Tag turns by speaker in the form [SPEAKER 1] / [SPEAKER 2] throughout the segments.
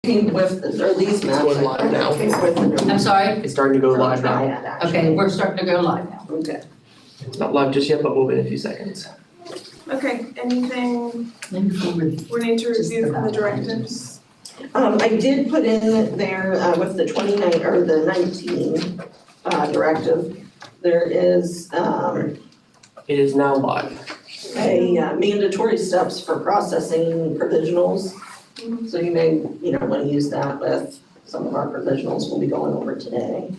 [SPEAKER 1] came with, or these maps.
[SPEAKER 2] going live now.
[SPEAKER 1] Came with the new-
[SPEAKER 3] I'm sorry?
[SPEAKER 2] It's starting to go live now.
[SPEAKER 1] Triad, actually.
[SPEAKER 3] Okay, we're starting to go live now.
[SPEAKER 1] Okay.
[SPEAKER 2] It's not live just yet, but we'll be in a few seconds.
[SPEAKER 4] Okay, anything
[SPEAKER 3] Maybe forward.
[SPEAKER 4] we need to
[SPEAKER 3] Just
[SPEAKER 4] review from the
[SPEAKER 3] about.
[SPEAKER 4] directives?
[SPEAKER 1] I did put in there, with the 29, or the 19, directive, there is,
[SPEAKER 2] It is now live.
[SPEAKER 1] mandatory steps for processing provisionals. So you may, want to use that with some of our provisionals we'll be going over today.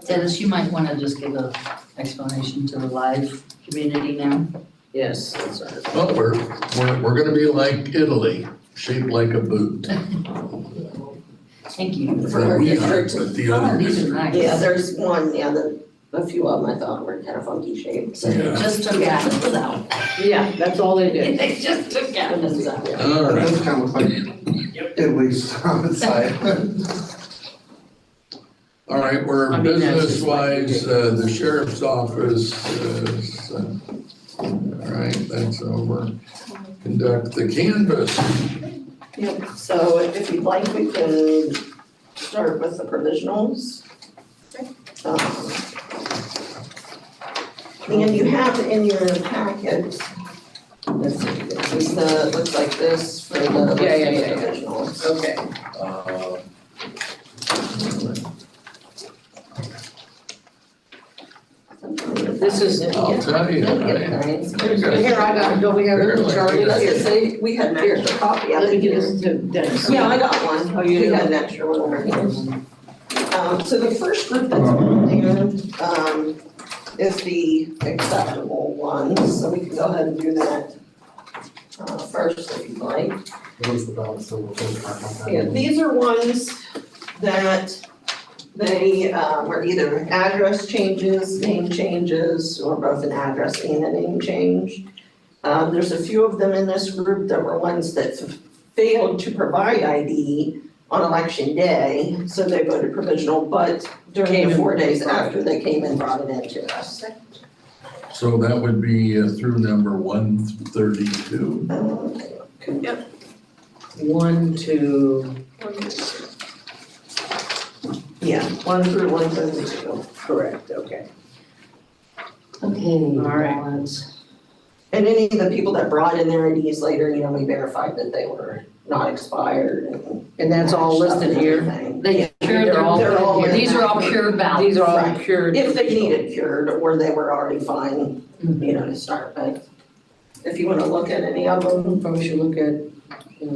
[SPEAKER 3] Dennis, you might want to just give an explanation to the live community now.
[SPEAKER 1] Yes, that's right.
[SPEAKER 5] Well, we're gonna be like Italy, shaped like a boot.
[SPEAKER 3] Thank you.
[SPEAKER 5] But we are, but the
[SPEAKER 3] Oh,
[SPEAKER 5] other
[SPEAKER 3] these
[SPEAKER 5] is.
[SPEAKER 3] are nice.
[SPEAKER 1] Yeah, there's one, a few of them I thought were kind of funky shaped. So
[SPEAKER 3] They
[SPEAKER 5] Yeah.
[SPEAKER 3] just took Athens out.
[SPEAKER 1] yeah, that's all they did.
[SPEAKER 3] They just took Athens out.
[SPEAKER 5] All
[SPEAKER 6] It
[SPEAKER 5] right,
[SPEAKER 6] does kind of look like Italy's on the side.
[SPEAKER 5] all right, we're
[SPEAKER 3] I mean, that's just
[SPEAKER 5] business wise, the sheriff's office is, all right, that's over. Conduct the canvas.
[SPEAKER 1] Yep, so if you'd like, we can start with the provisionals. And you have in your packet, this is the, looks like this for the provisionals.
[SPEAKER 3] Okay. This is,
[SPEAKER 5] I'll tell you,
[SPEAKER 3] here, I got, don't we have it,
[SPEAKER 5] Apparently,
[SPEAKER 3] Charlie?
[SPEAKER 5] I got
[SPEAKER 1] I was gonna say, we had an extra copy of
[SPEAKER 3] Let me
[SPEAKER 1] it
[SPEAKER 3] give
[SPEAKER 1] here.
[SPEAKER 3] this to Dennis.
[SPEAKER 1] Yeah, I got one.
[SPEAKER 3] Oh, you
[SPEAKER 1] We
[SPEAKER 3] do?
[SPEAKER 1] had an extra one over here. So the first group that's on there, is the acceptable ones, so we can go ahead and do that, first if you'd like.
[SPEAKER 6] Those the balance, so we'll take track on that.
[SPEAKER 1] Yeah, these are ones that they, were either address changes, name changes, or both an address and a name change. There's a few of them in this group that were ones that failed to provide ID on election day, so they voted provisional, but during the 4 days after, they came and brought it into us.
[SPEAKER 5] So that would be through number 132.
[SPEAKER 4] Yep.
[SPEAKER 3] 1, 2,
[SPEAKER 1] Yeah, 1 through 132.
[SPEAKER 3] correct, okay.
[SPEAKER 1] Okay.
[SPEAKER 3] All right.
[SPEAKER 1] balance. And any of the people that brought in their IDs later, we verified that they were not expired and.
[SPEAKER 3] And that's all listed here? They cured,
[SPEAKER 1] They're all in
[SPEAKER 3] these are all
[SPEAKER 1] that.
[SPEAKER 3] cured ballots.
[SPEAKER 7] These are all
[SPEAKER 1] Right.
[SPEAKER 7] cured.
[SPEAKER 1] If they needed cured or they were already fine, to start with. If you wanna look at any of them,
[SPEAKER 7] Probably should look at,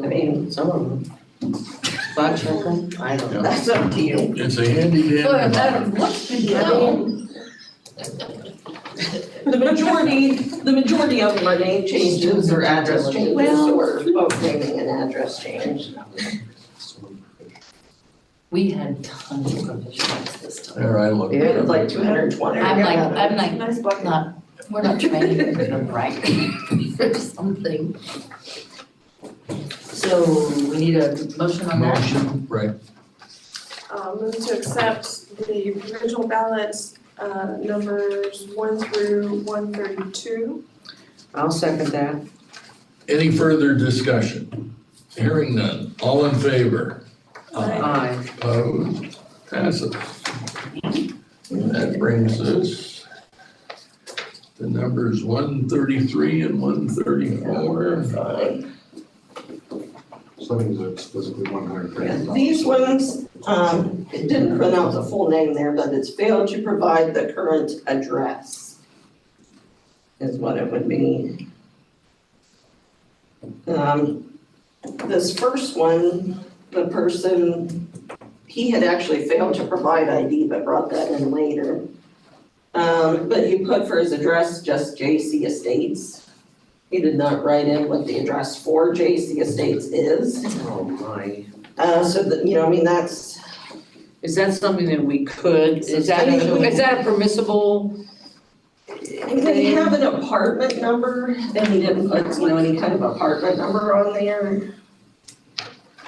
[SPEAKER 1] I mean,
[SPEAKER 7] some of them. Spot check them, I don't know.
[SPEAKER 1] that's up to you.
[SPEAKER 5] It's a handy
[SPEAKER 3] Look at
[SPEAKER 5] dandy.
[SPEAKER 3] that, look at that.
[SPEAKER 1] The majority of them are name changes or address changes
[SPEAKER 3] Well-
[SPEAKER 1] or both naming and address change.
[SPEAKER 3] We had tons of provisions this time.
[SPEAKER 5] There, I look.
[SPEAKER 1] It was like 220.
[SPEAKER 3] I'm like,
[SPEAKER 4] Nice bucket.
[SPEAKER 3] not, we're not training them right or something. So we need a motion on that?
[SPEAKER 5] Motion, right.
[SPEAKER 4] Move to accept the provisional ballots, numbers 1 through 132.
[SPEAKER 7] I'll second that.
[SPEAKER 5] Any further discussion? Hearing none. All in favor?
[SPEAKER 7] Aye.
[SPEAKER 5] Opposed? Passes. And that brings us to numbers 133 and 134.
[SPEAKER 6] So that means it's physically 130.
[SPEAKER 1] Yeah, these ones, it didn't print out the full name there, but it's failed to provide the current address. Is what it would be. This first one, the person, he had actually failed to provide ID, but brought that in later. But he put for his address just JC Estates. He did not write in what the address for JC Estates is.
[SPEAKER 7] Oh, my.
[SPEAKER 1] So that, that's,
[SPEAKER 7] Is that something that we could, is that a permissible?
[SPEAKER 1] they have an apartment number, and he didn't put, any kind of apartment number on there.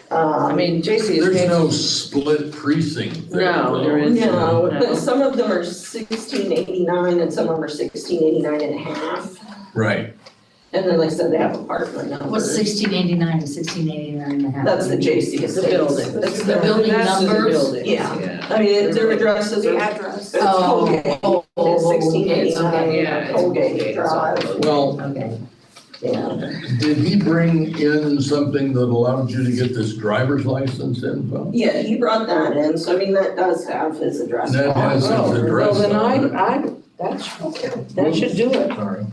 [SPEAKER 7] I mean, JC is.
[SPEAKER 5] There's no split precinct there.
[SPEAKER 7] No, there
[SPEAKER 5] though.
[SPEAKER 7] isn't.
[SPEAKER 1] No,
[SPEAKER 7] No.
[SPEAKER 1] but some of them are 1689 and some of them are 1689 and a half.
[SPEAKER 5] Right.
[SPEAKER 1] And then, like I said, they have apartment numbers.
[SPEAKER 3] What's 1689 and 1689 and a half?
[SPEAKER 1] That's the JC
[SPEAKER 7] The
[SPEAKER 1] Estates.
[SPEAKER 7] building.
[SPEAKER 1] It's
[SPEAKER 3] The building
[SPEAKER 7] That's the
[SPEAKER 3] numbers?
[SPEAKER 7] building,
[SPEAKER 1] Yeah. I mean, their addresses
[SPEAKER 4] The
[SPEAKER 1] are,
[SPEAKER 4] address.
[SPEAKER 1] it's Colgate, it's
[SPEAKER 3] okay,
[SPEAKER 1] 1689
[SPEAKER 7] yeah,
[SPEAKER 1] Colgate Drive,
[SPEAKER 5] Well,
[SPEAKER 3] okay.
[SPEAKER 1] yeah.
[SPEAKER 5] did he bring in something that allowed you to get this driver's license info?
[SPEAKER 1] Yeah, he brought that in, so I mean, that does have his address.
[SPEAKER 5] That
[SPEAKER 1] on it.
[SPEAKER 5] has his address.
[SPEAKER 7] Well, then
[SPEAKER 5] on it.
[SPEAKER 7] that should do it.
[SPEAKER 5] Sorry.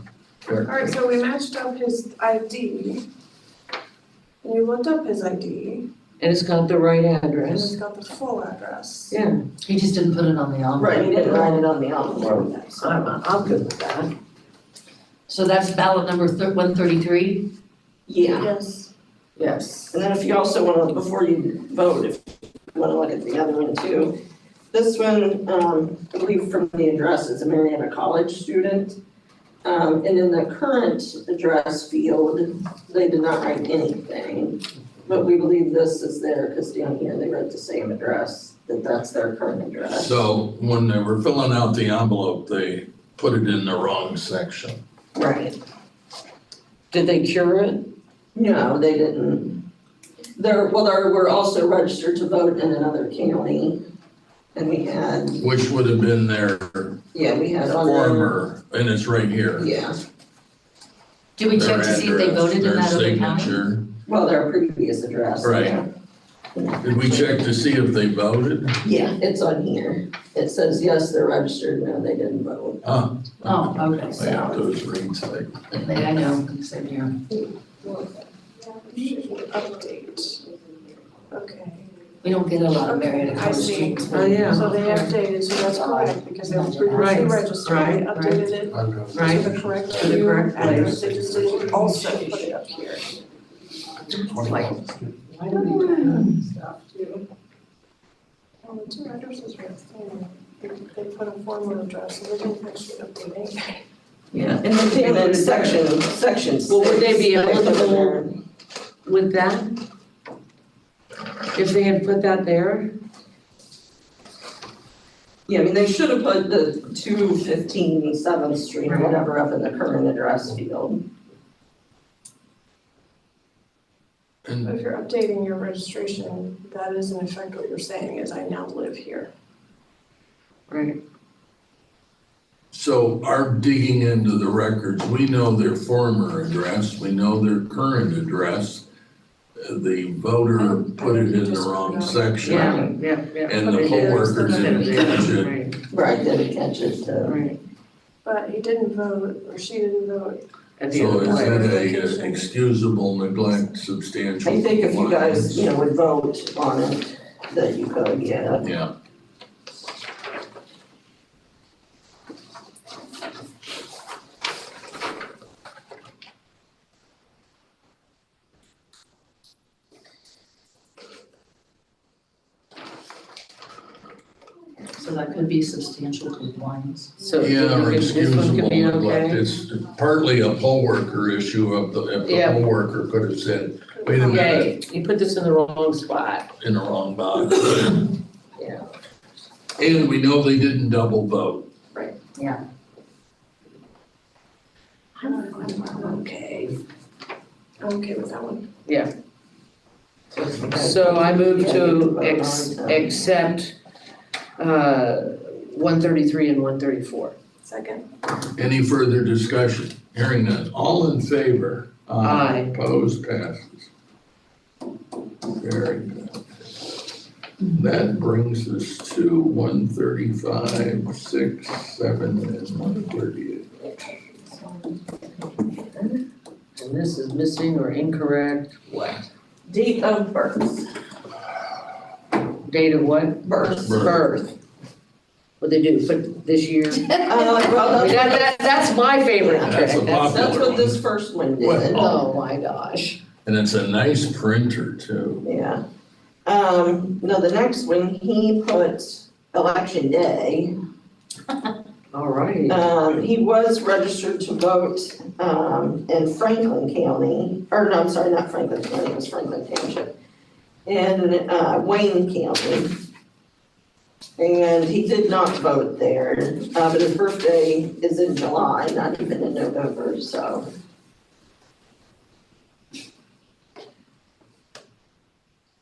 [SPEAKER 4] Alright, so we matched up his ID. And you looked up his ID,
[SPEAKER 7] And it's got the right
[SPEAKER 4] and it's
[SPEAKER 7] address.
[SPEAKER 4] got the full address.
[SPEAKER 7] Yeah,
[SPEAKER 3] He just didn't put it on the envelope.
[SPEAKER 1] Right, he didn't write it on the envelope.
[SPEAKER 7] I'm good with that.
[SPEAKER 3] So that's ballot number 133?
[SPEAKER 1] Yeah,
[SPEAKER 4] Yes.
[SPEAKER 7] Yes.
[SPEAKER 1] and then if you also wanna, before you vote, if you wanna look at the other one too. This one, I believe from the address, is a Marietta College student. And in the current address field, they did not write anything. But we believe this is there, because down here, they wrote the same address, that's their current address.
[SPEAKER 5] So when they were filling out the envelope, they put it in the wrong section.
[SPEAKER 1] Right.
[SPEAKER 7] Did they cure it?
[SPEAKER 1] No, they didn't. We're also registered to vote in another county. And we had,
[SPEAKER 5] Which would have been their
[SPEAKER 1] we had on there.
[SPEAKER 5] former, and it's right here.
[SPEAKER 1] Yeah,
[SPEAKER 3] Did we check to see if they
[SPEAKER 5] Their
[SPEAKER 3] voted in
[SPEAKER 5] address,
[SPEAKER 3] that other
[SPEAKER 5] their
[SPEAKER 3] county?
[SPEAKER 5] signature.
[SPEAKER 1] well, their previous address.
[SPEAKER 5] Right.
[SPEAKER 1] Yeah.
[SPEAKER 5] Did we check to see if they voted?
[SPEAKER 1] Yeah, it's on here. It says, yes, they're registered, no, they didn't vote.
[SPEAKER 3] Oh, okay,
[SPEAKER 5] I have those reads like.
[SPEAKER 3] I know, same here.
[SPEAKER 4] Update. Okay.
[SPEAKER 3] We don't get a lot of
[SPEAKER 4] Okay,
[SPEAKER 3] Marietta
[SPEAKER 4] I
[SPEAKER 3] College
[SPEAKER 4] see.
[SPEAKER 3] students.
[SPEAKER 7] Oh, yeah.
[SPEAKER 4] So they updated, so that's correct, because they were previously
[SPEAKER 7] Right,
[SPEAKER 4] registered, they
[SPEAKER 7] right,
[SPEAKER 4] updated it
[SPEAKER 6] I've got.
[SPEAKER 7] Right.
[SPEAKER 4] to the correct
[SPEAKER 7] To the correct
[SPEAKER 4] address,
[SPEAKER 7] place.
[SPEAKER 4] they just didn't also put it up here.
[SPEAKER 3] Why do we do stuff?
[SPEAKER 4] Well, the two addresses were the same, they put a former address, so they didn't actually update anything.
[SPEAKER 1] Yeah, and then sections.
[SPEAKER 7] Well, would they be
[SPEAKER 1] six, put in
[SPEAKER 7] eligible?
[SPEAKER 1] there.
[SPEAKER 7] With that? If they had put that there?
[SPEAKER 1] Yeah, I mean, they should have put the 215 7th Street or whatever up in the current address field.
[SPEAKER 5] And
[SPEAKER 4] If you're updating your registration, that is in effect what you're saying is I now live here.
[SPEAKER 7] Right.
[SPEAKER 5] so our digging into the records, we know their former address, we know their current address. The voter put it in the wrong section.
[SPEAKER 7] Yeah.
[SPEAKER 5] And the poll workers didn't catch it.
[SPEAKER 7] Right,
[SPEAKER 1] Right, didn't catch it,
[SPEAKER 7] right.
[SPEAKER 4] But he didn't vote, or she didn't vote.
[SPEAKER 7] At the
[SPEAKER 5] So
[SPEAKER 7] end
[SPEAKER 5] is
[SPEAKER 7] of the day.
[SPEAKER 5] it a excusable neglect substantial?
[SPEAKER 1] I think if you guys,
[SPEAKER 5] compliance?
[SPEAKER 1] would vote on it, that you could, yeah.
[SPEAKER 5] Yeah,
[SPEAKER 3] So that could be substantial compliance.
[SPEAKER 7] So
[SPEAKER 5] yeah, or
[SPEAKER 7] this one
[SPEAKER 5] excusable
[SPEAKER 7] could be
[SPEAKER 5] neglect,
[SPEAKER 7] okay?
[SPEAKER 5] it's partly a poll worker issue of if the
[SPEAKER 7] Yeah.
[SPEAKER 5] poll worker could have said, wait a minute,
[SPEAKER 7] Yay, you put this in the wrong spot.
[SPEAKER 5] in the wrong box.
[SPEAKER 7] Yeah.
[SPEAKER 5] And we know they didn't double vote.
[SPEAKER 7] Okay.
[SPEAKER 4] I'm okay with that one.
[SPEAKER 7] So I move to accept 133 and 134.
[SPEAKER 4] Second.
[SPEAKER 5] Any further discussion? Hearing none, all in favor?
[SPEAKER 7] Aye.
[SPEAKER 5] Opposed, passes. Very good. That brings us to 135, 6, 7, and 138.
[SPEAKER 7] And this is missing or incorrect, what?
[SPEAKER 1] Date of birth,
[SPEAKER 7] Date of what?
[SPEAKER 1] birth.
[SPEAKER 7] Birth. What they do, put this year?
[SPEAKER 1] Well,
[SPEAKER 7] I mean, that's my favorite
[SPEAKER 1] Yeah,
[SPEAKER 5] That's a
[SPEAKER 7] trick.
[SPEAKER 1] That's
[SPEAKER 5] popular
[SPEAKER 1] what this
[SPEAKER 5] one.
[SPEAKER 1] first one did.
[SPEAKER 5] Well,
[SPEAKER 7] Oh, my gosh.
[SPEAKER 5] And it's a nice printer too.
[SPEAKER 1] Yeah. No, the next one, he put election day.
[SPEAKER 7] All right.
[SPEAKER 1] He was registered to vote, in Franklin County, or no, I'm sorry, not Franklin County, it was Franklin Township. In, Wayne County. And he did not vote there, but his birthday is in July, not even in November, so.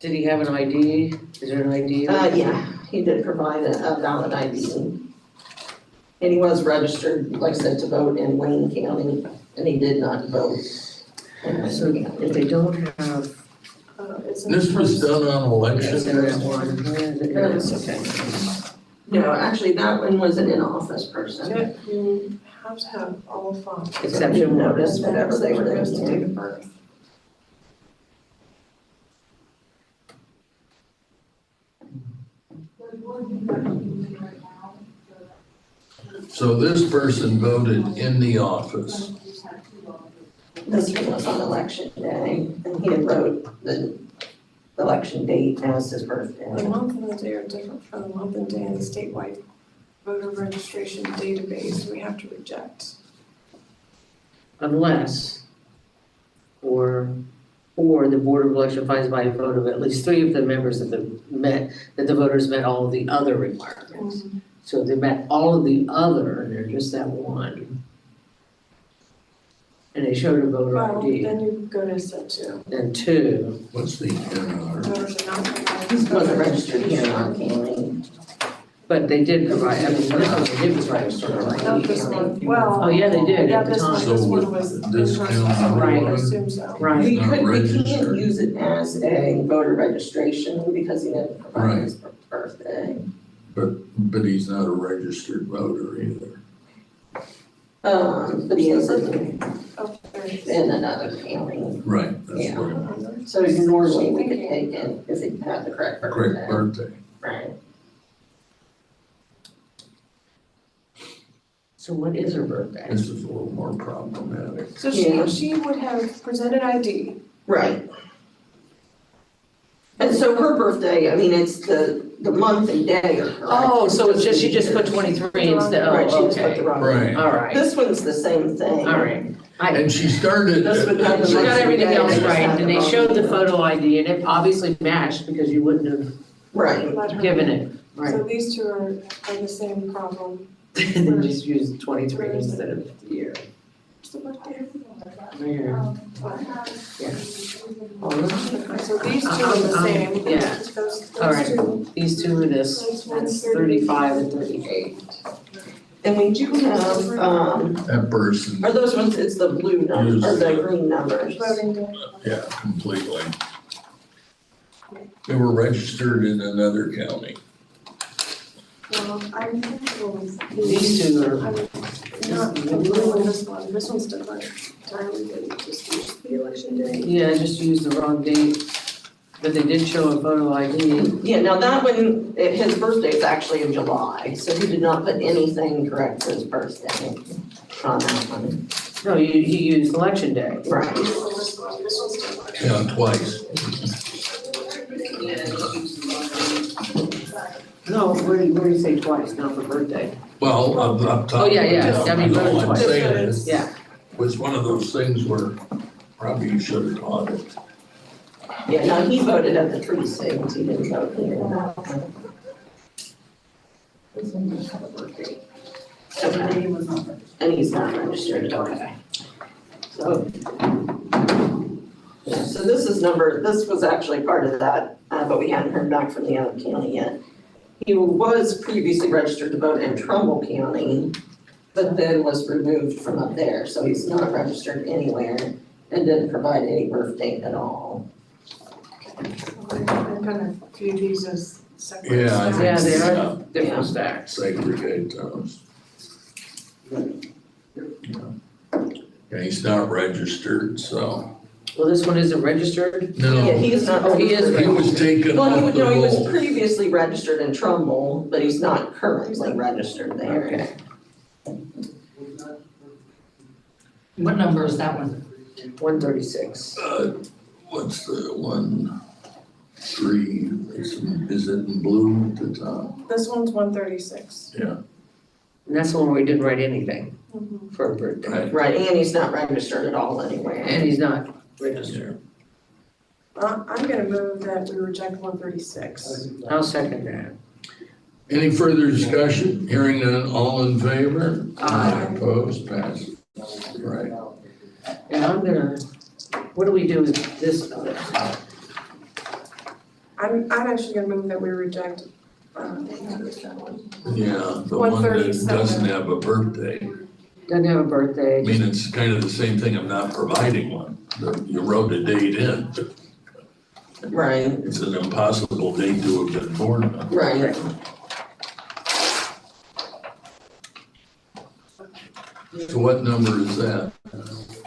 [SPEAKER 7] Did he have an ID? Is there an ID?
[SPEAKER 1] Yeah, he did provide a valid ID. And he was registered, like I said, to vote in Wayne County, and he did not vote in Wayne
[SPEAKER 7] So
[SPEAKER 1] County.
[SPEAKER 7] if they don't have,
[SPEAKER 4] It's in
[SPEAKER 5] This was
[SPEAKER 4] the
[SPEAKER 5] done on election
[SPEAKER 7] yes, there is
[SPEAKER 5] day.
[SPEAKER 7] one. There is, okay.
[SPEAKER 1] No, actually, that one was an in-office person.
[SPEAKER 4] You have to have all five.
[SPEAKER 7] Exception
[SPEAKER 1] notice, whatever they were
[SPEAKER 4] Exception
[SPEAKER 1] there.
[SPEAKER 4] goes to date of birth.
[SPEAKER 5] So this person voted in the office.
[SPEAKER 1] This one was on election day, and he had wrote the election date as his birthday.
[SPEAKER 4] The month and the day are different from the month and day in the statewide voter registration database, we have to reject.
[SPEAKER 7] Unless, or the Board of Election finds by a vote of at least 3 of the members that the voters met all of the other requirements. So if they met all of the other, and they're just that one, and they showed a voter
[SPEAKER 4] Well,
[SPEAKER 7] ID,
[SPEAKER 4] then you go to step 2.
[SPEAKER 7] then 2,
[SPEAKER 5] What's the NR?
[SPEAKER 4] Voters are not provided.
[SPEAKER 1] This wasn't registered here in our county.
[SPEAKER 7] but they did provide, I mean, this one they did provide a sort of
[SPEAKER 4] Not
[SPEAKER 7] ID.
[SPEAKER 4] this one, well.
[SPEAKER 7] Oh, yeah, they did
[SPEAKER 4] Yeah,
[SPEAKER 7] at the
[SPEAKER 4] this one,
[SPEAKER 7] time.
[SPEAKER 5] So
[SPEAKER 4] this one
[SPEAKER 5] would
[SPEAKER 4] was.
[SPEAKER 5] this
[SPEAKER 4] in
[SPEAKER 5] count
[SPEAKER 4] person,
[SPEAKER 7] Right.
[SPEAKER 4] I assume so.
[SPEAKER 7] Right,
[SPEAKER 1] We
[SPEAKER 5] Not
[SPEAKER 1] can't
[SPEAKER 5] registered.
[SPEAKER 1] use it as a voter registration because he didn't provide his birthday.
[SPEAKER 5] But he's not a registered voter either.
[SPEAKER 1] But he is in
[SPEAKER 4] Oh, there it is.
[SPEAKER 1] another county.
[SPEAKER 5] Right, that's
[SPEAKER 1] Yeah.
[SPEAKER 5] what,
[SPEAKER 1] So normally we could take it if he had the correct birthday.
[SPEAKER 5] correct birthday.
[SPEAKER 1] Right.
[SPEAKER 7] so what is her birthday?
[SPEAKER 5] This is a little more problematic.
[SPEAKER 4] So
[SPEAKER 1] Yeah.
[SPEAKER 4] she would have presented ID.
[SPEAKER 1] Right. And so her birthday, I mean, it's the month and day are correct.
[SPEAKER 7] Oh, so it's just, she just put 23 instead,
[SPEAKER 1] Right, she
[SPEAKER 7] oh,
[SPEAKER 1] just put
[SPEAKER 7] okay,
[SPEAKER 1] the wrong.
[SPEAKER 5] Right.
[SPEAKER 7] all right,
[SPEAKER 1] This one's the same thing.
[SPEAKER 7] all right.
[SPEAKER 5] And she started.
[SPEAKER 1] This would have the
[SPEAKER 7] She got
[SPEAKER 1] month and
[SPEAKER 7] everything
[SPEAKER 1] day,
[SPEAKER 7] else
[SPEAKER 1] just
[SPEAKER 7] right,
[SPEAKER 1] had
[SPEAKER 7] and
[SPEAKER 1] the
[SPEAKER 7] they
[SPEAKER 1] wrong
[SPEAKER 7] showed the
[SPEAKER 1] day.
[SPEAKER 7] photo ID, and it obviously matched because you wouldn't have
[SPEAKER 1] Right.
[SPEAKER 4] Let her-
[SPEAKER 7] given it, right?
[SPEAKER 4] So these two are the same problem.
[SPEAKER 7] And then just use 23 instead of the year.
[SPEAKER 4] What's the birthday?
[SPEAKER 7] Yeah.
[SPEAKER 4] So these two are the same.
[SPEAKER 7] Yeah.
[SPEAKER 4] Those
[SPEAKER 7] All right.
[SPEAKER 4] two.
[SPEAKER 7] These two are this,
[SPEAKER 4] Those ones
[SPEAKER 7] that's 35 and 38.
[SPEAKER 1] And we do have,
[SPEAKER 5] That person,
[SPEAKER 1] are those ones, it's the blue numbers, or the green numbers?
[SPEAKER 4] Voting day.
[SPEAKER 5] yeah, completely. They were registered in another county.
[SPEAKER 4] Well, I'm comfortable with
[SPEAKER 7] These two are,
[SPEAKER 4] I'm not comfortable with this one. This one's different entirely, but just use the election day.
[SPEAKER 7] yeah, just used the wrong date, but they did show a photo ID.
[SPEAKER 1] Yeah, now that one, his birthday is actually in July, so he did not put anything correct for his birthday on that one.
[SPEAKER 7] No, he used election day.
[SPEAKER 1] Right.
[SPEAKER 4] This one's different.
[SPEAKER 5] Yeah, twice.
[SPEAKER 7] No, where do you say twice, not for birthday?
[SPEAKER 5] Well, up top.
[SPEAKER 7] Oh, yeah, I mean,
[SPEAKER 5] All I'm
[SPEAKER 7] twice.
[SPEAKER 5] saying is,
[SPEAKER 7] Yeah,
[SPEAKER 5] was one of those things where probably you should have caught it.
[SPEAKER 1] Yeah, no, he voted at the precinct, he didn't vote here. This one doesn't have a birthday. Okay. And he's not registered, okay. So. Yeah, so this was actually part of that, but we hadn't heard back from the other county yet. He was previously registered to vote in Trumbull County, but then was removed from up there, so he's not registered anywhere and didn't provide any birth date at all.
[SPEAKER 4] I'm gonna view these as separate.
[SPEAKER 5] Yeah, I think
[SPEAKER 7] yeah, they
[SPEAKER 5] so.
[SPEAKER 7] are different stacks.
[SPEAKER 5] Segregate those. Yeah, he's not registered, so.
[SPEAKER 7] Well, this one isn't registered?
[SPEAKER 1] Yeah,
[SPEAKER 5] No,
[SPEAKER 1] he is not.
[SPEAKER 7] Oh, he is
[SPEAKER 5] he was taken
[SPEAKER 1] Well,
[SPEAKER 5] off the
[SPEAKER 1] he was
[SPEAKER 5] roll.
[SPEAKER 1] previously registered in Trumbull, but he's not currently registered there.
[SPEAKER 7] Okay.
[SPEAKER 3] What number is that one?
[SPEAKER 7] 136.
[SPEAKER 5] What's the 1, 3, is it in blue at the top?
[SPEAKER 4] This one's 136.
[SPEAKER 5] Yeah,
[SPEAKER 7] And that's the one where he didn't write anything
[SPEAKER 4] Mhm.
[SPEAKER 7] for a birthday.
[SPEAKER 5] right.
[SPEAKER 1] Right, and he's not registered at all anywhere.
[SPEAKER 7] And he's not registered.
[SPEAKER 4] I'm gonna move that we reject 136.
[SPEAKER 7] I'll second that.
[SPEAKER 5] Any further discussion? Hearing none, all in favor?
[SPEAKER 7] Aye.
[SPEAKER 5] Opposed, passed. Right.
[SPEAKER 7] And I'm gonna, what do we do with this?
[SPEAKER 4] I'm actually gonna move that we reject, who's that one?
[SPEAKER 5] Yeah, the one that
[SPEAKER 4] 137.
[SPEAKER 5] doesn't have a birthday.
[SPEAKER 7] Doesn't have a
[SPEAKER 5] I
[SPEAKER 7] birthday.
[SPEAKER 5] mean, it's kind of the same thing of not providing one. You wrote a date in.
[SPEAKER 1] Right,
[SPEAKER 5] It's an impossible date to have been born on.
[SPEAKER 1] right.
[SPEAKER 5] So what number is that?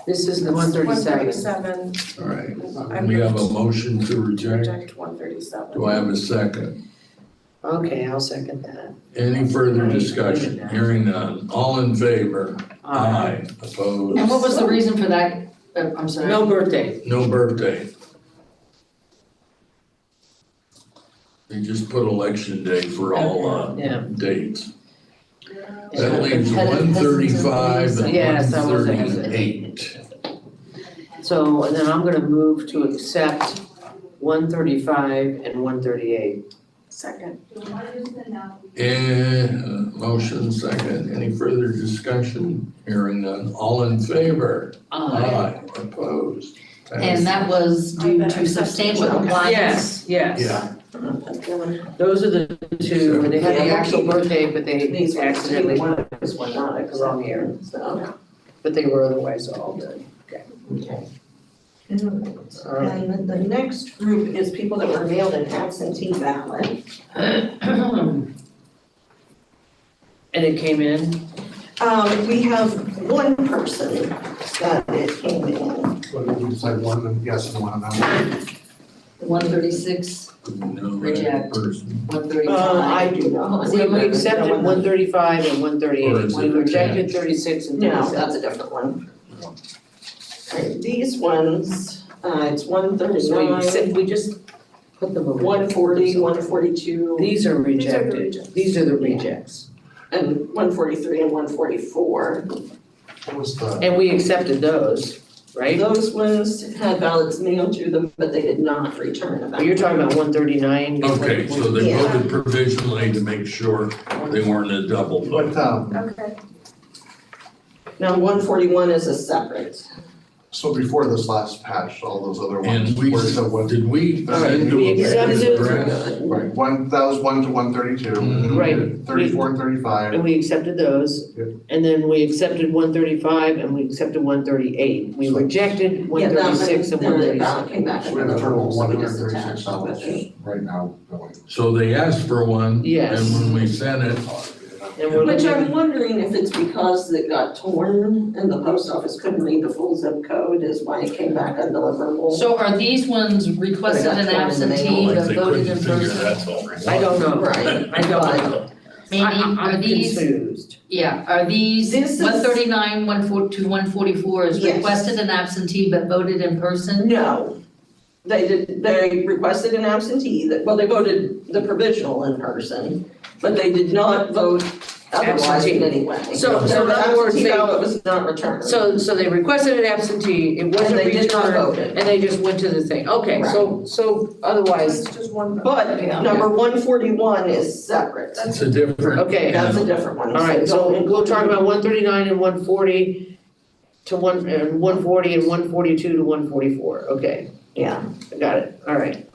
[SPEAKER 7] This is the 137.
[SPEAKER 4] 137,
[SPEAKER 5] All right, we have a motion to reject.
[SPEAKER 4] reject 137.
[SPEAKER 5] Do I have a second?
[SPEAKER 7] Okay, I'll second that.
[SPEAKER 5] Any further discussion? Hearing none. All in favor? Aye. Opposed?
[SPEAKER 3] And what was the reason for that? I'm sorry.
[SPEAKER 7] No birthday.
[SPEAKER 5] No birthday. They just put election day for all,
[SPEAKER 7] Yeah.
[SPEAKER 5] dates.
[SPEAKER 3] Yeah.
[SPEAKER 5] That leaves
[SPEAKER 3] Had-
[SPEAKER 5] one thirty-five and
[SPEAKER 7] Yes, that was
[SPEAKER 5] one
[SPEAKER 7] a-
[SPEAKER 5] thirty-eight.
[SPEAKER 7] So, and then I'm gonna move to accept 135 and 138.
[SPEAKER 4] Second.
[SPEAKER 5] And, motion second. Any further discussion? Hearing none. All in favor? Aye. Opposed?
[SPEAKER 3] And that was due to substantial compliance.
[SPEAKER 7] Yes, yes.
[SPEAKER 5] Yeah.
[SPEAKER 7] Those are the two, and they had the
[SPEAKER 1] Yeah.
[SPEAKER 7] actual birthday, but they
[SPEAKER 1] These ones,
[SPEAKER 7] accidentally,
[SPEAKER 1] one is one not
[SPEAKER 7] wrong year,
[SPEAKER 1] so.
[SPEAKER 7] but they were otherwise all good.
[SPEAKER 1] Okay.
[SPEAKER 7] All right.
[SPEAKER 1] And the next group is people that were mailed an absentee ballot.
[SPEAKER 7] And it came in,
[SPEAKER 1] We have one person that it came in.
[SPEAKER 6] What did we decide, one yes and one no?
[SPEAKER 3] 136,
[SPEAKER 5] No, that
[SPEAKER 3] Reject.
[SPEAKER 5] person.
[SPEAKER 3] 135.
[SPEAKER 1] I do not.
[SPEAKER 7] we accepted 135 and 138,
[SPEAKER 5] Or is
[SPEAKER 7] we
[SPEAKER 5] it
[SPEAKER 7] rejected
[SPEAKER 5] attached?
[SPEAKER 7] 36 and
[SPEAKER 1] No,
[SPEAKER 7] 37.
[SPEAKER 1] that's a different one. Alright, these ones, it's one
[SPEAKER 7] So
[SPEAKER 1] thirty-nine,
[SPEAKER 7] we just put them over.
[SPEAKER 1] 140, 142,
[SPEAKER 7] These are
[SPEAKER 4] These are the
[SPEAKER 7] rejected,
[SPEAKER 4] rejects.
[SPEAKER 7] these are the rejects,
[SPEAKER 1] and 143 and 144.
[SPEAKER 6] What was the,
[SPEAKER 7] and we accepted those, right?
[SPEAKER 1] Those ones had ballots mailed to them, but they did not return a ballot.
[SPEAKER 7] You're talking about 139?
[SPEAKER 5] Okay, so they
[SPEAKER 1] Yeah.
[SPEAKER 5] voted provisionally to make sure they weren't a double vote.
[SPEAKER 6] what,
[SPEAKER 4] Okay.
[SPEAKER 1] Now, 141 is a separate.
[SPEAKER 6] so before this last patch, all those other ones,
[SPEAKER 5] And we,
[SPEAKER 6] where's the one?
[SPEAKER 5] did we
[SPEAKER 7] All right,
[SPEAKER 5] send to
[SPEAKER 7] we
[SPEAKER 5] a
[SPEAKER 7] accepted-
[SPEAKER 5] address?
[SPEAKER 6] Right, one, that was 1 to 132.
[SPEAKER 5] Mhm.
[SPEAKER 7] Right.
[SPEAKER 6] 34 and 35.
[SPEAKER 7] And we accepted those,
[SPEAKER 6] Yep.
[SPEAKER 7] and then we accepted 135 and we accepted 138. We rejected 136 and
[SPEAKER 1] Yeah, that one, the
[SPEAKER 7] 137.
[SPEAKER 1] ballot came back.
[SPEAKER 6] So we have a total of
[SPEAKER 1] so we just attached
[SPEAKER 6] $136
[SPEAKER 1] with it.
[SPEAKER 6] right now going.
[SPEAKER 5] So they asked for one.
[SPEAKER 7] Yes.
[SPEAKER 5] And when we sent it,
[SPEAKER 7] And we're
[SPEAKER 1] Which I'm
[SPEAKER 7] looking,
[SPEAKER 1] wondering if it's because it got torn and the post office couldn't read the full zip code is why it came back undeliverable.
[SPEAKER 3] So are these ones requested an absentee
[SPEAKER 5] like
[SPEAKER 3] but
[SPEAKER 5] they
[SPEAKER 3] voted
[SPEAKER 5] couldn't
[SPEAKER 3] in
[SPEAKER 5] figure
[SPEAKER 3] person?
[SPEAKER 5] that's all.
[SPEAKER 7] I don't know.
[SPEAKER 1] Right.
[SPEAKER 7] I don't know.
[SPEAKER 3] Maybe, are
[SPEAKER 7] I'm
[SPEAKER 3] these,
[SPEAKER 7] confused.
[SPEAKER 3] yeah, are these
[SPEAKER 1] This is-
[SPEAKER 3] 139, 140 to 144 is
[SPEAKER 1] Yes.
[SPEAKER 3] requested an absentee but voted in person?
[SPEAKER 1] No, they requested an absentee, well, they voted the provisional in person, but they did not vote otherwise in any way.
[SPEAKER 7] So in
[SPEAKER 1] the
[SPEAKER 7] other words,
[SPEAKER 1] absentee
[SPEAKER 7] they-
[SPEAKER 1] ballot was not returned.
[SPEAKER 7] So they requested an absentee, it wasn't
[SPEAKER 1] And they did not
[SPEAKER 7] returned,
[SPEAKER 1] vote it.
[SPEAKER 7] and they just went to the thing. Okay, so otherwise,
[SPEAKER 4] It's just one.
[SPEAKER 1] But number 141 is separate.
[SPEAKER 5] It's a different.
[SPEAKER 7] okay.
[SPEAKER 1] That's a different one.
[SPEAKER 7] All right, so we'll talk about 139 and 140 to 140 and 142 to 144, okay,
[SPEAKER 1] Yeah,
[SPEAKER 7] I got it, all right.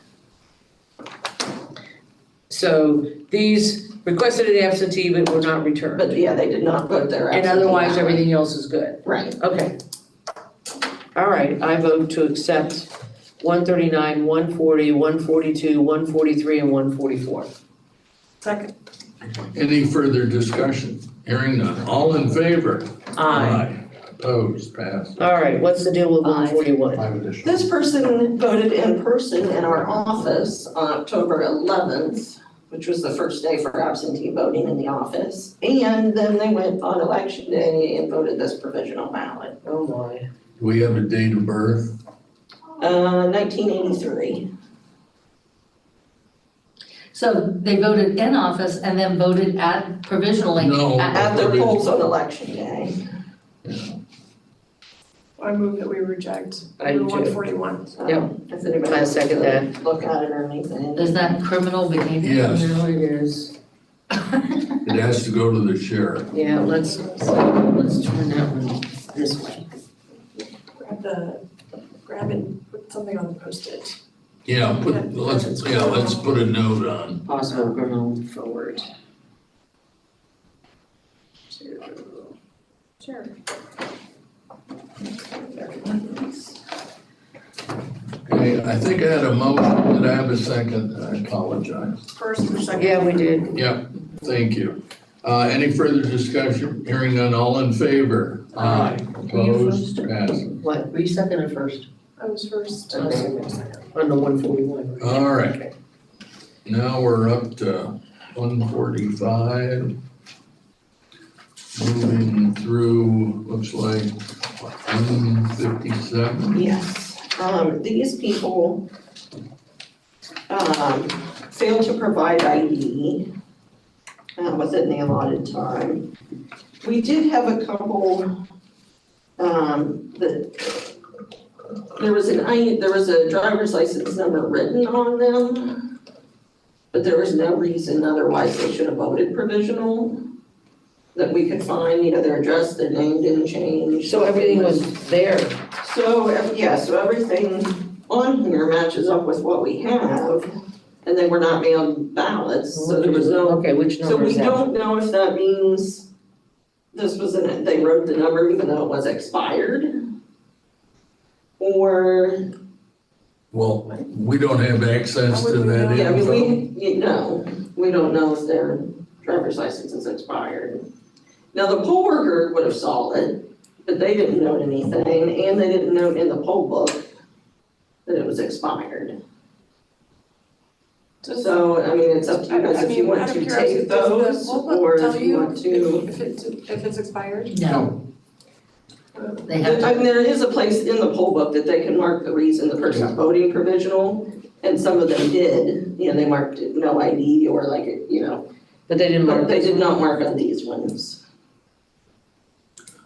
[SPEAKER 7] So these requested an absentee but were not returned,
[SPEAKER 1] but yeah, they did not vote their
[SPEAKER 7] and
[SPEAKER 1] absentee
[SPEAKER 7] otherwise
[SPEAKER 1] ballot.
[SPEAKER 7] everything else is good,
[SPEAKER 1] Right.
[SPEAKER 7] okay. All right, I vote to accept 139, 140, 142, 143, and 144.
[SPEAKER 4] Second.
[SPEAKER 5] Any further discussion? Hearing none. All in favor?
[SPEAKER 7] Aye.
[SPEAKER 5] Opposed, passed.
[SPEAKER 7] All right, what's the deal with 141?
[SPEAKER 6] 5 additional.
[SPEAKER 1] This person voted in person in our office on October 11th, which was the first day for absentee voting in the office. And then they went on election day and voted this provisional ballot.
[SPEAKER 7] Oh my.
[SPEAKER 5] Do we have a date of birth?
[SPEAKER 1] 1983.
[SPEAKER 3] So they voted in office and then voted at provisionally?
[SPEAKER 5] No.
[SPEAKER 1] At their polls on election day.
[SPEAKER 4] I move that we reject
[SPEAKER 7] I do
[SPEAKER 4] number
[SPEAKER 7] too.
[SPEAKER 4] 141.
[SPEAKER 1] So,
[SPEAKER 7] Yep.
[SPEAKER 1] if anybody
[SPEAKER 7] I
[SPEAKER 1] wants
[SPEAKER 7] second
[SPEAKER 1] to
[SPEAKER 7] that.
[SPEAKER 1] Look at it or anything.
[SPEAKER 3] Is that criminal behavior?
[SPEAKER 5] Yes,
[SPEAKER 7] No, it is.
[SPEAKER 5] it has to go to the sheriff.
[SPEAKER 7] Yeah, let's turn that one this way.
[SPEAKER 4] Grab and put something on the post-it.
[SPEAKER 5] Yeah, let's put a note on.
[SPEAKER 7] Possible criminal forward.
[SPEAKER 4] Sure.
[SPEAKER 5] Okay, I think I had a motion, did I have a second? I apologize.
[SPEAKER 4] First or second?
[SPEAKER 7] Yeah, we did.
[SPEAKER 5] Yep, thank you. Any further discussion? Hearing none, all in favor?
[SPEAKER 7] Aye.
[SPEAKER 5] Opposed, passes.
[SPEAKER 7] What,
[SPEAKER 3] Were you second or first?
[SPEAKER 4] I was first.
[SPEAKER 7] Okay. On the 141.
[SPEAKER 5] All right. Now we're up to 145. Moving through, looks like 157.
[SPEAKER 1] Yes, these people, failed to provide ID, within the allotted time. We did have a couple, that, there was a driver's license number written on them, but there was no reason otherwise they should have voted provisional that we could find, their address, their name didn't change.
[SPEAKER 7] So everything was there.
[SPEAKER 1] So, so everything on here matches up with what we have, and then we're not mailed ballots, so there was no,
[SPEAKER 7] Okay, which
[SPEAKER 1] so
[SPEAKER 7] number
[SPEAKER 1] we
[SPEAKER 7] is that?
[SPEAKER 1] don't know if that means this was they wrote the number even though it was expired, or,
[SPEAKER 5] Well, we don't have access to that
[SPEAKER 1] yeah, I
[SPEAKER 5] info.
[SPEAKER 1] mean, we don't know if their driver's license is expired. Now, the poll worker would have saw it, but they didn't note anything, and they didn't note in the poll book that it was expired. So, I mean, it's up to you guys if you want to take those, or if you want to.
[SPEAKER 4] If it's expired?
[SPEAKER 3] No. They have
[SPEAKER 1] I
[SPEAKER 3] to,
[SPEAKER 1] mean, there is a place in the poll book that they can mark the reason the person's voting provisional, and some of them did, they marked it no ID or like,
[SPEAKER 7] But they didn't
[SPEAKER 1] but
[SPEAKER 7] mark
[SPEAKER 1] they
[SPEAKER 7] this
[SPEAKER 1] did
[SPEAKER 7] one.
[SPEAKER 1] not mark on these ones.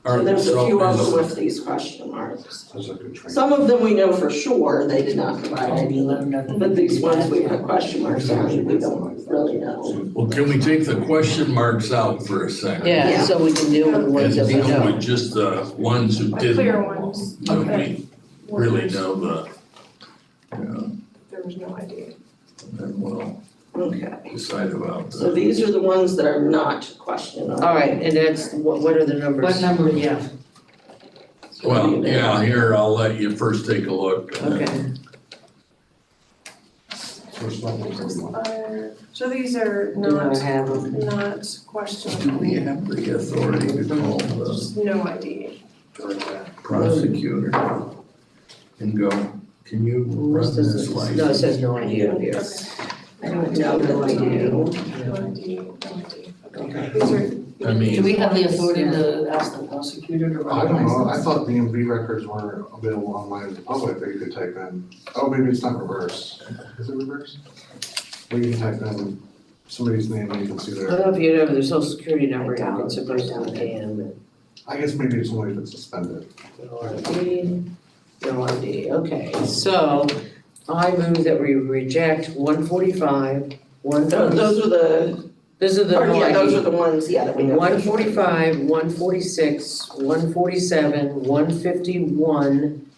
[SPEAKER 5] All
[SPEAKER 1] So
[SPEAKER 5] right,
[SPEAKER 1] there's a few of them
[SPEAKER 5] so
[SPEAKER 1] with these question marks.
[SPEAKER 6] That's a good training.
[SPEAKER 1] Some of them we know for sure they did not provide ID, but these ones we have question marks on, we don't really know.
[SPEAKER 5] well, can we take the question marks out for a second?
[SPEAKER 7] Yeah,
[SPEAKER 1] Yeah.
[SPEAKER 7] so we can deal with the
[SPEAKER 5] And
[SPEAKER 7] ones that we
[SPEAKER 5] deal
[SPEAKER 7] know.
[SPEAKER 5] with just the ones who
[SPEAKER 4] The
[SPEAKER 5] didn't.
[SPEAKER 4] clear ones.
[SPEAKER 5] Nobody really know the,
[SPEAKER 4] There was no idea.
[SPEAKER 5] then we'll
[SPEAKER 1] Okay,
[SPEAKER 5] decide about
[SPEAKER 1] so
[SPEAKER 5] that.
[SPEAKER 1] these are the ones that are not questionable.
[SPEAKER 7] All right, and that's, what are the numbers?
[SPEAKER 3] what number, yeah,
[SPEAKER 5] Well, yeah, here, I'll let you first take a look.
[SPEAKER 7] Okay,
[SPEAKER 6] First one was
[SPEAKER 4] Expired. So these are
[SPEAKER 7] do I
[SPEAKER 4] not,
[SPEAKER 7] have them?
[SPEAKER 4] not
[SPEAKER 5] Do
[SPEAKER 4] questionable,
[SPEAKER 5] we have the authority to call the
[SPEAKER 4] just no ID, Georgia.
[SPEAKER 5] prosecutor and go, can you run this license?
[SPEAKER 7] No, it says no idea up here.
[SPEAKER 1] I don't know that we do.
[SPEAKER 4] No ID, no ID, okay. These are.
[SPEAKER 5] I mean-
[SPEAKER 3] do we have the authority to ask the prosecutor to
[SPEAKER 6] I
[SPEAKER 3] run a
[SPEAKER 6] don't know, I
[SPEAKER 3] license?
[SPEAKER 6] thought DMV records were available online in the public that you could type in. Oh, maybe it's not reverse. Is it reverse? Where you can type in somebody's name and you can see
[SPEAKER 7] I don't
[SPEAKER 6] their,
[SPEAKER 7] know if you have their social security number, you can supposed to can,
[SPEAKER 6] I guess maybe it's only if it's suspended.
[SPEAKER 7] but no ID, okay, so I move that we reject 145,
[SPEAKER 1] Those are the,
[SPEAKER 7] those are the
[SPEAKER 1] or
[SPEAKER 7] no
[SPEAKER 1] yeah, those are
[SPEAKER 7] ID.
[SPEAKER 1] the ones, yeah, that we know.
[SPEAKER 7] 145, 146, 147, 151,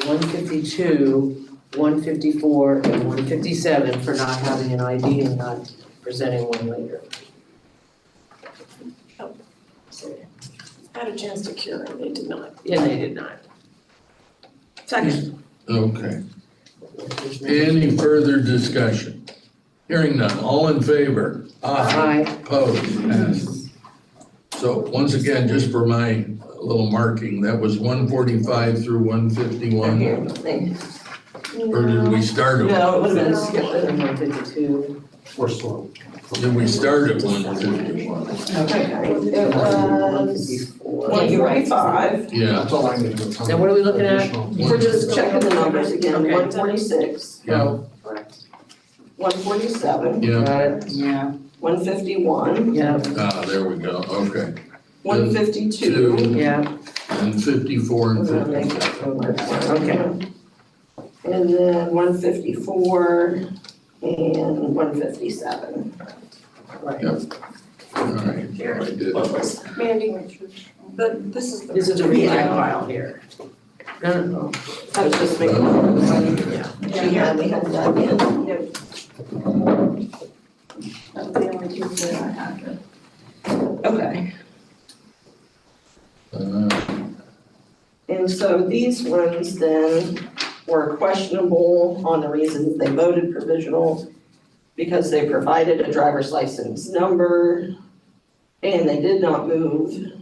[SPEAKER 7] 152, 154, and 157 for not having an ID and not presenting one later.
[SPEAKER 4] Had a chance to cure and they did not.
[SPEAKER 7] Yeah, they did not.
[SPEAKER 4] Second.
[SPEAKER 5] Okay, any further discussion? Hearing none, all in favor?
[SPEAKER 7] Aye.
[SPEAKER 5] Opposed, passes. So once again, just for my little marking, that was 145 through 151,
[SPEAKER 1] Here, they-
[SPEAKER 5] or did we start at?
[SPEAKER 1] No, it would have been
[SPEAKER 4] No.
[SPEAKER 1] skipped.
[SPEAKER 7] 152.
[SPEAKER 6] We're slow.
[SPEAKER 5] Did we start at 151?
[SPEAKER 1] Okay, it was 145,
[SPEAKER 5] Yeah,
[SPEAKER 6] That's all I need to know.
[SPEAKER 7] Now what are we looking at?
[SPEAKER 6] Additional-
[SPEAKER 1] we're just checking the numbers again,
[SPEAKER 7] Okay.
[SPEAKER 1] 146,
[SPEAKER 5] yeah,
[SPEAKER 1] 147,
[SPEAKER 5] yeah,
[SPEAKER 7] Got it?
[SPEAKER 3] Yeah,
[SPEAKER 1] 151,
[SPEAKER 7] Yeah,
[SPEAKER 5] there we go, okay.
[SPEAKER 1] 152.
[SPEAKER 7] yeah,
[SPEAKER 5] And 54 and
[SPEAKER 1] We're gonna make
[SPEAKER 5] 55.
[SPEAKER 1] that one.
[SPEAKER 7] Okay.
[SPEAKER 1] And then 154 and 157.
[SPEAKER 7] right.
[SPEAKER 5] All right, I did.
[SPEAKER 4] Mandy, this is the.
[SPEAKER 7] This is the reject file here. No.
[SPEAKER 1] I was just making sure it was on.
[SPEAKER 7] Yeah.
[SPEAKER 1] She had, we had that in.
[SPEAKER 4] That was the only two that I had.
[SPEAKER 1] Okay.
[SPEAKER 5] Uh,
[SPEAKER 1] And so these ones then were questionable on the reasons they voted provisional because they provided a driver's license number and they did not move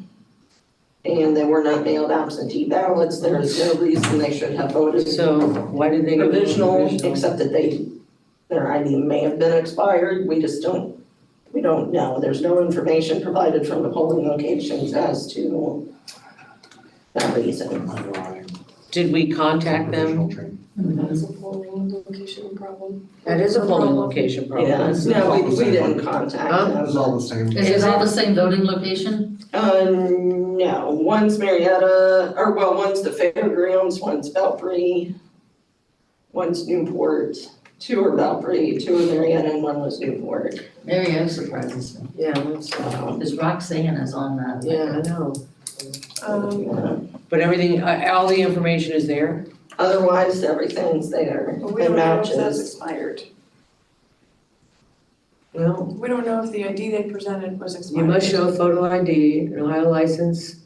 [SPEAKER 1] and they were not mailed absentee ballots. There is no reason they should have voted
[SPEAKER 7] So why did they go
[SPEAKER 1] provisional, except that their ID may have been expired. We don't know. There's no information provided from the polling locations as to that reason.
[SPEAKER 7] Did we contact them?
[SPEAKER 4] That's a polling location problem.
[SPEAKER 7] That is a polling location problem.
[SPEAKER 1] Yeah,
[SPEAKER 7] That's
[SPEAKER 1] no,
[SPEAKER 7] not-
[SPEAKER 1] we didn't contact
[SPEAKER 7] Huh?
[SPEAKER 1] them.
[SPEAKER 6] It's all the same.
[SPEAKER 3] Is it all the same voting location?
[SPEAKER 1] No, one's Marietta, one's the Fairgrounds, one's Belpre, one's Newport, two are Belpre, two are Marietta, and one was Newport.
[SPEAKER 3] Marietta surprises me,
[SPEAKER 7] Yeah, that's,
[SPEAKER 3] because Roxanne is on that.
[SPEAKER 7] yeah, I know. But
[SPEAKER 1] Yeah.
[SPEAKER 7] everything, all the information is there?
[SPEAKER 1] Otherwise, everything's there,
[SPEAKER 4] But we
[SPEAKER 1] it
[SPEAKER 4] don't know if that's
[SPEAKER 1] matches.
[SPEAKER 4] expired.
[SPEAKER 7] Well,
[SPEAKER 4] We don't know if the ID they presented was
[SPEAKER 7] you
[SPEAKER 4] expired.
[SPEAKER 7] must show a photo ID, an Ohio license,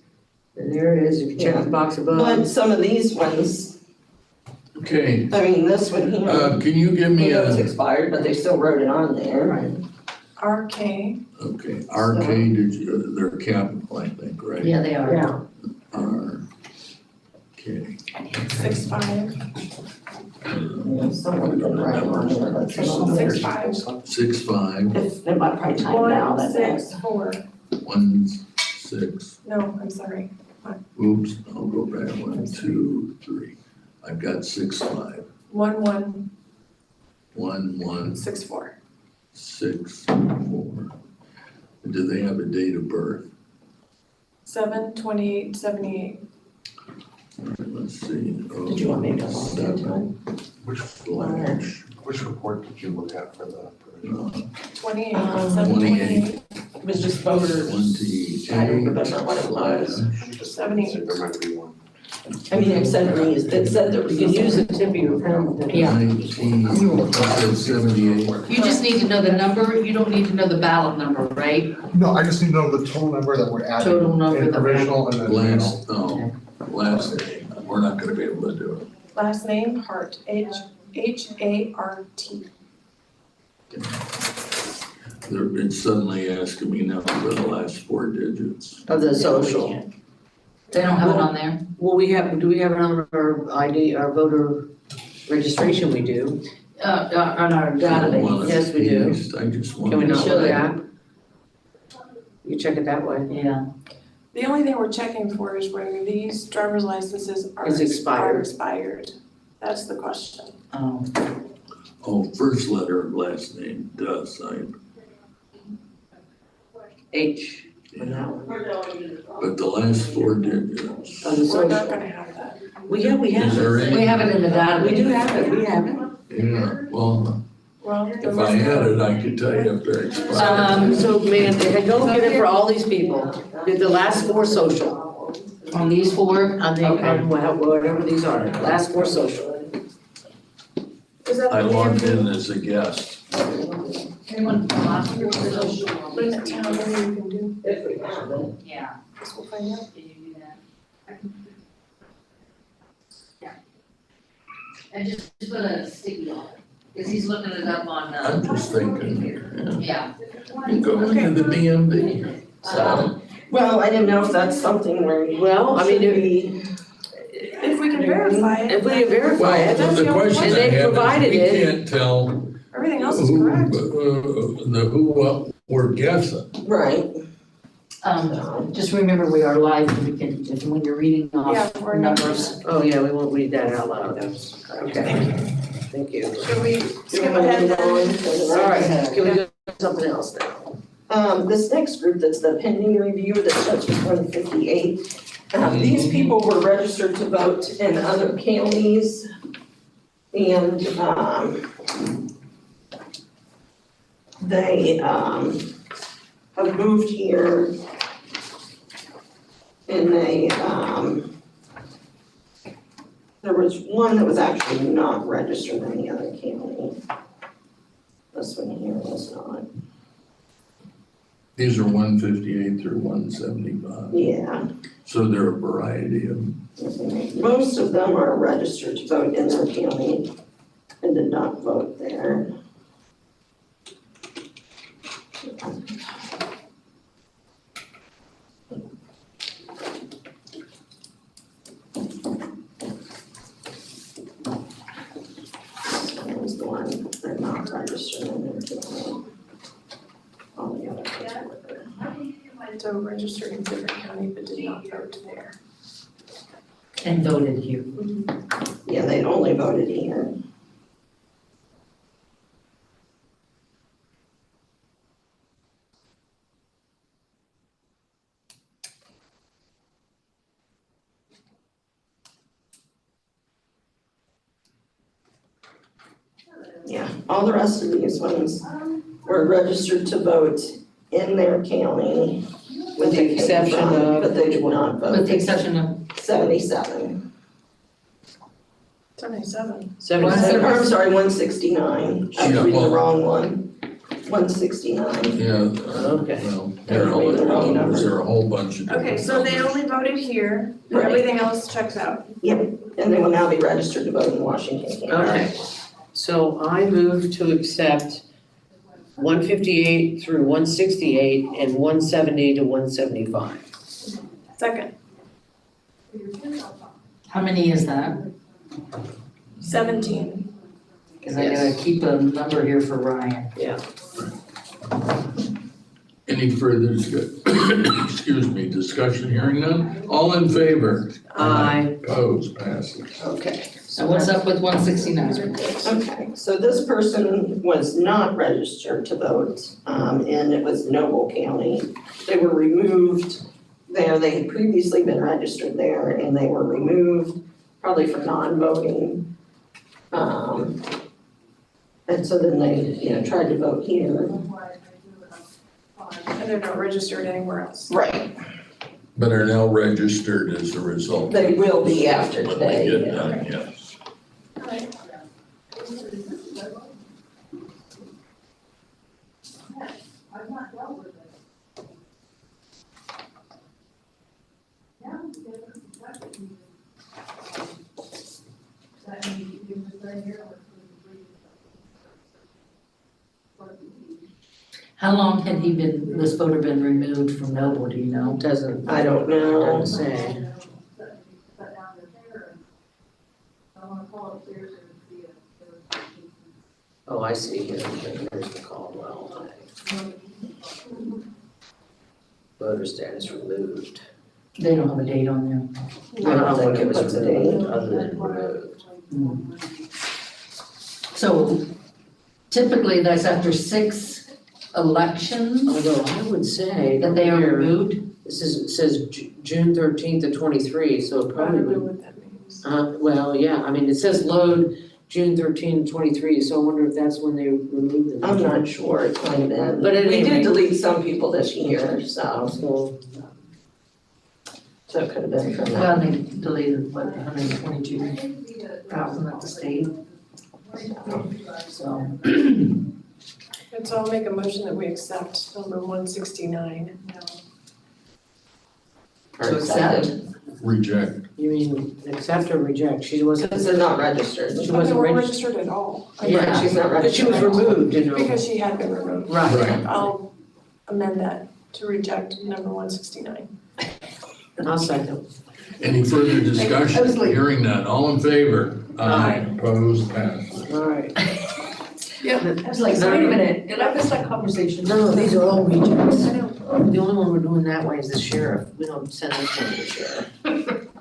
[SPEAKER 7] and there it is, you can check the box
[SPEAKER 1] But
[SPEAKER 7] above.
[SPEAKER 1] some of these ones,
[SPEAKER 5] Okay,
[SPEAKER 1] I mean, this one here,
[SPEAKER 5] can you give
[SPEAKER 1] we
[SPEAKER 5] me
[SPEAKER 1] know it's
[SPEAKER 5] a,
[SPEAKER 1] expired, but they still wrote it on there.
[SPEAKER 7] Right.
[SPEAKER 4] RK,
[SPEAKER 5] okay, RK, did you, they're capital, I think, right?
[SPEAKER 3] Yeah, they are.
[SPEAKER 7] Yeah,
[SPEAKER 5] RK.
[SPEAKER 4] 65,
[SPEAKER 1] Yeah, someone didn't write it on there, but someone there.
[SPEAKER 4] 65,
[SPEAKER 5] 6'5",
[SPEAKER 1] If, they might probably type it out, I think.
[SPEAKER 4] 164.
[SPEAKER 5] 1'6",
[SPEAKER 4] No, I'm sorry.
[SPEAKER 5] oops, I'll go back, 1, 2, 3. I've got 6'5",
[SPEAKER 4] 1164.
[SPEAKER 5] 1164. Do they have a date of birth?
[SPEAKER 4] 7/28/78.
[SPEAKER 5] All right, let's see.
[SPEAKER 1] Did you want me to log into it?
[SPEAKER 6] Which report did you look at for the provisional?
[SPEAKER 4] 28,
[SPEAKER 1] Um,
[SPEAKER 4] 7/28.
[SPEAKER 1] It was just voters, I don't
[SPEAKER 5] 28.
[SPEAKER 1] remember what it was.
[SPEAKER 4] 78.
[SPEAKER 6] There might be one.
[SPEAKER 1] I mean, it said there was.
[SPEAKER 7] you can use the tip of your pen.
[SPEAKER 3] Yeah.
[SPEAKER 5] 19, I said 78.
[SPEAKER 3] You just need to know the number, you don't need to know the ballot number, right?
[SPEAKER 6] No, I just need to know the total number that we're adding.
[SPEAKER 3] Total number
[SPEAKER 6] In
[SPEAKER 3] that we're
[SPEAKER 6] provisional and then manual.
[SPEAKER 5] Last name, we're not gonna be able to do it.
[SPEAKER 4] Last name, Hart, Hart.
[SPEAKER 5] It's suddenly asking me now for the last 4 digits.
[SPEAKER 7] Of the social.
[SPEAKER 3] They don't have it on there?
[SPEAKER 7] Well, do we have it on our ID, our voter registration? We do. On our database, yes, we do.
[SPEAKER 5] I just want.
[SPEAKER 7] Can we not
[SPEAKER 3] should.
[SPEAKER 7] look at that? You check it that way.
[SPEAKER 3] Yeah.
[SPEAKER 4] The only thing we're checking for is whether these driver's licenses are
[SPEAKER 7] Is expired.
[SPEAKER 4] are expired. That's the question.
[SPEAKER 3] Oh,
[SPEAKER 5] Oh, first letter of last name, does,
[SPEAKER 7] H. on that one.
[SPEAKER 5] but the last 4 digits.
[SPEAKER 7] On the
[SPEAKER 4] We're not
[SPEAKER 7] social.
[SPEAKER 4] gonna have that.
[SPEAKER 7] We have
[SPEAKER 5] Is there
[SPEAKER 3] we
[SPEAKER 5] any?
[SPEAKER 3] have it in the database.
[SPEAKER 7] We do have it, we have it.
[SPEAKER 5] Yeah, well,
[SPEAKER 4] Well,
[SPEAKER 5] if I had it, I could tell you if they're expired.
[SPEAKER 7] So, man, go get it for all these people. Did the last 4 social,
[SPEAKER 3] On these 4?
[SPEAKER 7] on whatever these are, last 4 social.
[SPEAKER 4] Is that
[SPEAKER 5] I
[SPEAKER 4] the
[SPEAKER 5] logged
[SPEAKER 4] name?
[SPEAKER 5] in as a guest.
[SPEAKER 3] Anyone from last year?
[SPEAKER 4] Put it in town, maybe you can do,
[SPEAKER 1] If we have it.
[SPEAKER 3] Yeah.
[SPEAKER 4] this will find out.
[SPEAKER 3] Did you do that? Yeah. And just put a sticky on it, because he's looking it up on,
[SPEAKER 5] I'm just thinking here,
[SPEAKER 3] yeah.
[SPEAKER 5] you go into the DMV.
[SPEAKER 1] Well, I didn't know if that's something where you
[SPEAKER 7] Well, I mean,
[SPEAKER 1] should be.
[SPEAKER 4] If we can verify it.
[SPEAKER 7] if we can verify
[SPEAKER 5] Well,
[SPEAKER 7] it,
[SPEAKER 4] That's
[SPEAKER 5] the
[SPEAKER 4] the only
[SPEAKER 5] question I
[SPEAKER 7] And they
[SPEAKER 5] have
[SPEAKER 7] provided
[SPEAKER 5] is, we
[SPEAKER 7] it.
[SPEAKER 5] can't tell
[SPEAKER 4] Everything else is
[SPEAKER 5] who,
[SPEAKER 4] correct.
[SPEAKER 5] who we're guessing.
[SPEAKER 1] Right.
[SPEAKER 3] Just remember we are live, and we can, if when you're reading
[SPEAKER 4] Yeah,
[SPEAKER 3] off
[SPEAKER 4] we're not.
[SPEAKER 3] numbers.
[SPEAKER 7] oh yeah, we won't read that out loud. Okay, thank you.
[SPEAKER 4] Should we skip ahead then?
[SPEAKER 7] All right, can we do something else now?
[SPEAKER 1] This next group, that's the pending review that starts with 158. These people were registered to vote in other counties. And, they, have moved here. And they, There was one that was actually not registered in the other county. This one here was not,
[SPEAKER 5] These are 158 through 175.
[SPEAKER 1] yeah.
[SPEAKER 5] So there are a variety of them.
[SPEAKER 1] Most of them are registered to vote in their county and did not vote there. This one was the one they're not registered in their county. All the other ones were.
[SPEAKER 4] So registered in different county but did not vote there.
[SPEAKER 3] And voted here.
[SPEAKER 1] Yeah, they only voted here. Yeah, all the rest of these ones were registered to vote in their county.
[SPEAKER 7] With the exception of
[SPEAKER 1] But they did
[SPEAKER 7] which one?
[SPEAKER 1] not vote.
[SPEAKER 3] With the exception of,
[SPEAKER 1] 77.
[SPEAKER 4] 77.
[SPEAKER 7] 77.
[SPEAKER 1] I'm sorry, 169. I was
[SPEAKER 5] Yeah,
[SPEAKER 1] reading the
[SPEAKER 5] well-
[SPEAKER 1] wrong one. 169.
[SPEAKER 5] Yeah,
[SPEAKER 7] Okay.
[SPEAKER 5] well, there are a whole bunch of different
[SPEAKER 4] Okay, so they
[SPEAKER 5] numbers.
[SPEAKER 4] only voted here, and
[SPEAKER 1] Right.
[SPEAKER 4] everything else checks out.
[SPEAKER 1] And they will now be registered to vote in Washington County.
[SPEAKER 7] Okay, so I move to accept 158 through 168 and 170 to 175.
[SPEAKER 4] Second,
[SPEAKER 3] how many is that?
[SPEAKER 4] 17.
[SPEAKER 3] Cause I gotta keep a number here for Ryan.
[SPEAKER 5] Any further discussion, hearing none? All in favor?
[SPEAKER 7] Aye.
[SPEAKER 5] Opposed, passes.
[SPEAKER 1] Okay.
[SPEAKER 3] So what's up with 169?
[SPEAKER 1] Okay, so this person was not registered to vote, and it was Noble County. They were removed there, they had previously been registered there, and they were removed probably for non-voting. And so then they, tried to vote here.
[SPEAKER 4] And they're not registered anywhere else.
[SPEAKER 1] Right.
[SPEAKER 5] But are now registered as a result.
[SPEAKER 1] They will be after
[SPEAKER 5] When we
[SPEAKER 1] today,
[SPEAKER 5] get
[SPEAKER 1] yeah.
[SPEAKER 5] done, yes.
[SPEAKER 4] Alright.
[SPEAKER 3] How long had this voter been removed from Noble, do you know?
[SPEAKER 7] Doesn't,
[SPEAKER 1] I don't know.
[SPEAKER 7] doesn't say. Oh, I see here, there's the Caldwell. Voter status removed.
[SPEAKER 3] They don't have a date on there.
[SPEAKER 1] I don't think it was
[SPEAKER 7] removed,
[SPEAKER 1] today.
[SPEAKER 7] other than removed.
[SPEAKER 3] So typically that's after 6 elections
[SPEAKER 7] Although I would say.
[SPEAKER 3] that they are
[SPEAKER 7] here,
[SPEAKER 3] removed?
[SPEAKER 7] This is, it says June 13th of 23, so it
[SPEAKER 4] I
[SPEAKER 7] probably
[SPEAKER 4] don't know
[SPEAKER 7] would.
[SPEAKER 4] what that means.
[SPEAKER 7] Well, yeah, I mean, it says load June 13, 23, so I wonder if that's when they removed them.
[SPEAKER 1] I'm not sure, it might have been.
[SPEAKER 7] But at
[SPEAKER 1] We
[SPEAKER 7] any
[SPEAKER 1] did
[SPEAKER 7] rate-
[SPEAKER 1] delete some people this year, so
[SPEAKER 7] So,
[SPEAKER 1] it could have been from
[SPEAKER 3] Well,
[SPEAKER 1] that.
[SPEAKER 3] they deleted, 122,000 at the state. So,
[SPEAKER 4] And so I'll make a motion that we accept number 169.
[SPEAKER 3] to accept.
[SPEAKER 5] Reject.
[SPEAKER 7] you mean accept or reject? She wasn't,
[SPEAKER 1] Because they're not registered.
[SPEAKER 7] She
[SPEAKER 4] They
[SPEAKER 7] wasn't
[SPEAKER 4] weren't
[SPEAKER 7] registered.
[SPEAKER 4] registered at all.
[SPEAKER 7] Yeah,
[SPEAKER 1] She's not
[SPEAKER 7] but she
[SPEAKER 1] registered.
[SPEAKER 7] was removed, you know.
[SPEAKER 4] Because she had been removed.
[SPEAKER 7] Right,
[SPEAKER 5] Right.
[SPEAKER 4] I'll amend that to reject number 169.
[SPEAKER 7] I'll second.
[SPEAKER 5] Any further discussion? Hearing none. All in favor?
[SPEAKER 7] Aye.
[SPEAKER 5] Opposed, passes.
[SPEAKER 7] All right.
[SPEAKER 3] I was like, wait a minute, did I miss that conversation?
[SPEAKER 7] No, these are all rejects.
[SPEAKER 4] I know.
[SPEAKER 7] The only one we're doing that way is the sheriff. We don't send this one to the sheriff.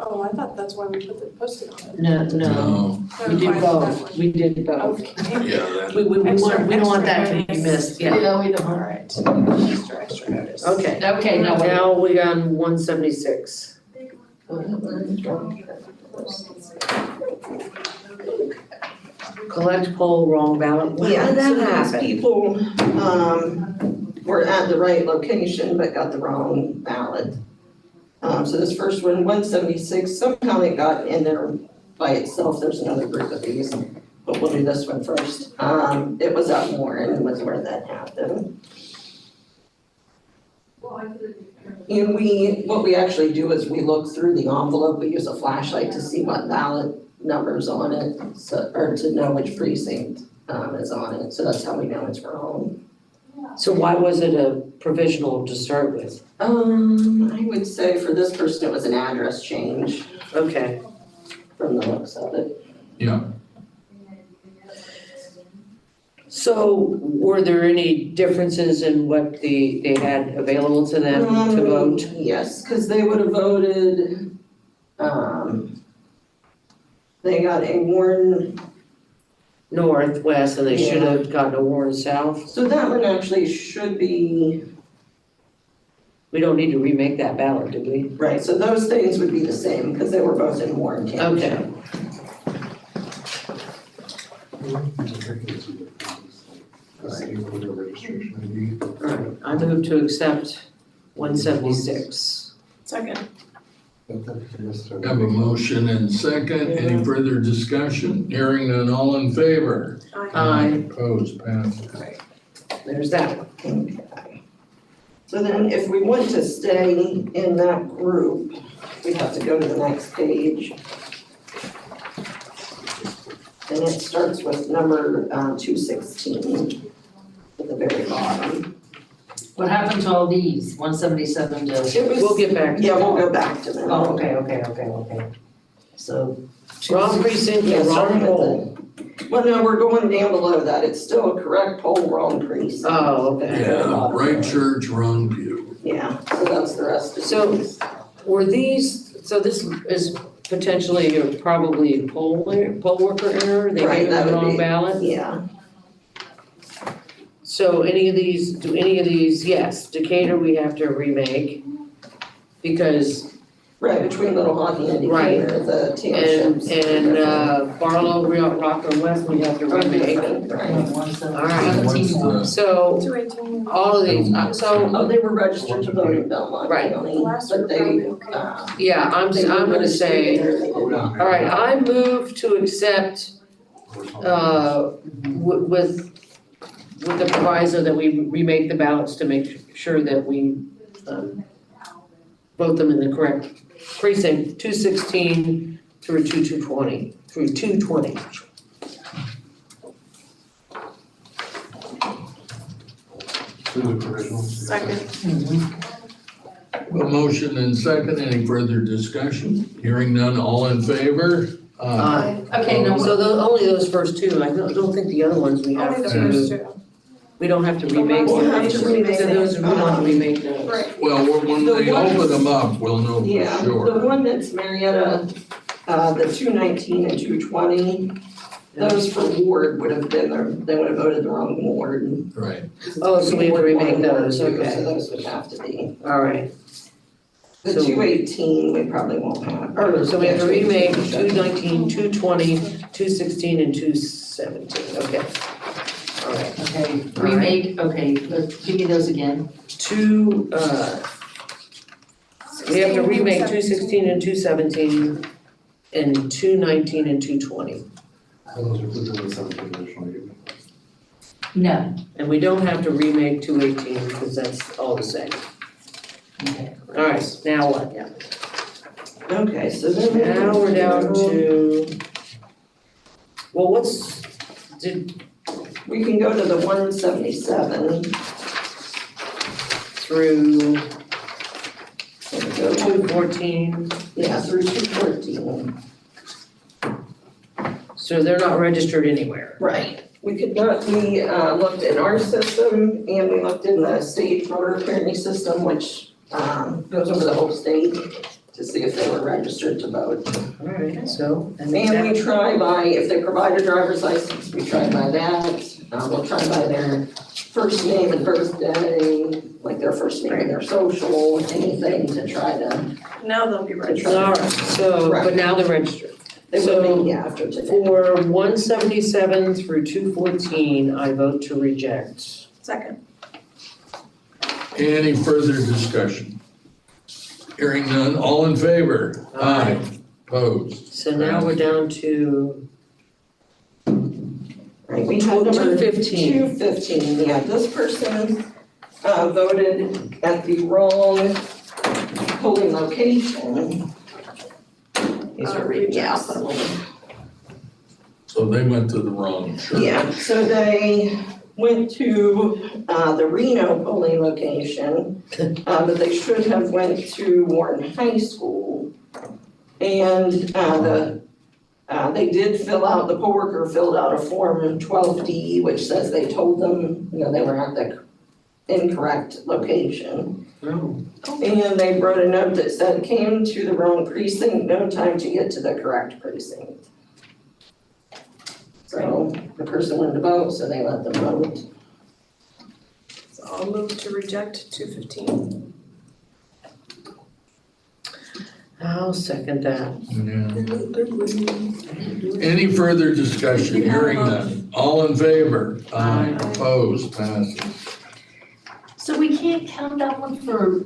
[SPEAKER 4] Oh, I thought that's why we posted on it.
[SPEAKER 7] No, no,
[SPEAKER 5] No,
[SPEAKER 7] we did
[SPEAKER 4] Clarify that
[SPEAKER 7] both.
[SPEAKER 4] one.
[SPEAKER 7] We did both.
[SPEAKER 4] Okay.
[SPEAKER 5] yeah, that,
[SPEAKER 7] We want, we don't want that to be
[SPEAKER 4] Extra
[SPEAKER 7] missed, yeah.
[SPEAKER 3] Yeah, we don't.
[SPEAKER 4] All right. Extra notice.
[SPEAKER 7] Okay,
[SPEAKER 3] Okay, now wait.
[SPEAKER 7] now we got 176. Collect poll wrong ballot. When
[SPEAKER 1] Yeah,
[SPEAKER 7] did that
[SPEAKER 1] so these
[SPEAKER 7] happen?
[SPEAKER 1] people, were at the right location but got the wrong ballot. So this first one, 176, somehow it got in their by itself, there's another group of these, but we'll do this one first. It was up Warren was where that happened. And what we actually do is we look through the envelope, we use a flashlight to see what ballot number's on it, so, or to know which precinct, is on it, so that's how we know it's wrong.
[SPEAKER 7] So why was it a provisional to start with?
[SPEAKER 1] I would say for this person, it was an address change
[SPEAKER 7] Okay,
[SPEAKER 1] from the looks of it.
[SPEAKER 5] Yeah,
[SPEAKER 7] so were there any differences in what they had available to them to vote?
[SPEAKER 1] Yes, cause they would have voted, they got a Warren,
[SPEAKER 7] Northwest, and they should have gotten a Warren South?
[SPEAKER 1] so that one actually should be,
[SPEAKER 7] We don't need to remake that ballot, do we?
[SPEAKER 1] right, so those things would be the same, cause they were both in Warren Township.
[SPEAKER 7] Okay.
[SPEAKER 6] That's the voter registration ID.
[SPEAKER 7] Alright, I move to accept 176.
[SPEAKER 4] Second.
[SPEAKER 5] have a motion and second, any further discussion? Hearing none, all in favor?
[SPEAKER 7] Aye.
[SPEAKER 5] Opposed, passed.
[SPEAKER 7] There's that one.
[SPEAKER 1] Okay. So then if we want to stay in that group, we have to go to the next page. And it starts with number 216 at the very bottom.
[SPEAKER 3] What happened to all these, 177 to,
[SPEAKER 1] It was,
[SPEAKER 7] We'll get back to
[SPEAKER 1] yeah, we'll go back to them.
[SPEAKER 3] oh, okay. So,
[SPEAKER 7] Wrong precinct,
[SPEAKER 1] Yeah,
[SPEAKER 7] and wrong
[SPEAKER 1] starting with
[SPEAKER 7] poll.
[SPEAKER 1] Well, no, we're going down below that. It's still a correct poll, wrong precinct.
[SPEAKER 7] Oh, okay.
[SPEAKER 5] Yeah, right church, wrong pew.
[SPEAKER 1] Yeah, so that's the rest of
[SPEAKER 7] So-
[SPEAKER 1] these.
[SPEAKER 7] Were these, so this is potentially or probably poll worker error? They
[SPEAKER 1] Right,
[SPEAKER 7] gave
[SPEAKER 1] that
[SPEAKER 7] them the
[SPEAKER 1] would
[SPEAKER 7] wrong
[SPEAKER 1] be-
[SPEAKER 7] ballot?
[SPEAKER 1] Yeah,
[SPEAKER 7] So any of these, yes, Decatur we have to remake because,
[SPEAKER 1] right, between Little Hockey and
[SPEAKER 7] Right.
[SPEAKER 1] Decatur, the
[SPEAKER 7] and,
[SPEAKER 1] townships.
[SPEAKER 7] Barlow, Rockland West, we have to remake.
[SPEAKER 1] Right.
[SPEAKER 7] Alright.
[SPEAKER 5] What's the-
[SPEAKER 7] So
[SPEAKER 4] 218.
[SPEAKER 7] all of these, so,
[SPEAKER 1] Oh, they were registered to vote in Belmont
[SPEAKER 7] Right.
[SPEAKER 1] County,
[SPEAKER 4] Last
[SPEAKER 1] but
[SPEAKER 4] were
[SPEAKER 1] they,
[SPEAKER 4] probably okay.
[SPEAKER 7] yeah, I'm gonna say,
[SPEAKER 6] Go down here.
[SPEAKER 7] all right, I move to accept with the proviso that we remake the ballots to make sure that we vote them in the correct precinct, 216 through 220, through 220.
[SPEAKER 6] Do the provisional.
[SPEAKER 4] Second.
[SPEAKER 5] A motion and second, any further discussion? Hearing none, all in favor?
[SPEAKER 3] Okay, no,
[SPEAKER 7] So only those first two, I don't think the other ones we have
[SPEAKER 4] Only the
[SPEAKER 5] to-
[SPEAKER 4] first two.
[SPEAKER 7] we don't have to remake
[SPEAKER 1] We'll
[SPEAKER 7] them.
[SPEAKER 1] have to remake
[SPEAKER 7] So those, we want to remake those.
[SPEAKER 4] Right.
[SPEAKER 5] Well, when
[SPEAKER 1] The
[SPEAKER 5] they
[SPEAKER 1] ones-
[SPEAKER 5] open them up, we'll know
[SPEAKER 1] yeah,
[SPEAKER 5] for
[SPEAKER 1] the
[SPEAKER 5] sure.
[SPEAKER 1] one that's Marietta, the 219 and 220, those for Ward would have been, they would have voted the wrong Ward.
[SPEAKER 5] Right,
[SPEAKER 7] Oh, so we have to remake
[SPEAKER 1] Ward one, Ward
[SPEAKER 7] those,
[SPEAKER 1] two,
[SPEAKER 7] okay.
[SPEAKER 1] So those would have to be.
[SPEAKER 7] All right,
[SPEAKER 1] The
[SPEAKER 7] So-
[SPEAKER 1] 218, we probably won't have. or,
[SPEAKER 7] so we have to
[SPEAKER 1] yeah,
[SPEAKER 7] remake
[SPEAKER 1] 218.
[SPEAKER 7] 219, 220, 216, and 217, okay. All right.
[SPEAKER 3] okay, remake, okay, give me those again.
[SPEAKER 7] We have to remake 216 and 217, and 219 and 220.
[SPEAKER 6] Those are the 17 additional.
[SPEAKER 3] No,
[SPEAKER 7] And we don't have to remake 218, because that's all the same.
[SPEAKER 3] okay.
[SPEAKER 7] All right, now what, yeah.
[SPEAKER 1] Okay, so then.
[SPEAKER 7] Now we're down to, well,
[SPEAKER 1] We can go to the 177.
[SPEAKER 7] through
[SPEAKER 1] and go to-
[SPEAKER 7] 214,
[SPEAKER 1] Yeah, through 214.
[SPEAKER 7] so they're not registered anywhere.
[SPEAKER 1] Right. We could not, we looked in our system and we looked in the state voter clearing system, which goes over the whole state to see if they were registered to vote.
[SPEAKER 7] All right, so, and
[SPEAKER 1] And
[SPEAKER 7] that,
[SPEAKER 1] we try by, if they provide a driver's license, we try by that. We'll try by their first name and birthday, like their first name and their social, anything to try to,
[SPEAKER 4] Now they'll be ready.
[SPEAKER 7] all right, so, but now they're registered.
[SPEAKER 1] they
[SPEAKER 7] So-
[SPEAKER 1] will be after today.
[SPEAKER 7] For 177 through 214, I vote to reject.
[SPEAKER 4] Second.
[SPEAKER 5] any further discussion? Hearing none, all in favor?
[SPEAKER 7] Aye.
[SPEAKER 5] Opposed?
[SPEAKER 7] So now we're down to
[SPEAKER 1] Right, we have number
[SPEAKER 7] 215.
[SPEAKER 1] 215, yeah, this person voted at the wrong polling location. These are reading, yeah, I'll put them over.
[SPEAKER 5] So they went to the wrong church.
[SPEAKER 1] Yeah, so they went to the Reno polling location, but they should have went to Warren High School. And they did fill out, the poll worker filled out a form 12D, which says they told them, they were at the incorrect location.
[SPEAKER 7] No.
[SPEAKER 1] And they wrote a note that said, came to the wrong precinct, no time to get to the correct precinct. So the person went to vote, so they let them vote.
[SPEAKER 4] So I'll move to reject 215.
[SPEAKER 7] I'll second that.
[SPEAKER 5] Yeah. Any further discussion? Hearing none. All in favor?
[SPEAKER 7] Aye.
[SPEAKER 5] Opposed? Passes.
[SPEAKER 3] So we can't count that one for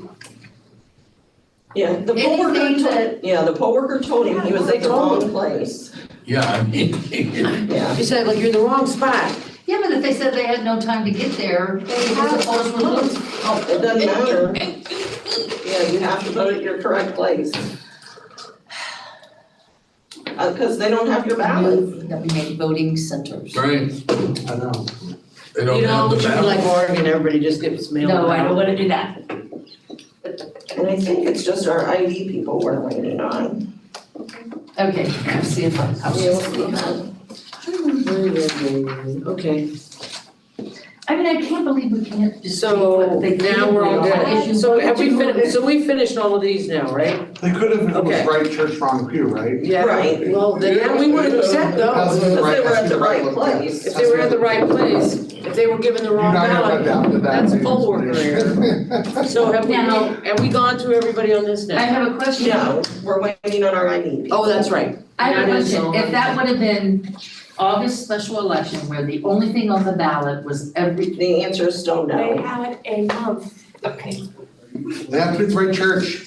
[SPEAKER 1] Yeah, the poll worker
[SPEAKER 3] anything
[SPEAKER 1] told,
[SPEAKER 3] that,
[SPEAKER 1] yeah, the poll worker told him he was at the wrong place.
[SPEAKER 5] Yeah, I mean,
[SPEAKER 1] Yeah,
[SPEAKER 7] You said like you're in the wrong spot.
[SPEAKER 3] yeah, but if they said they had no time to get there, because the polls were closed.
[SPEAKER 1] it doesn't matter. Yeah, you have to vote at your correct place. Cause they don't have your ballot.
[SPEAKER 3] That we make voting centers.
[SPEAKER 5] right,
[SPEAKER 6] I know.
[SPEAKER 5] they don't
[SPEAKER 7] You know,
[SPEAKER 5] have the
[SPEAKER 7] it should be like
[SPEAKER 5] ballot.
[SPEAKER 7] Oregon, everybody just gets mailed
[SPEAKER 3] No, I
[SPEAKER 7] out.
[SPEAKER 3] don't wanna do that.
[SPEAKER 1] And I think it's just our ID people we're waiting on.
[SPEAKER 3] Okay, I'll see if
[SPEAKER 1] We'll see how.
[SPEAKER 7] Okay,
[SPEAKER 3] I mean, I can't believe we can't just.
[SPEAKER 7] so
[SPEAKER 3] they
[SPEAKER 7] now
[SPEAKER 3] can't
[SPEAKER 7] we're all
[SPEAKER 3] vote.
[SPEAKER 7] good. So have we finished, so we finished all of these now, right?
[SPEAKER 6] They could have, if it was
[SPEAKER 7] Okay.
[SPEAKER 6] right church, wrong pew, right?
[SPEAKER 7] Yeah.
[SPEAKER 1] Right.
[SPEAKER 7] Well, then yeah, we would accept
[SPEAKER 6] That's
[SPEAKER 7] those.
[SPEAKER 6] the
[SPEAKER 1] If they were at the right
[SPEAKER 6] look.
[SPEAKER 1] place.
[SPEAKER 7] If they were at the right place, if they were given the
[SPEAKER 6] You're
[SPEAKER 7] wrong
[SPEAKER 6] not gonna
[SPEAKER 7] ballot.
[SPEAKER 6] go down to that.
[SPEAKER 7] That's poll worker error. So have we gone through everybody on this
[SPEAKER 3] I
[SPEAKER 7] now?
[SPEAKER 3] have a question.
[SPEAKER 1] No, we're waiting on our ID people.
[SPEAKER 7] Oh, that's right.
[SPEAKER 3] I have a
[SPEAKER 7] That is
[SPEAKER 3] question.
[SPEAKER 7] all.
[SPEAKER 3] If that would have been August special election where the only thing on the ballot was everything.
[SPEAKER 1] The answer is still
[SPEAKER 4] They
[SPEAKER 1] no.
[SPEAKER 4] had a month.
[SPEAKER 3] Okay.
[SPEAKER 6] They have to be the right church.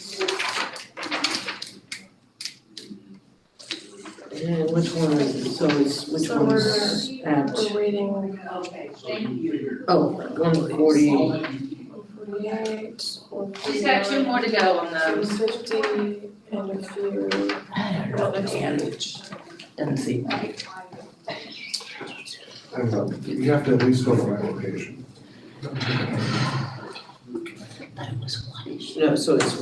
[SPEAKER 7] And which one is it? So it's, which
[SPEAKER 4] So
[SPEAKER 7] one's at,
[SPEAKER 4] We're waiting
[SPEAKER 3] Okay, thank you.
[SPEAKER 7] oh, 140.
[SPEAKER 4] 148,
[SPEAKER 3] She's got 2 more to go on those.
[SPEAKER 4] 250, and a few.
[SPEAKER 3] I don't know, Dan. Doesn't seem right.
[SPEAKER 6] I don't know, you have to at least go to the right location.
[SPEAKER 3] That it was one issue.
[SPEAKER 7] No, so it's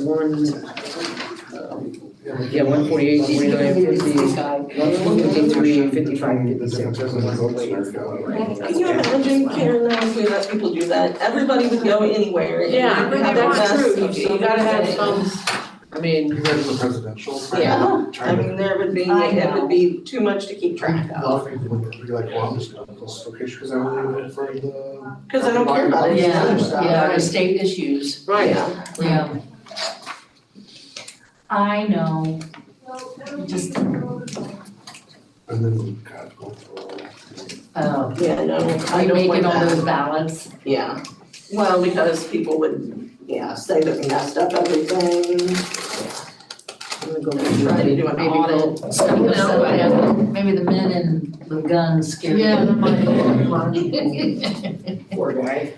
[SPEAKER 7] yeah, 148, 49, 50, 153, 55, 56.
[SPEAKER 1] Can you imagine, Karen, now if we let people do that? Everybody would go anywhere. and
[SPEAKER 7] Yeah,
[SPEAKER 1] we would have the
[SPEAKER 7] that's
[SPEAKER 1] best
[SPEAKER 7] true.
[SPEAKER 1] of
[SPEAKER 7] You gotta have
[SPEAKER 1] something.
[SPEAKER 7] some, I mean,
[SPEAKER 6] You guys are presidential.
[SPEAKER 1] Yeah, I
[SPEAKER 6] Trying to-
[SPEAKER 1] mean, there would be,
[SPEAKER 3] I
[SPEAKER 1] it
[SPEAKER 3] know.
[SPEAKER 1] would be too much to keep track
[SPEAKER 6] A
[SPEAKER 1] of.
[SPEAKER 6] lot of people would be like, well, I'm just going to this location because I only live for the.
[SPEAKER 1] Cause I don't care about any of the other stuff.
[SPEAKER 3] Yeah, the state issues.
[SPEAKER 7] right.
[SPEAKER 1] Yeah.
[SPEAKER 3] Yeah. I know. Just,
[SPEAKER 6] And then, God, go for.
[SPEAKER 1] Yeah, no, I
[SPEAKER 3] I'm
[SPEAKER 1] don't
[SPEAKER 3] making
[SPEAKER 1] want
[SPEAKER 3] all those
[SPEAKER 1] that.
[SPEAKER 3] ballots.
[SPEAKER 1] Yeah, well, because people would, say that we messed up everything.
[SPEAKER 7] I'm gonna go
[SPEAKER 1] Try to do an
[SPEAKER 3] Maybe
[SPEAKER 1] audit.
[SPEAKER 3] the, maybe the men in the guns scared.
[SPEAKER 7] Yeah, that might
[SPEAKER 3] be.
[SPEAKER 7] Poor guy.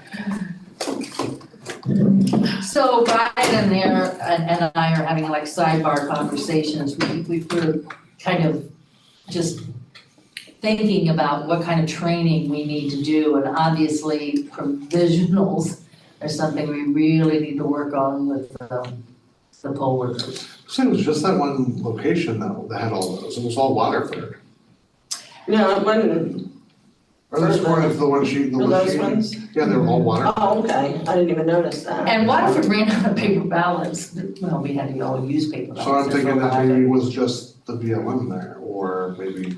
[SPEAKER 3] So Biden there and I are having like sidebar conversations. We were kind of just thinking about what kind of training we need to do, and obviously provisionals are something we really need to work on with the poll workers.
[SPEAKER 6] So it was just that one location though, that had all those, it was all Waterford.
[SPEAKER 1] No, it wasn't,
[SPEAKER 6] Or this one is the one
[SPEAKER 1] for
[SPEAKER 6] one
[SPEAKER 1] those
[SPEAKER 6] she,
[SPEAKER 1] ones?
[SPEAKER 6] yeah, they were all Waterford.
[SPEAKER 1] Oh, okay, I didn't even notice that.
[SPEAKER 3] And Waterford ran out of paper ballots. Well, we had to all use paper ballots.
[SPEAKER 6] So I'm
[SPEAKER 3] There's
[SPEAKER 6] thinking
[SPEAKER 3] no
[SPEAKER 6] that maybe it
[SPEAKER 3] way.
[SPEAKER 6] was just the BLM there, or maybe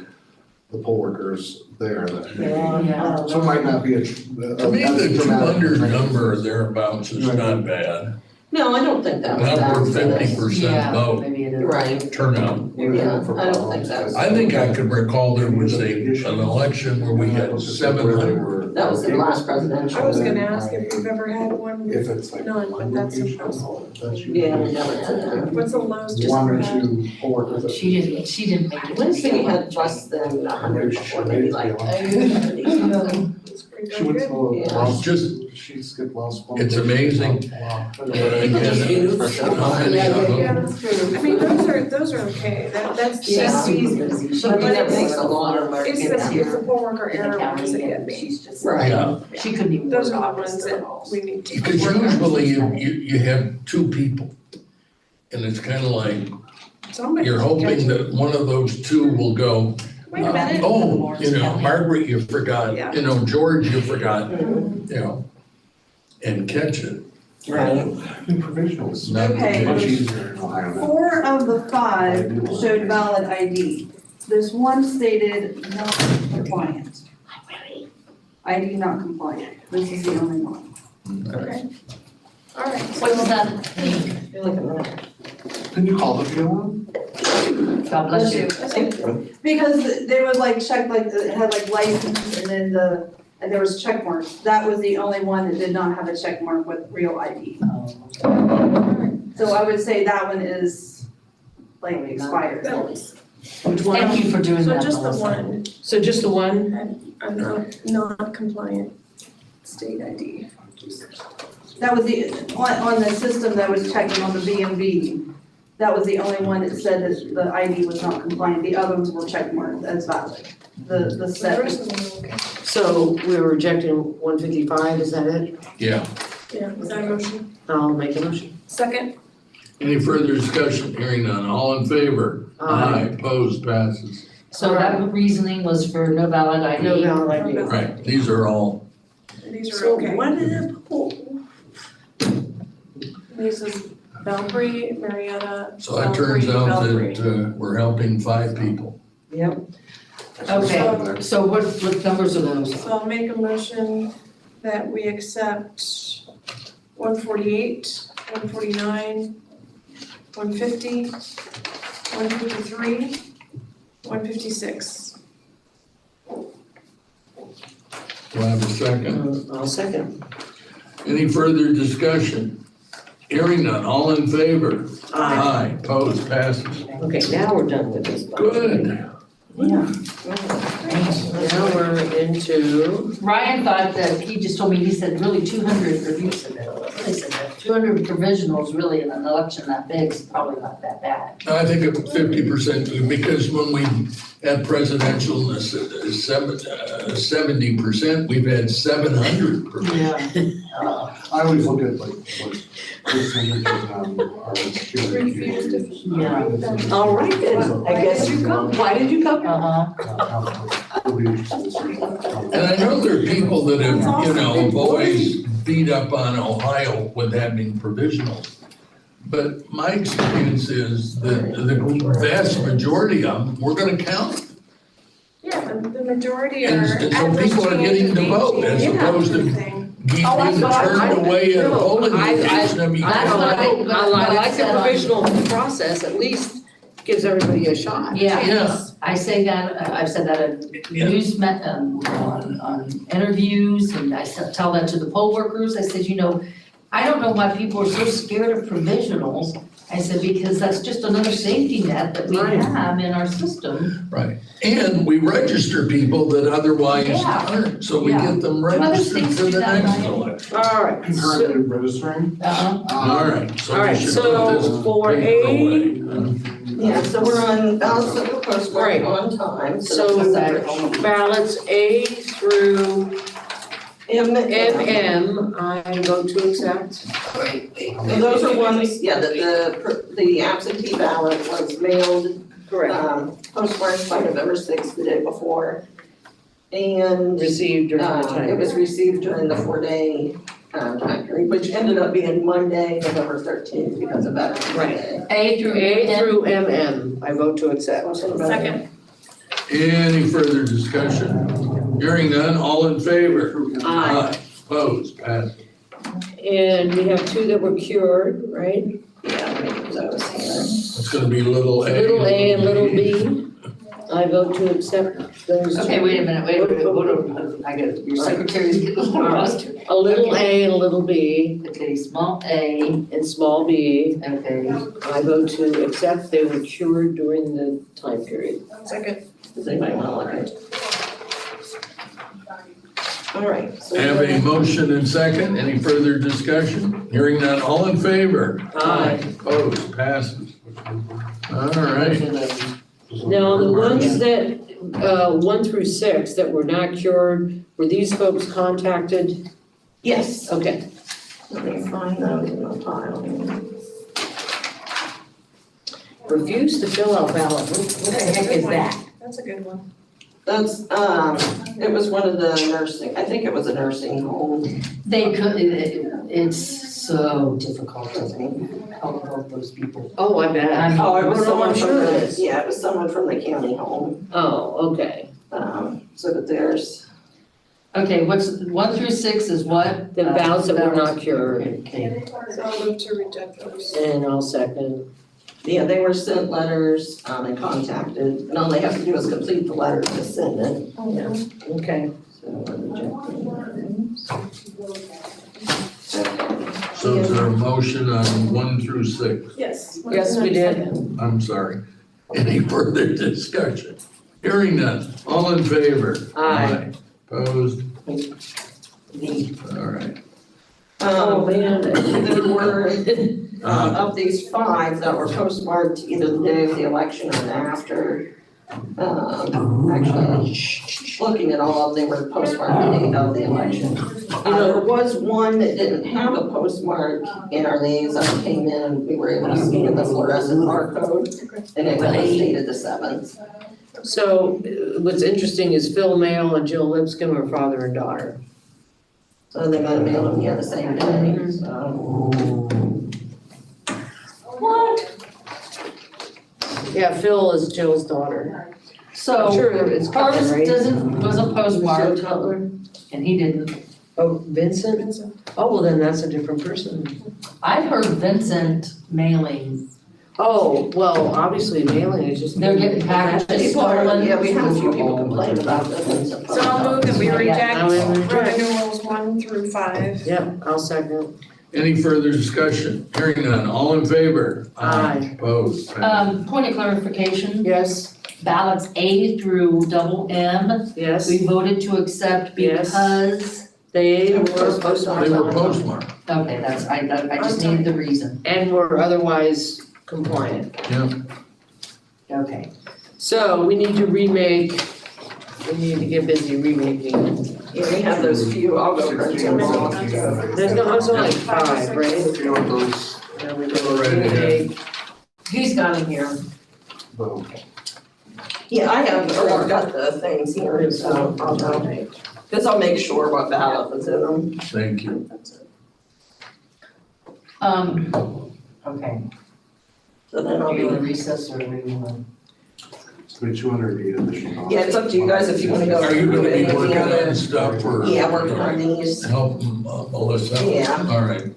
[SPEAKER 6] the poll workers there that maybe.
[SPEAKER 3] Yeah.
[SPEAKER 6] So it might not be a.
[SPEAKER 5] To me, the 200 number thereabouts is not bad.
[SPEAKER 1] No, I don't think that's
[SPEAKER 5] Now
[SPEAKER 1] bad
[SPEAKER 5] we're
[SPEAKER 1] for this.
[SPEAKER 5] 50%
[SPEAKER 3] Yeah,
[SPEAKER 5] vote
[SPEAKER 3] maybe it is.
[SPEAKER 1] Right,
[SPEAKER 5] turnout.
[SPEAKER 1] yeah, I don't think that's.
[SPEAKER 5] I think I could recall there was an election where we had 700.
[SPEAKER 1] That was the last presidential.
[SPEAKER 4] I was gonna ask if you've ever had one with
[SPEAKER 6] If it's like.
[SPEAKER 4] none, but that's impossible.
[SPEAKER 1] Yeah, we never had that.
[SPEAKER 4] What's the lowest you've
[SPEAKER 6] One
[SPEAKER 4] ever
[SPEAKER 6] or
[SPEAKER 4] had?
[SPEAKER 6] two coworkers.
[SPEAKER 3] She didn't make it.
[SPEAKER 1] Wednesday had less than 100 before, maybe like.
[SPEAKER 4] It's pretty
[SPEAKER 6] She went
[SPEAKER 4] good.
[SPEAKER 6] to
[SPEAKER 1] Yeah.
[SPEAKER 6] law
[SPEAKER 5] It's just-
[SPEAKER 6] school. She skipped law school.
[SPEAKER 5] It's amazing.
[SPEAKER 1] People just use for
[SPEAKER 5] How many
[SPEAKER 1] stuff.
[SPEAKER 5] of them?
[SPEAKER 4] Yeah, that's true. I mean, those are okay, that's
[SPEAKER 1] Yeah.
[SPEAKER 4] just,
[SPEAKER 3] She's busy. She
[SPEAKER 1] But that
[SPEAKER 3] gets
[SPEAKER 1] makes a lot of money.
[SPEAKER 4] it's the poll worker
[SPEAKER 3] in
[SPEAKER 4] error ones
[SPEAKER 3] accounting
[SPEAKER 4] that get
[SPEAKER 3] and
[SPEAKER 4] me.
[SPEAKER 3] she's just.
[SPEAKER 1] Right.
[SPEAKER 5] Yeah.
[SPEAKER 3] She couldn't even
[SPEAKER 4] Those
[SPEAKER 3] work
[SPEAKER 4] are the
[SPEAKER 3] office
[SPEAKER 4] ones
[SPEAKER 3] at
[SPEAKER 4] that
[SPEAKER 3] all.
[SPEAKER 4] we need to.
[SPEAKER 5] Because
[SPEAKER 4] work on.
[SPEAKER 5] usually you have two people. And it's kind of like,
[SPEAKER 4] Somebody
[SPEAKER 5] you're
[SPEAKER 4] can
[SPEAKER 5] hoping
[SPEAKER 4] catch it.
[SPEAKER 5] that one of those two will go,
[SPEAKER 4] Wait a minute.
[SPEAKER 5] oh, you know, Margaret, you forgot,
[SPEAKER 4] Yeah.
[SPEAKER 5] you know, George, you forgot,
[SPEAKER 1] Mhm.
[SPEAKER 5] you know, and catch it.
[SPEAKER 1] Right.
[SPEAKER 6] Provisionals.
[SPEAKER 5] Not the
[SPEAKER 8] Okay.
[SPEAKER 6] Much
[SPEAKER 5] case.
[SPEAKER 6] easier in Ohio now.
[SPEAKER 8] 4 of the 5 showed valid ID. This one stated not compliant. ID not compliant. This is the only one.
[SPEAKER 4] Okay. All right,
[SPEAKER 3] What does
[SPEAKER 4] so
[SPEAKER 3] that mean?
[SPEAKER 1] You're looking at it.
[SPEAKER 6] Can you call the one?
[SPEAKER 3] God bless you.
[SPEAKER 8] Because they would like check like, it had like license and then and there was check marks. That was the only one that did not have a check mark with real ID. So I would say that one is like expired.
[SPEAKER 4] that was,
[SPEAKER 7] Which one?
[SPEAKER 3] Thank you for doing
[SPEAKER 4] so
[SPEAKER 3] that,
[SPEAKER 4] just the
[SPEAKER 3] Melissa.
[SPEAKER 4] one,
[SPEAKER 7] So just the one?
[SPEAKER 4] a not compliant state ID.
[SPEAKER 8] That was on the system that was checking on the BMV. That was the only one that said that the ID was not compliant. The other ones were check marked as valid. The
[SPEAKER 4] The
[SPEAKER 8] set.
[SPEAKER 4] rest of them are okay.
[SPEAKER 7] So we're rejecting 155, is that it?
[SPEAKER 5] Yeah.
[SPEAKER 4] Yeah, is that a motion?
[SPEAKER 7] I'll make a motion.
[SPEAKER 4] Second?
[SPEAKER 5] Any further discussion? Hearing none. All in favor? Opposed? Passes.
[SPEAKER 3] So that reasoning was for no valid ID?
[SPEAKER 7] No valid ID.
[SPEAKER 5] Right, these are all,
[SPEAKER 4] These are
[SPEAKER 7] So
[SPEAKER 4] okay.
[SPEAKER 7] what did it pull?
[SPEAKER 4] This is Valkyrie, Marietta,
[SPEAKER 5] so that turns
[SPEAKER 4] Valkyrie,
[SPEAKER 5] out
[SPEAKER 4] Valkyrie.
[SPEAKER 5] that we're helping 5 people.
[SPEAKER 7] Yep.
[SPEAKER 3] Okay, so what numbers are those?
[SPEAKER 4] So I'll make a motion that we accept 148, 149, 150, 153, 156.
[SPEAKER 5] Do I have a second?
[SPEAKER 7] I'll second.
[SPEAKER 5] Any further discussion? Hearing none. All in favor?
[SPEAKER 7] Aye.
[SPEAKER 5] Opposed? Passes.
[SPEAKER 7] Okay, now we're done with this.
[SPEAKER 5] Good.
[SPEAKER 3] Yeah.
[SPEAKER 7] Now we're into,
[SPEAKER 3] Ryan thought that, he just told me, he said really 200, or you said that, they said that, 200 provisionals really in an election that big is probably not that bad.
[SPEAKER 5] I think 50%, because when we had presidential, 70%, we've had 700 provisionals.
[SPEAKER 6] I always look at like what percentage our security people.
[SPEAKER 3] Yeah.
[SPEAKER 7] all right then, I guess you come. Why did you come?
[SPEAKER 6] It'll be interesting to see how-
[SPEAKER 5] And I know there are people that have, you know, have always beat up on Ohio with having provisionals. But my experience is that the vast majority of them, we're gonna count.
[SPEAKER 4] Yeah, the majority are.
[SPEAKER 5] And so people are getting to vote as opposed to being
[SPEAKER 3] Oh, I thought-
[SPEAKER 5] turned away at a polling location. I mean,
[SPEAKER 3] That's what
[SPEAKER 7] I like the
[SPEAKER 3] said on-
[SPEAKER 7] provisional process, at least gives everybody a shot.
[SPEAKER 3] Yeah,
[SPEAKER 5] Yeah.
[SPEAKER 3] I say that, I've said that at on interviews, and I tell that to the poll workers, I said, you know, I don't know why people are so scared of provisionals. I said, because that's just another safety net that we
[SPEAKER 7] Right.
[SPEAKER 3] have in our system.
[SPEAKER 5] Right, and we register people that otherwise
[SPEAKER 3] Yeah.
[SPEAKER 5] aren't, so we
[SPEAKER 3] Yeah.
[SPEAKER 5] get them
[SPEAKER 3] Other
[SPEAKER 5] registered
[SPEAKER 3] states
[SPEAKER 5] for
[SPEAKER 3] do
[SPEAKER 5] the
[SPEAKER 3] that,
[SPEAKER 5] next
[SPEAKER 3] right?
[SPEAKER 5] election.
[SPEAKER 7] All right, so,
[SPEAKER 6] Concurrently registering.
[SPEAKER 5] All right, so
[SPEAKER 7] All
[SPEAKER 5] we
[SPEAKER 7] right,
[SPEAKER 5] should
[SPEAKER 7] so
[SPEAKER 5] put this
[SPEAKER 7] for
[SPEAKER 5] paper
[SPEAKER 7] A-
[SPEAKER 5] away.
[SPEAKER 1] Yeah, so we're on balance of the postmark
[SPEAKER 7] Right.
[SPEAKER 1] on time, so
[SPEAKER 7] So-
[SPEAKER 1] that's a separate.
[SPEAKER 7] ballots A through MM, I vote to accept.
[SPEAKER 1] And those are ones, yeah, the absentee ballot was mailed, postmarked by November 6th, the day before. And
[SPEAKER 7] Received during the
[SPEAKER 1] it
[SPEAKER 7] time.
[SPEAKER 1] was received during the 4-day time period, which ended up being Monday, November 13th, because of that.
[SPEAKER 7] Right.
[SPEAKER 3] A through
[SPEAKER 7] A
[SPEAKER 3] M.
[SPEAKER 7] through MM, I vote to accept.
[SPEAKER 4] Second.
[SPEAKER 5] Any further discussion? Hearing none, all in favor?
[SPEAKER 7] Aye.
[SPEAKER 5] Opposed, passed.
[SPEAKER 7] And we have two that were cured, right?
[SPEAKER 1] Yeah, maybe because I was here.
[SPEAKER 5] It's gonna be little A.
[SPEAKER 7] Little a and little b. I vote to accept those two.
[SPEAKER 3] Okay, wait a minute, wait, I got, your secretary's getting a little roster.
[SPEAKER 7] A little a and a little b
[SPEAKER 3] Okay, small a,
[SPEAKER 7] and small b.
[SPEAKER 3] okay,
[SPEAKER 7] I vote to accept they were cured during the time period.
[SPEAKER 4] Second.
[SPEAKER 1] Does anybody want to look at it? All right. So
[SPEAKER 5] I have a motion and second. Any further discussion? Hearing none. All in favor?
[SPEAKER 7] Aye.
[SPEAKER 5] Opposed? Passes. All right.
[SPEAKER 7] Now, the ones that, 1 through 6 that were not cured, were these folks contacted?
[SPEAKER 1] Yes,
[SPEAKER 7] Okay.
[SPEAKER 1] let me find those in the pile.
[SPEAKER 7] Refuse to fill out ballot, what the heck is that?
[SPEAKER 4] That's a good one.
[SPEAKER 1] That's, it was one of the nursing, I think it was a nursing home.
[SPEAKER 3] they could, it's so difficult to help those people.
[SPEAKER 7] Oh, I bet.
[SPEAKER 1] Oh, it was
[SPEAKER 7] No,
[SPEAKER 1] someone
[SPEAKER 7] I'm
[SPEAKER 1] from
[SPEAKER 7] sure it
[SPEAKER 1] the,
[SPEAKER 7] is.
[SPEAKER 1] yeah, it was someone from the county home.
[SPEAKER 7] Oh, okay.
[SPEAKER 1] So that there's,
[SPEAKER 3] Okay, what's, 1 through 6 is what?
[SPEAKER 7] The ballots that were not cured,
[SPEAKER 3] Okay,
[SPEAKER 4] So I'll move to reject those.
[SPEAKER 7] and I'll second.
[SPEAKER 1] yeah, they were sent letters, and contacted, and all they have to do is complete the letter to send it.
[SPEAKER 4] Yeah.
[SPEAKER 7] Okay.
[SPEAKER 1] So we're rejecting those.
[SPEAKER 5] So is there a motion on 1 through 6?
[SPEAKER 4] Yes.
[SPEAKER 7] Yes, we did.
[SPEAKER 5] I'm sorry. Any further discussion? Hearing none. All in favor?
[SPEAKER 7] Aye.
[SPEAKER 5] Opposed? All right.
[SPEAKER 7] Oh, man.
[SPEAKER 1] There were,
[SPEAKER 5] Uh,
[SPEAKER 1] of these 5 that were postmarked either the day of the election or after. Actually, looking at all of them, they were postmarked the date of the election. There was one that didn't have a postmark, and our liaison came in and we were able to scan the fluorescent barcode, and it was dated the 7th.
[SPEAKER 7] So, what's interesting is Phil Mail and Jill Lipscomb are father and daughter.
[SPEAKER 1] So they got to mail them here the same day, so.
[SPEAKER 3] what?
[SPEAKER 7] Yeah, Phil is Jill's daughter. I'm
[SPEAKER 3] So,
[SPEAKER 7] sure it's
[SPEAKER 3] ours
[SPEAKER 7] covered, right?
[SPEAKER 3] wasn't postmarked,
[SPEAKER 7] Mr. Cutler?
[SPEAKER 3] and he didn't.
[SPEAKER 7] Oh, Vincent? Oh, well, then that's a different person.
[SPEAKER 3] I've heard Vincent mailing,
[SPEAKER 7] Oh, well, obviously mailing is just.
[SPEAKER 3] they're getting packages
[SPEAKER 1] People are,
[SPEAKER 3] stolen.
[SPEAKER 1] yeah, we had a few people complain about this.
[SPEAKER 4] So I'll move that we reject
[SPEAKER 7] I will reject.
[SPEAKER 4] renewals 1 through 5.
[SPEAKER 7] Yep, I'll second.
[SPEAKER 5] Any further discussion? Hearing none. All in favor?
[SPEAKER 7] Aye.
[SPEAKER 5] Opposed?
[SPEAKER 3] Point of clarification,
[SPEAKER 7] Yes,
[SPEAKER 3] ballots A through double M,
[SPEAKER 7] yes,
[SPEAKER 3] we voted to accept
[SPEAKER 7] Yes.
[SPEAKER 3] because,
[SPEAKER 7] they were postmarked.
[SPEAKER 5] They were postmarked.
[SPEAKER 3] okay, that's, I just needed the reason,
[SPEAKER 7] And were otherwise compliant.
[SPEAKER 3] okay.
[SPEAKER 7] So we need to remake, we need to get busy remaking.
[SPEAKER 1] Yeah, we have those few, I'll go print them off.
[SPEAKER 7] There's no, it's only like 5, right?
[SPEAKER 6] If you want those,
[SPEAKER 7] No, we
[SPEAKER 5] Go right ahead.
[SPEAKER 7] remake.
[SPEAKER 3] He's got them here.
[SPEAKER 6] boom.
[SPEAKER 1] Yeah, I have, or I've got the things here, so I'll know. Because I'll make sure what ballot was in them.
[SPEAKER 5] Thank you.
[SPEAKER 3] Okay,
[SPEAKER 1] So then I'll
[SPEAKER 3] are we in
[SPEAKER 1] be,
[SPEAKER 3] recess or are we in?
[SPEAKER 6] It's be 208 additional dollars.
[SPEAKER 1] yeah, it's up to you guys if you want to go.
[SPEAKER 5] Are you gonna be
[SPEAKER 1] through
[SPEAKER 5] working
[SPEAKER 1] any other-
[SPEAKER 5] on stuff or?
[SPEAKER 1] Yeah, working on these.
[SPEAKER 5] Help Melissa?
[SPEAKER 1] Yeah.
[SPEAKER 5] All right.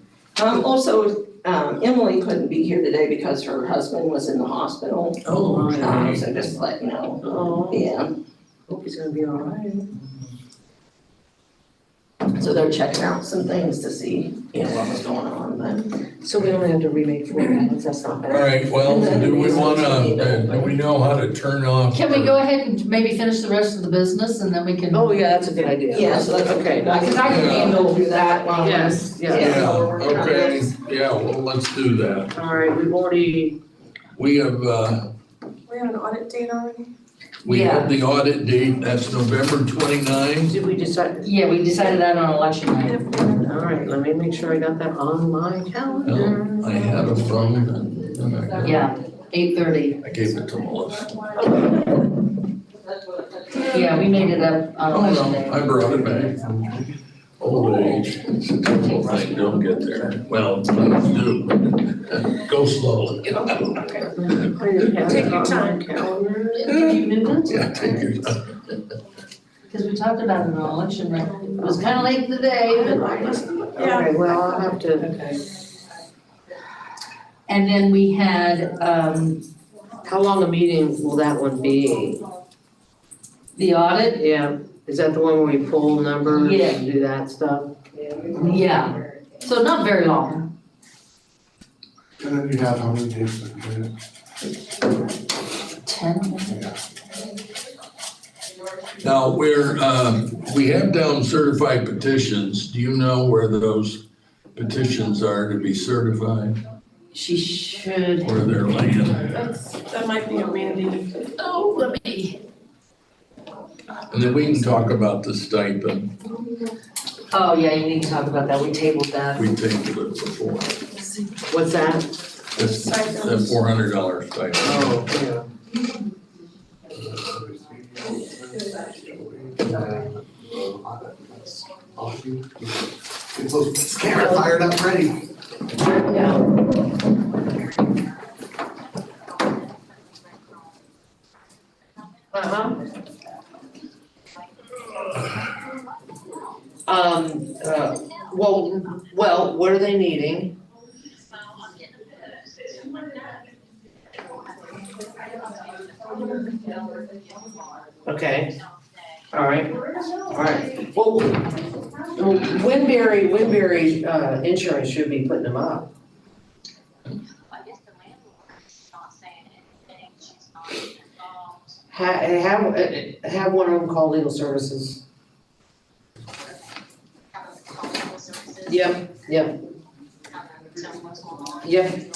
[SPEAKER 1] Also, Emily couldn't be here today because her husband was in the hospital.
[SPEAKER 7] Oh, my.
[SPEAKER 1] So just to let you know,
[SPEAKER 7] Oh,
[SPEAKER 1] yeah.
[SPEAKER 7] hope he's gonna be all right.
[SPEAKER 1] So they're checking out some things to see, you know, what was going on, but.
[SPEAKER 7] So we only have to remake 4 ballots, that's not
[SPEAKER 5] All
[SPEAKER 7] bad.
[SPEAKER 5] right, well, do we wanna, do we know how to turn off?
[SPEAKER 3] Can we go ahead and maybe finish the rest of the business and then we can?
[SPEAKER 7] Oh, yeah, that's a good idea.
[SPEAKER 1] Yeah, so that's
[SPEAKER 7] Okay.
[SPEAKER 1] Because I can handle do that while.
[SPEAKER 7] Yes, yes.
[SPEAKER 5] Yeah,
[SPEAKER 1] while we're working on
[SPEAKER 5] okay,
[SPEAKER 1] this.
[SPEAKER 5] yeah, well, let's do that.
[SPEAKER 7] All right, we've already,
[SPEAKER 5] We have,
[SPEAKER 4] We have an audit date already?
[SPEAKER 5] we have the audit date, that's November 29th.
[SPEAKER 7] did we decide?
[SPEAKER 3] Yeah, we decided that on election night.
[SPEAKER 7] All right, let me make sure I got that on my calendar.
[SPEAKER 5] I had a phone and I
[SPEAKER 3] Yeah, 8:30.
[SPEAKER 5] gave it to Melissa.
[SPEAKER 3] Yeah, we made it up on
[SPEAKER 5] Oh,
[SPEAKER 3] election
[SPEAKER 5] no,
[SPEAKER 3] day.
[SPEAKER 5] I brought it back. Old age, it's a typical thing, don't get there. Well, please do. Go slowly.
[SPEAKER 7] Take
[SPEAKER 4] Take your time.
[SPEAKER 7] Calendar.
[SPEAKER 3] Can you move it?
[SPEAKER 5] Yeah, take your time.
[SPEAKER 3] Because we talked about it on election night. It was kind of late in the day, but
[SPEAKER 8] Yeah.
[SPEAKER 7] Okay, well, I'll have to,
[SPEAKER 2] Okay.
[SPEAKER 3] And then we had,
[SPEAKER 7] how long a meeting will that one be?
[SPEAKER 3] the audit,
[SPEAKER 7] Yeah, is that the one where we pull numbers
[SPEAKER 3] Yeah.
[SPEAKER 7] and do that stuff?
[SPEAKER 3] yeah, so not very long.
[SPEAKER 6] And then you have how many days to complete it?
[SPEAKER 3] 10.
[SPEAKER 6] Yeah.
[SPEAKER 5] Now, we have down certified petitions. Do you know where those petitions are to be certified,
[SPEAKER 3] She should,
[SPEAKER 5] where they're laying?
[SPEAKER 4] That might be a mandated.
[SPEAKER 3] oh, let me,
[SPEAKER 5] And then we can talk about the stipend.
[SPEAKER 3] oh, yeah, you need to talk about that, we tabled that.
[SPEAKER 5] We tabled it before.
[SPEAKER 7] What's that?
[SPEAKER 5] That's the $400 stipend.
[SPEAKER 7] Oh, yeah.
[SPEAKER 6] Get those cameras fired up, ready.
[SPEAKER 7] Uh-huh. Well, what are they needing? Okay, all right. Well, Winberry, insurance should be putting them up.
[SPEAKER 9] I guess the landlord's not saying anything, she's not involved.
[SPEAKER 7] Have one of them call legal services. Yep, yep,
[SPEAKER 9] Tell them what's going on.
[SPEAKER 7] yep.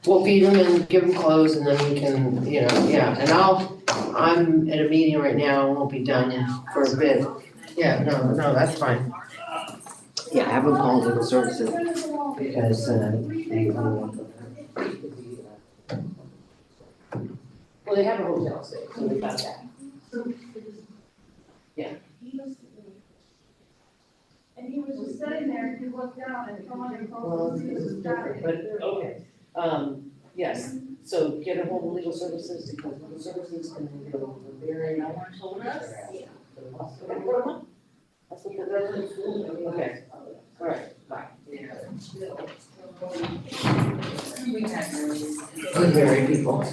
[SPEAKER 7] We'll feed them and give them clothes and then we can, yeah, and I'm at a meeting right now, I won't be done for a bit. Yeah, no, that's fine. Yeah, have them call legal services because, well, they have a hotel stay, so they got that.
[SPEAKER 8] And he was just sitting there, he looked down and someone had
[SPEAKER 7] Well, this is different, but, okay, yes, so get a hold of legal services, because legal services can go very. No one told us? Yeah. That's what the, okay, all right, bye. Very people.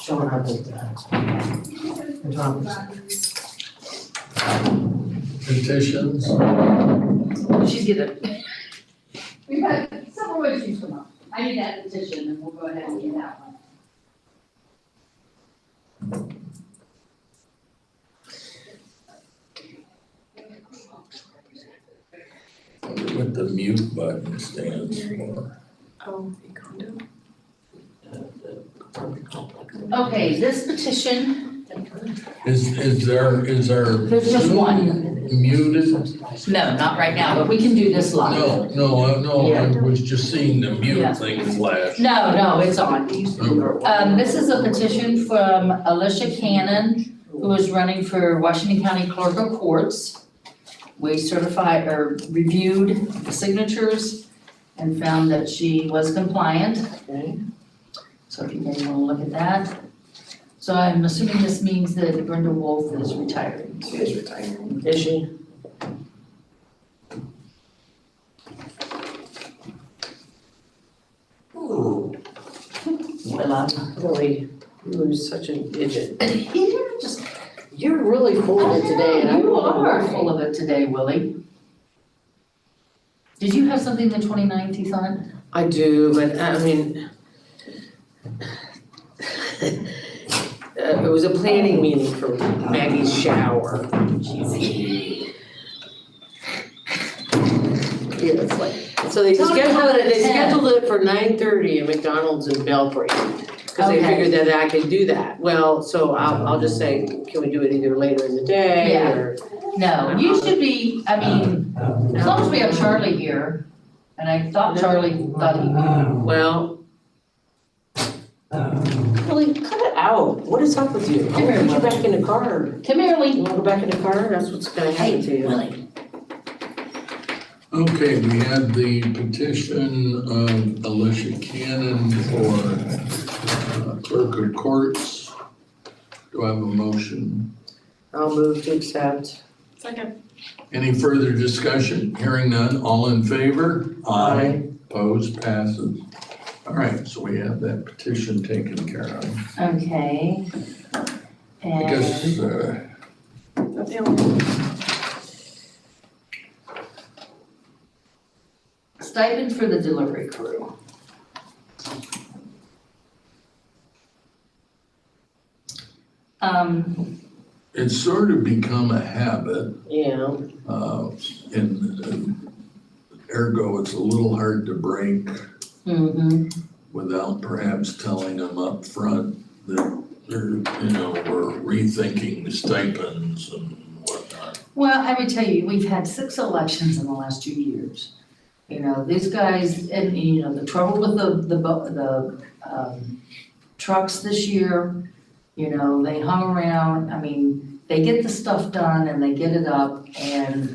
[SPEAKER 7] Showing up at,
[SPEAKER 5] Petitions,
[SPEAKER 3] She's gonna,
[SPEAKER 10] We've had several issues come up. I need that petition and we'll go ahead and get that one.
[SPEAKER 5] what the mute button stands for.
[SPEAKER 4] Oh, condo.
[SPEAKER 3] okay, this petition,
[SPEAKER 5] Is our
[SPEAKER 3] there's just one.
[SPEAKER 5] muted?
[SPEAKER 3] No, not right now, but we can do this live.
[SPEAKER 5] No,
[SPEAKER 3] Yeah.
[SPEAKER 5] I was just seeing the mute
[SPEAKER 3] Yeah.
[SPEAKER 5] thing flash.
[SPEAKER 3] No, it's on.
[SPEAKER 5] Okay.
[SPEAKER 3] This is a petition from Alicia Cannon, who is running for Washington County Clerk of Courts. We certified or reviewed the signatures and found that she was compliant.
[SPEAKER 7] Okay.
[SPEAKER 3] So if you may wanna look at that. So I'm assuming this means that Brenda Wolf is retiring.
[SPEAKER 2] She is retiring.
[SPEAKER 7] Is she? Ooh,
[SPEAKER 3] Well,
[SPEAKER 7] Willie, you're such an idiot.
[SPEAKER 3] you're just,
[SPEAKER 7] You're really full of it today, and I
[SPEAKER 3] you
[SPEAKER 7] don't know
[SPEAKER 3] are
[SPEAKER 7] why.
[SPEAKER 3] full of it today, Willie. Did you have something the 29th you thought?
[SPEAKER 7] I do, but I mean, it was a planning meeting for Maggie's shower. Yeah, it's like, so they
[SPEAKER 3] Tell me
[SPEAKER 7] scheduled
[SPEAKER 3] how
[SPEAKER 7] it, they
[SPEAKER 3] it's at 10.
[SPEAKER 7] scheduled it for 9:30 at McDonald's in Belpre. Cause they
[SPEAKER 3] Okay.
[SPEAKER 7] figured that I could do that. Well, so I'll just say, can we do it either later in the day
[SPEAKER 3] Yeah.
[SPEAKER 7] or?
[SPEAKER 3] No, you should be, I mean, as long as we have Charlie here, and I thought Charlie thought he knew.
[SPEAKER 7] Well. Really, cut it out. What is up with you?
[SPEAKER 3] Come here,
[SPEAKER 7] Put you
[SPEAKER 3] Willie.
[SPEAKER 7] back in the car.
[SPEAKER 3] Come here,
[SPEAKER 7] You
[SPEAKER 3] Lee.
[SPEAKER 7] wanna go back in the car? That's what's gonna happen to you.
[SPEAKER 3] Willie.
[SPEAKER 5] Okay, we had the petition of Alicia Cannon for clerk of courts. Do I have a motion?
[SPEAKER 7] I'll move to accept.
[SPEAKER 4] Second.
[SPEAKER 5] Any further discussion? Hearing none, all in favor? Opposed, passes. All right, so we have that petition taken care of.
[SPEAKER 3] Okay.
[SPEAKER 5] I guess,
[SPEAKER 4] That's the only.
[SPEAKER 3] Stipend for the delivery crew.
[SPEAKER 5] it's sort of become a habit,
[SPEAKER 7] Yeah,
[SPEAKER 5] and ergo, it's a little hard to break without perhaps telling them up front that they're, we're rethinking the stipends and whatnot.
[SPEAKER 3] Well, I would tell you, we've had 6 elections in the last 2 years. These guys, and the trouble with the trucks this year, they hung around, they get the stuff done and they get it up and,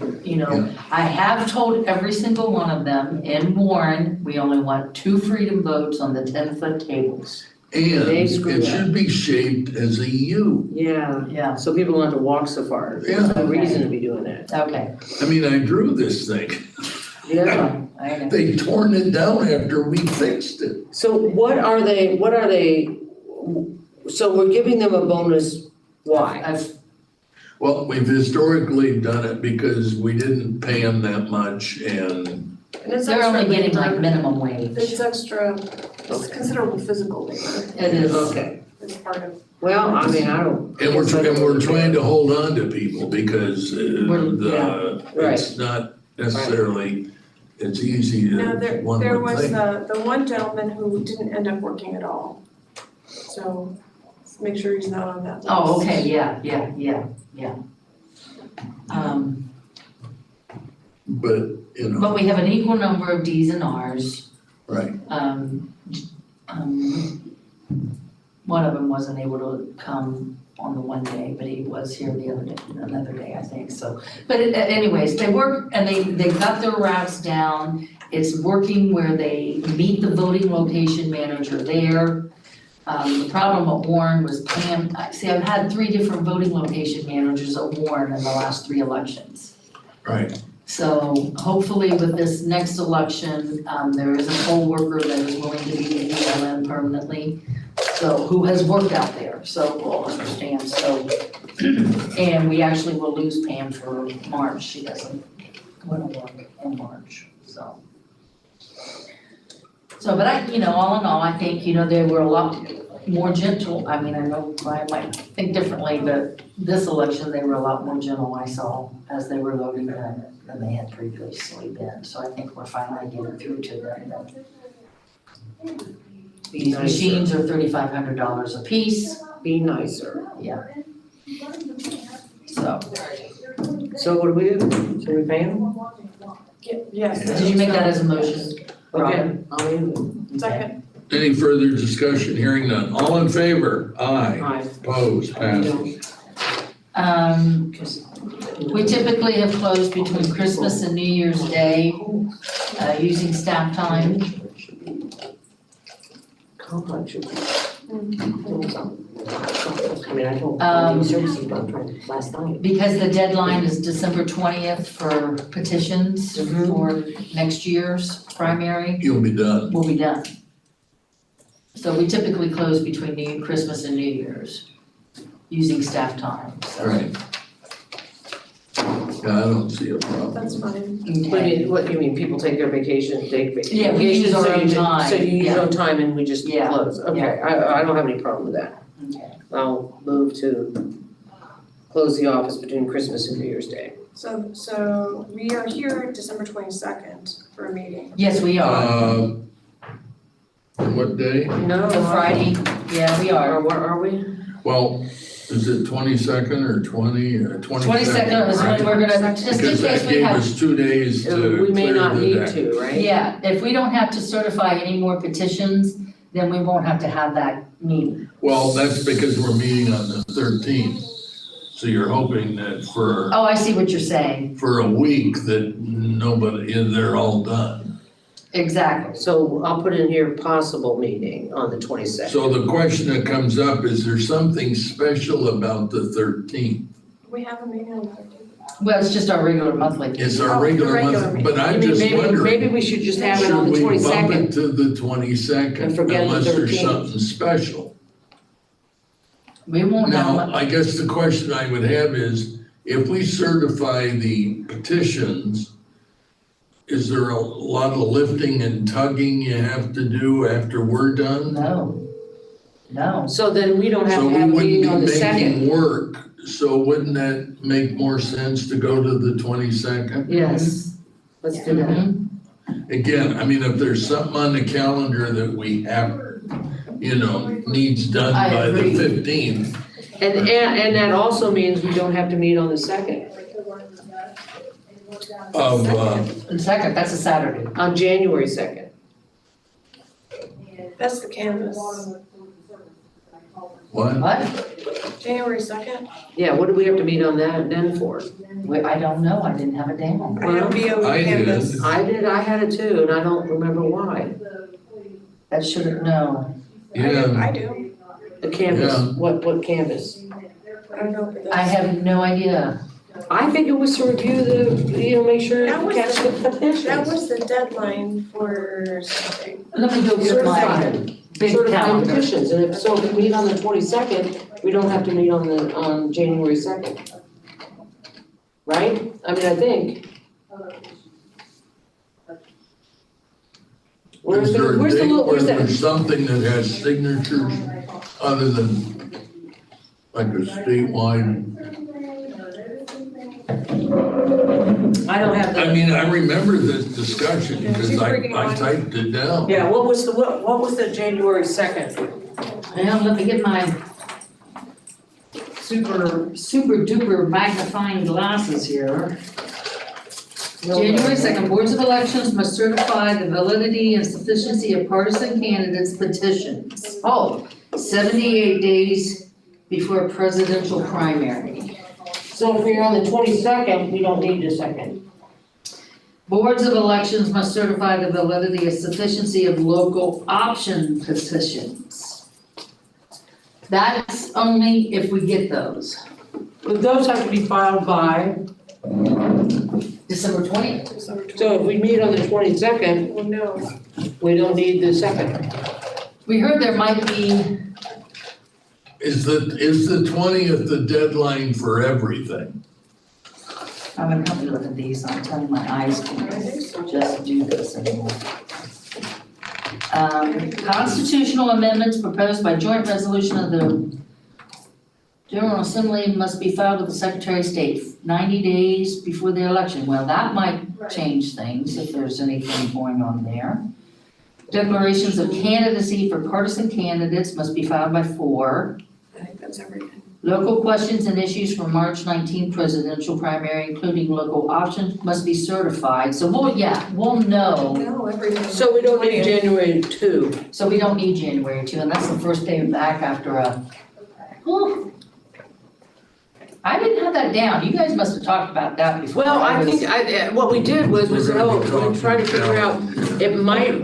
[SPEAKER 3] I have told every single one of them and Warren, we only want 2 freedom votes on the 10-foot tables.
[SPEAKER 5] And
[SPEAKER 7] They
[SPEAKER 5] it
[SPEAKER 7] screwed up.
[SPEAKER 5] should be shaped as a U.
[SPEAKER 7] yeah,
[SPEAKER 3] Yeah,
[SPEAKER 7] so people don't have to walk so far, there's no reason to be doing that.
[SPEAKER 3] okay,
[SPEAKER 5] I drew this thing.
[SPEAKER 7] Yeah,
[SPEAKER 3] I know.
[SPEAKER 5] They torn it down after we fixed it.
[SPEAKER 7] so what are they, so we're giving them a bonus, why?
[SPEAKER 3] I've-
[SPEAKER 5] Well, we've historically done it because we didn't pay them that much and
[SPEAKER 4] And it's
[SPEAKER 3] They're only
[SPEAKER 4] extra
[SPEAKER 3] getting like
[SPEAKER 4] labor.
[SPEAKER 3] minimum wage.
[SPEAKER 4] It's extra, it's considerable physical labor.
[SPEAKER 3] It is.
[SPEAKER 7] Okay,
[SPEAKER 4] It's part of.
[SPEAKER 7] well, I don't.
[SPEAKER 5] And we're trying to hold on to people because
[SPEAKER 7] Right.
[SPEAKER 5] it's not necessarily, it's easy
[SPEAKER 4] Now,
[SPEAKER 5] to,
[SPEAKER 4] there
[SPEAKER 5] one would
[SPEAKER 4] was
[SPEAKER 5] think.
[SPEAKER 4] the one gentleman who didn't end up working at all. So let's make sure he's not on that list.
[SPEAKER 3] Oh, okay, yeah.
[SPEAKER 5] But,
[SPEAKER 3] But we have an equal number of Ds and Rs.
[SPEAKER 5] right,
[SPEAKER 3] One of them wasn't able to come on the one day, but he was here the other day, another day, I think, so. But anyways, they work and they got their routes down. It's working where they meet the voting location manager there. The problem at Warren was Pam, see, I've had 3 different voting location managers at Warren in the last 3 elections.
[SPEAKER 5] right.
[SPEAKER 3] So hopefully with this next election, there is a poll worker that is willing to be in ULM permanently. So, who has worked out there, so we'll understand, so. And we actually will lose Pam for March, she doesn't want to work in March, so. So, but all in all, I think, they were a lot more gentle. I know Brian might think differently, but this election, they were a lot more gentle, I saw, as they were voting than they had previously been. So I think we're finally getting through to them. These machines are $3,500 a piece,
[SPEAKER 7] Be nicer.
[SPEAKER 3] so.
[SPEAKER 7] So what do we do? Should we pay them?
[SPEAKER 4] Yes.
[SPEAKER 3] Did you make that as a motion?
[SPEAKER 7] Okay, I'll leave it.
[SPEAKER 4] Second.
[SPEAKER 5] Any further discussion? Hearing none. All in favor? Aye.
[SPEAKER 7] Aye.
[SPEAKER 5] Opposed? Passes.
[SPEAKER 3] We typically have closed between Christmas and New Year's Day, using staff time.
[SPEAKER 7] Complex should be. I told
[SPEAKER 3] Um,
[SPEAKER 7] services about trying last night.
[SPEAKER 3] Because the deadline is December 20th for petitions for next year's primary,
[SPEAKER 5] You'll be done.
[SPEAKER 3] we'll be done. So we typically close between Christmas and New Year's, using staff time, so.
[SPEAKER 5] Right. Yeah, I don't see a problem.
[SPEAKER 4] That's fine.
[SPEAKER 3] Okay.
[SPEAKER 7] What do you mean, people take their vacation,
[SPEAKER 3] Yeah, we use our own time,
[SPEAKER 7] So you use
[SPEAKER 3] yeah.
[SPEAKER 7] your own time and we just
[SPEAKER 3] Yeah,
[SPEAKER 7] close, okay, I don't have any problem with that.
[SPEAKER 3] Okay.
[SPEAKER 7] I'll move to close the office between Christmas and New Year's Day.
[SPEAKER 4] So we are here December 22nd for a meeting.
[SPEAKER 3] Yes, we are.
[SPEAKER 5] What day?
[SPEAKER 7] No.
[SPEAKER 3] The Friday, yeah, we are.
[SPEAKER 7] Where are we?
[SPEAKER 5] Well, is it 22nd or 22nd?
[SPEAKER 3] 22nd is when we're gonna, just in
[SPEAKER 5] Because
[SPEAKER 3] case
[SPEAKER 5] that
[SPEAKER 3] we
[SPEAKER 5] gave
[SPEAKER 3] have,
[SPEAKER 5] us 2 days to
[SPEAKER 7] We may
[SPEAKER 5] clear
[SPEAKER 7] not
[SPEAKER 5] the
[SPEAKER 7] need
[SPEAKER 5] deck.
[SPEAKER 7] to, right?
[SPEAKER 3] yeah, if we don't have to certify any more petitions, then we won't have to have that meeting.
[SPEAKER 5] Well, that's because we're meeting on the 13th. So you're hoping that
[SPEAKER 3] Oh, I see what you're saying.
[SPEAKER 5] for a week that they're all done.
[SPEAKER 3] Exactly.
[SPEAKER 7] So I'll put in here possible meeting on the 22nd.
[SPEAKER 5] So the question that comes up, is there something special about the 13th?
[SPEAKER 4] We have a meeting on the 13th.
[SPEAKER 3] Well, it's just our regular monthly.
[SPEAKER 5] It's
[SPEAKER 4] Oh,
[SPEAKER 5] our
[SPEAKER 4] the
[SPEAKER 5] regular
[SPEAKER 4] regular
[SPEAKER 5] month,
[SPEAKER 4] meeting.
[SPEAKER 5] but I'm
[SPEAKER 7] You mean
[SPEAKER 5] just
[SPEAKER 7] maybe
[SPEAKER 5] wondering,
[SPEAKER 7] we should just have it on the
[SPEAKER 5] should we bump
[SPEAKER 7] 22nd?
[SPEAKER 5] it to the 22nd
[SPEAKER 7] And forget the
[SPEAKER 5] unless there's
[SPEAKER 7] 13th?
[SPEAKER 5] something special?
[SPEAKER 3] We won't have
[SPEAKER 5] Now,
[SPEAKER 3] much.
[SPEAKER 5] I guess the question I would have is, if we certify the petitions, is there a lot of lifting and tugging you have to do after we're done?
[SPEAKER 3] No.
[SPEAKER 7] So then we don't have
[SPEAKER 5] So
[SPEAKER 7] to
[SPEAKER 5] we
[SPEAKER 7] have a
[SPEAKER 5] wouldn't
[SPEAKER 7] meeting on
[SPEAKER 5] be
[SPEAKER 7] the 2nd.
[SPEAKER 5] making work, so wouldn't that make more sense to go to the 22nd?
[SPEAKER 7] Yes, let's do that.
[SPEAKER 3] Mhm.
[SPEAKER 5] Again, I mean, if there's something on the calendar that we have, needs done
[SPEAKER 3] I
[SPEAKER 5] by the
[SPEAKER 3] agree.
[SPEAKER 5] 15th,
[SPEAKER 7] And that also means we don't have to meet on the 2nd,
[SPEAKER 5] of,
[SPEAKER 3] And second, that's a Saturday.
[SPEAKER 7] on January 2nd.
[SPEAKER 4] That's the canvas.
[SPEAKER 5] what?
[SPEAKER 3] What?
[SPEAKER 4] January 2nd,
[SPEAKER 7] Yeah, what do we have to meet on that then for?
[SPEAKER 3] I don't know, I didn't have it down.
[SPEAKER 4] I have BOE
[SPEAKER 5] I did.
[SPEAKER 4] canvas.
[SPEAKER 7] I had it too, and I don't remember why.
[SPEAKER 3] That should have, no.
[SPEAKER 5] Yeah,
[SPEAKER 4] I do.
[SPEAKER 7] The canvas,
[SPEAKER 5] Yeah.
[SPEAKER 7] what canvas?
[SPEAKER 4] I don't know if that's.
[SPEAKER 3] I have no idea.
[SPEAKER 7] I think it was to review make sure
[SPEAKER 4] That was
[SPEAKER 7] catch the petitions.
[SPEAKER 4] That was the deadline for something.
[SPEAKER 3] Let me go get my
[SPEAKER 7] Certified.
[SPEAKER 3] big
[SPEAKER 7] Certified
[SPEAKER 3] calendar.
[SPEAKER 7] petitions, and if we meet on the 22nd, we don't have to meet on January 2nd. Right? I mean, I think.
[SPEAKER 5] is there a
[SPEAKER 7] Where's the
[SPEAKER 5] date
[SPEAKER 7] little,
[SPEAKER 5] where
[SPEAKER 7] where's that?
[SPEAKER 5] there's something that has signatures other than like a statewide?
[SPEAKER 7] I don't have
[SPEAKER 5] I
[SPEAKER 7] the,
[SPEAKER 5] mean, I remember this discussion because
[SPEAKER 4] She's
[SPEAKER 5] I
[SPEAKER 4] freaking out.
[SPEAKER 5] typed it down.
[SPEAKER 7] yeah, what was the January 2nd?
[SPEAKER 3] Now, let me get my super duper magnifying glasses here. January 2nd, boards of elections must certify the validity and sufficiency of partisan candidates' petitions. 78 days before presidential primary.
[SPEAKER 7] So if we're on the 22nd, we don't need a second.
[SPEAKER 3] Boards of elections must certify the validity and sufficiency of local option petitions. That's only if we get those.
[SPEAKER 7] But those have to be filed by,
[SPEAKER 3] December 20th.
[SPEAKER 7] so if we meet on the 22nd,
[SPEAKER 4] Well, no.
[SPEAKER 7] we don't need the second.
[SPEAKER 3] We heard there might be,
[SPEAKER 5] Is the 20th the deadline for everything?
[SPEAKER 3] I'm gonna help you look at these, I'm telling my eyes can't just do this anymore. Constitutional amendments proposed by joint resolution of the General Assembly must be filed with the Secretary of State 90 days before the election. Well, that might change things if there's anything going on there. Declarations of candidacy for partisan candidates must be filed by 4.
[SPEAKER 4] I think that's everything.
[SPEAKER 3] Local questions and issues for March 19th presidential primary, including local options, must be certified. So we'll know.
[SPEAKER 4] No, everything.
[SPEAKER 7] So we don't need January 2.
[SPEAKER 3] So we don't need January 2, and that's the first day back after whew. I didn't have that down. You guys must have talked about that before.
[SPEAKER 7] Well, I
[SPEAKER 3] was-
[SPEAKER 7] think, what we did was, we said, oh, we tried to figure out, it might,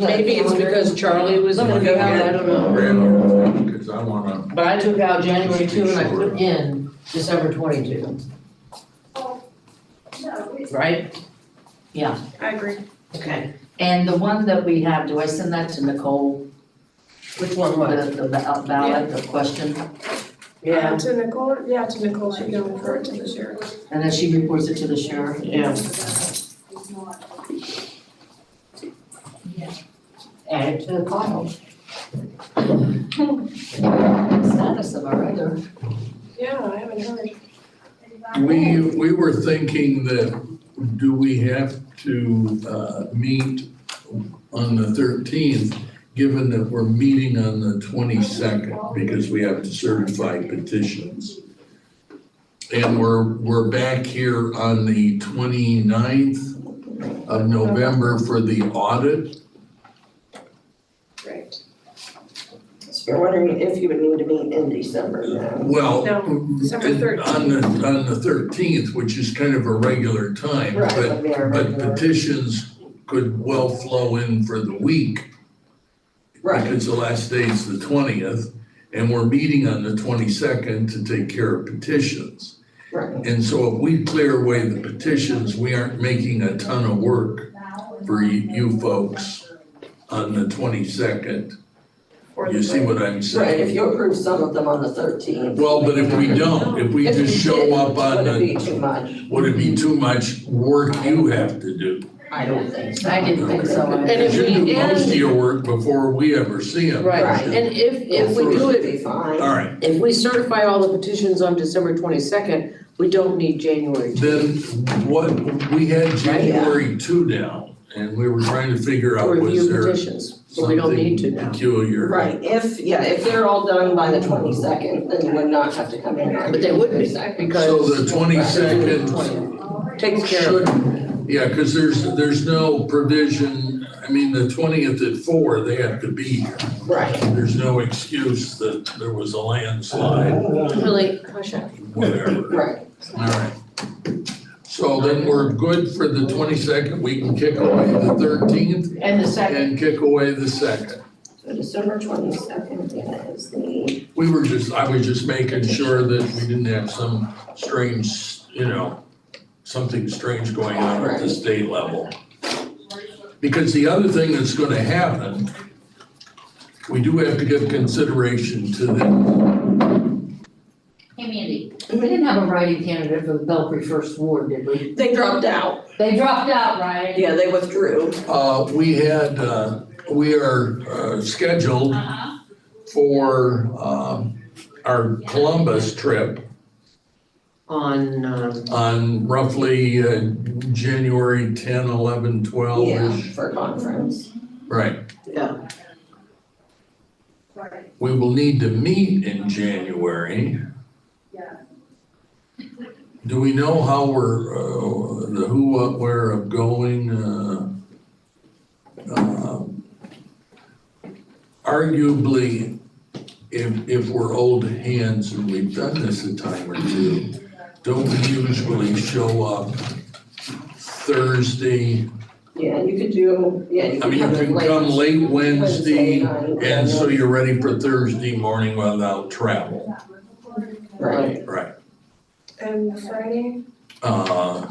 [SPEAKER 7] maybe it's because Charlie was gonna go out, I don't know.
[SPEAKER 5] Because I wanna.
[SPEAKER 7] But I took out January 2 and I put in December 22. Right?
[SPEAKER 4] I agree.
[SPEAKER 7] Okay.
[SPEAKER 3] And the one that we have, do I send that to Nicole?
[SPEAKER 7] Which one was?
[SPEAKER 3] The ballot, the question,
[SPEAKER 7] Yeah,
[SPEAKER 4] To Nicole, she can refer it to the sheriff.
[SPEAKER 3] and then she reports it to the sheriff?
[SPEAKER 7] yeah. Add it to the file.
[SPEAKER 3] Status of our other.
[SPEAKER 4] Yeah, I haven't heard.
[SPEAKER 5] We were thinking that, do we have to meet on the 13th, given that we're meeting on the 22nd, because we have to certify petitions? And we're back here on the 29th of November for the audit.
[SPEAKER 4] Right.
[SPEAKER 1] So you're wondering if you would need to meet in December then?
[SPEAKER 5] Well,
[SPEAKER 4] No, December 13th.
[SPEAKER 5] on the 13th, which is kind of a regular time, but petitions could well flow in for the week.
[SPEAKER 1] Right,
[SPEAKER 5] Because the last day is the 20th, and we're meeting on the 22nd to take care of petitions.
[SPEAKER 1] right.
[SPEAKER 5] And so if we clear away the petitions, we aren't making a ton of work for you folks on the 22nd. You see what I'm
[SPEAKER 1] Right,
[SPEAKER 5] saying?
[SPEAKER 1] if you approve some of them on the 13th.
[SPEAKER 5] Well, but if we don't, if we
[SPEAKER 1] If you
[SPEAKER 5] just show
[SPEAKER 1] did,
[SPEAKER 5] up on
[SPEAKER 1] would it
[SPEAKER 5] the,
[SPEAKER 1] be too much?
[SPEAKER 5] would it be too much work you have to do?
[SPEAKER 1] I don't think so.
[SPEAKER 3] I didn't think so.
[SPEAKER 7] And if
[SPEAKER 5] You
[SPEAKER 7] we
[SPEAKER 5] do most of
[SPEAKER 7] end,
[SPEAKER 5] your work before we ever see them.
[SPEAKER 7] right,
[SPEAKER 1] Right.
[SPEAKER 7] and if we do
[SPEAKER 1] Should
[SPEAKER 7] it,
[SPEAKER 1] be fine.
[SPEAKER 5] All right,
[SPEAKER 7] if we certify all the petitions on December 22nd, we don't need January 2.
[SPEAKER 5] then what, we had January 2 down, and we were trying to figure
[SPEAKER 7] To
[SPEAKER 5] out, was
[SPEAKER 7] review
[SPEAKER 5] there
[SPEAKER 7] petitions, but we don't need to
[SPEAKER 5] something
[SPEAKER 7] now.
[SPEAKER 5] peculiar?
[SPEAKER 1] Right, if they're all done by the 22nd, then you would not have to come in. on
[SPEAKER 7] But they would be,
[SPEAKER 1] January 2nd.
[SPEAKER 7] because.
[SPEAKER 5] So the 22nd
[SPEAKER 7] 20th takes care of it.
[SPEAKER 5] Yeah, because there's no provision, I mean, the 20th at 4, they have to be here.
[SPEAKER 1] Right,
[SPEAKER 5] There's no excuse that there was a landslide,
[SPEAKER 7] Really, hush up.
[SPEAKER 5] whatever.
[SPEAKER 1] right.
[SPEAKER 5] All right. So then we're good for the 22nd, we can kick away the 13th
[SPEAKER 3] And the second,
[SPEAKER 5] and kick away the 2nd.
[SPEAKER 1] So December 22nd, yeah, is the,
[SPEAKER 5] I was just making sure that we didn't have some strange, something strange going on at the state level. Because the other thing that's gonna happen, we do have to give consideration to the,
[SPEAKER 3] hey Mandy, we didn't have a writing candidate for the Belpre First Ward, did we?
[SPEAKER 1] they dropped out.
[SPEAKER 3] They dropped out, right?
[SPEAKER 1] Yeah, they withdrew.
[SPEAKER 5] we are scheduled for our Columbus trip on roughly January 10, 11, 12-ish.
[SPEAKER 1] Yeah, for conference.
[SPEAKER 5] Right.
[SPEAKER 7] Yeah.
[SPEAKER 5] We will need to meet in January. Do we know how we're, the who, what, where of going? Arguably, if we're old hands and we've done this a time or two, don't we usually show up Thursday?
[SPEAKER 1] Yeah, you could do, yeah, you
[SPEAKER 5] I
[SPEAKER 1] could
[SPEAKER 5] mean, you
[SPEAKER 1] come in
[SPEAKER 5] can
[SPEAKER 1] late.
[SPEAKER 5] come late Wednesday,
[SPEAKER 1] night,
[SPEAKER 5] and so you're ready for Thursday morning without travel.
[SPEAKER 1] Right,
[SPEAKER 5] Right.
[SPEAKER 4] And Friday?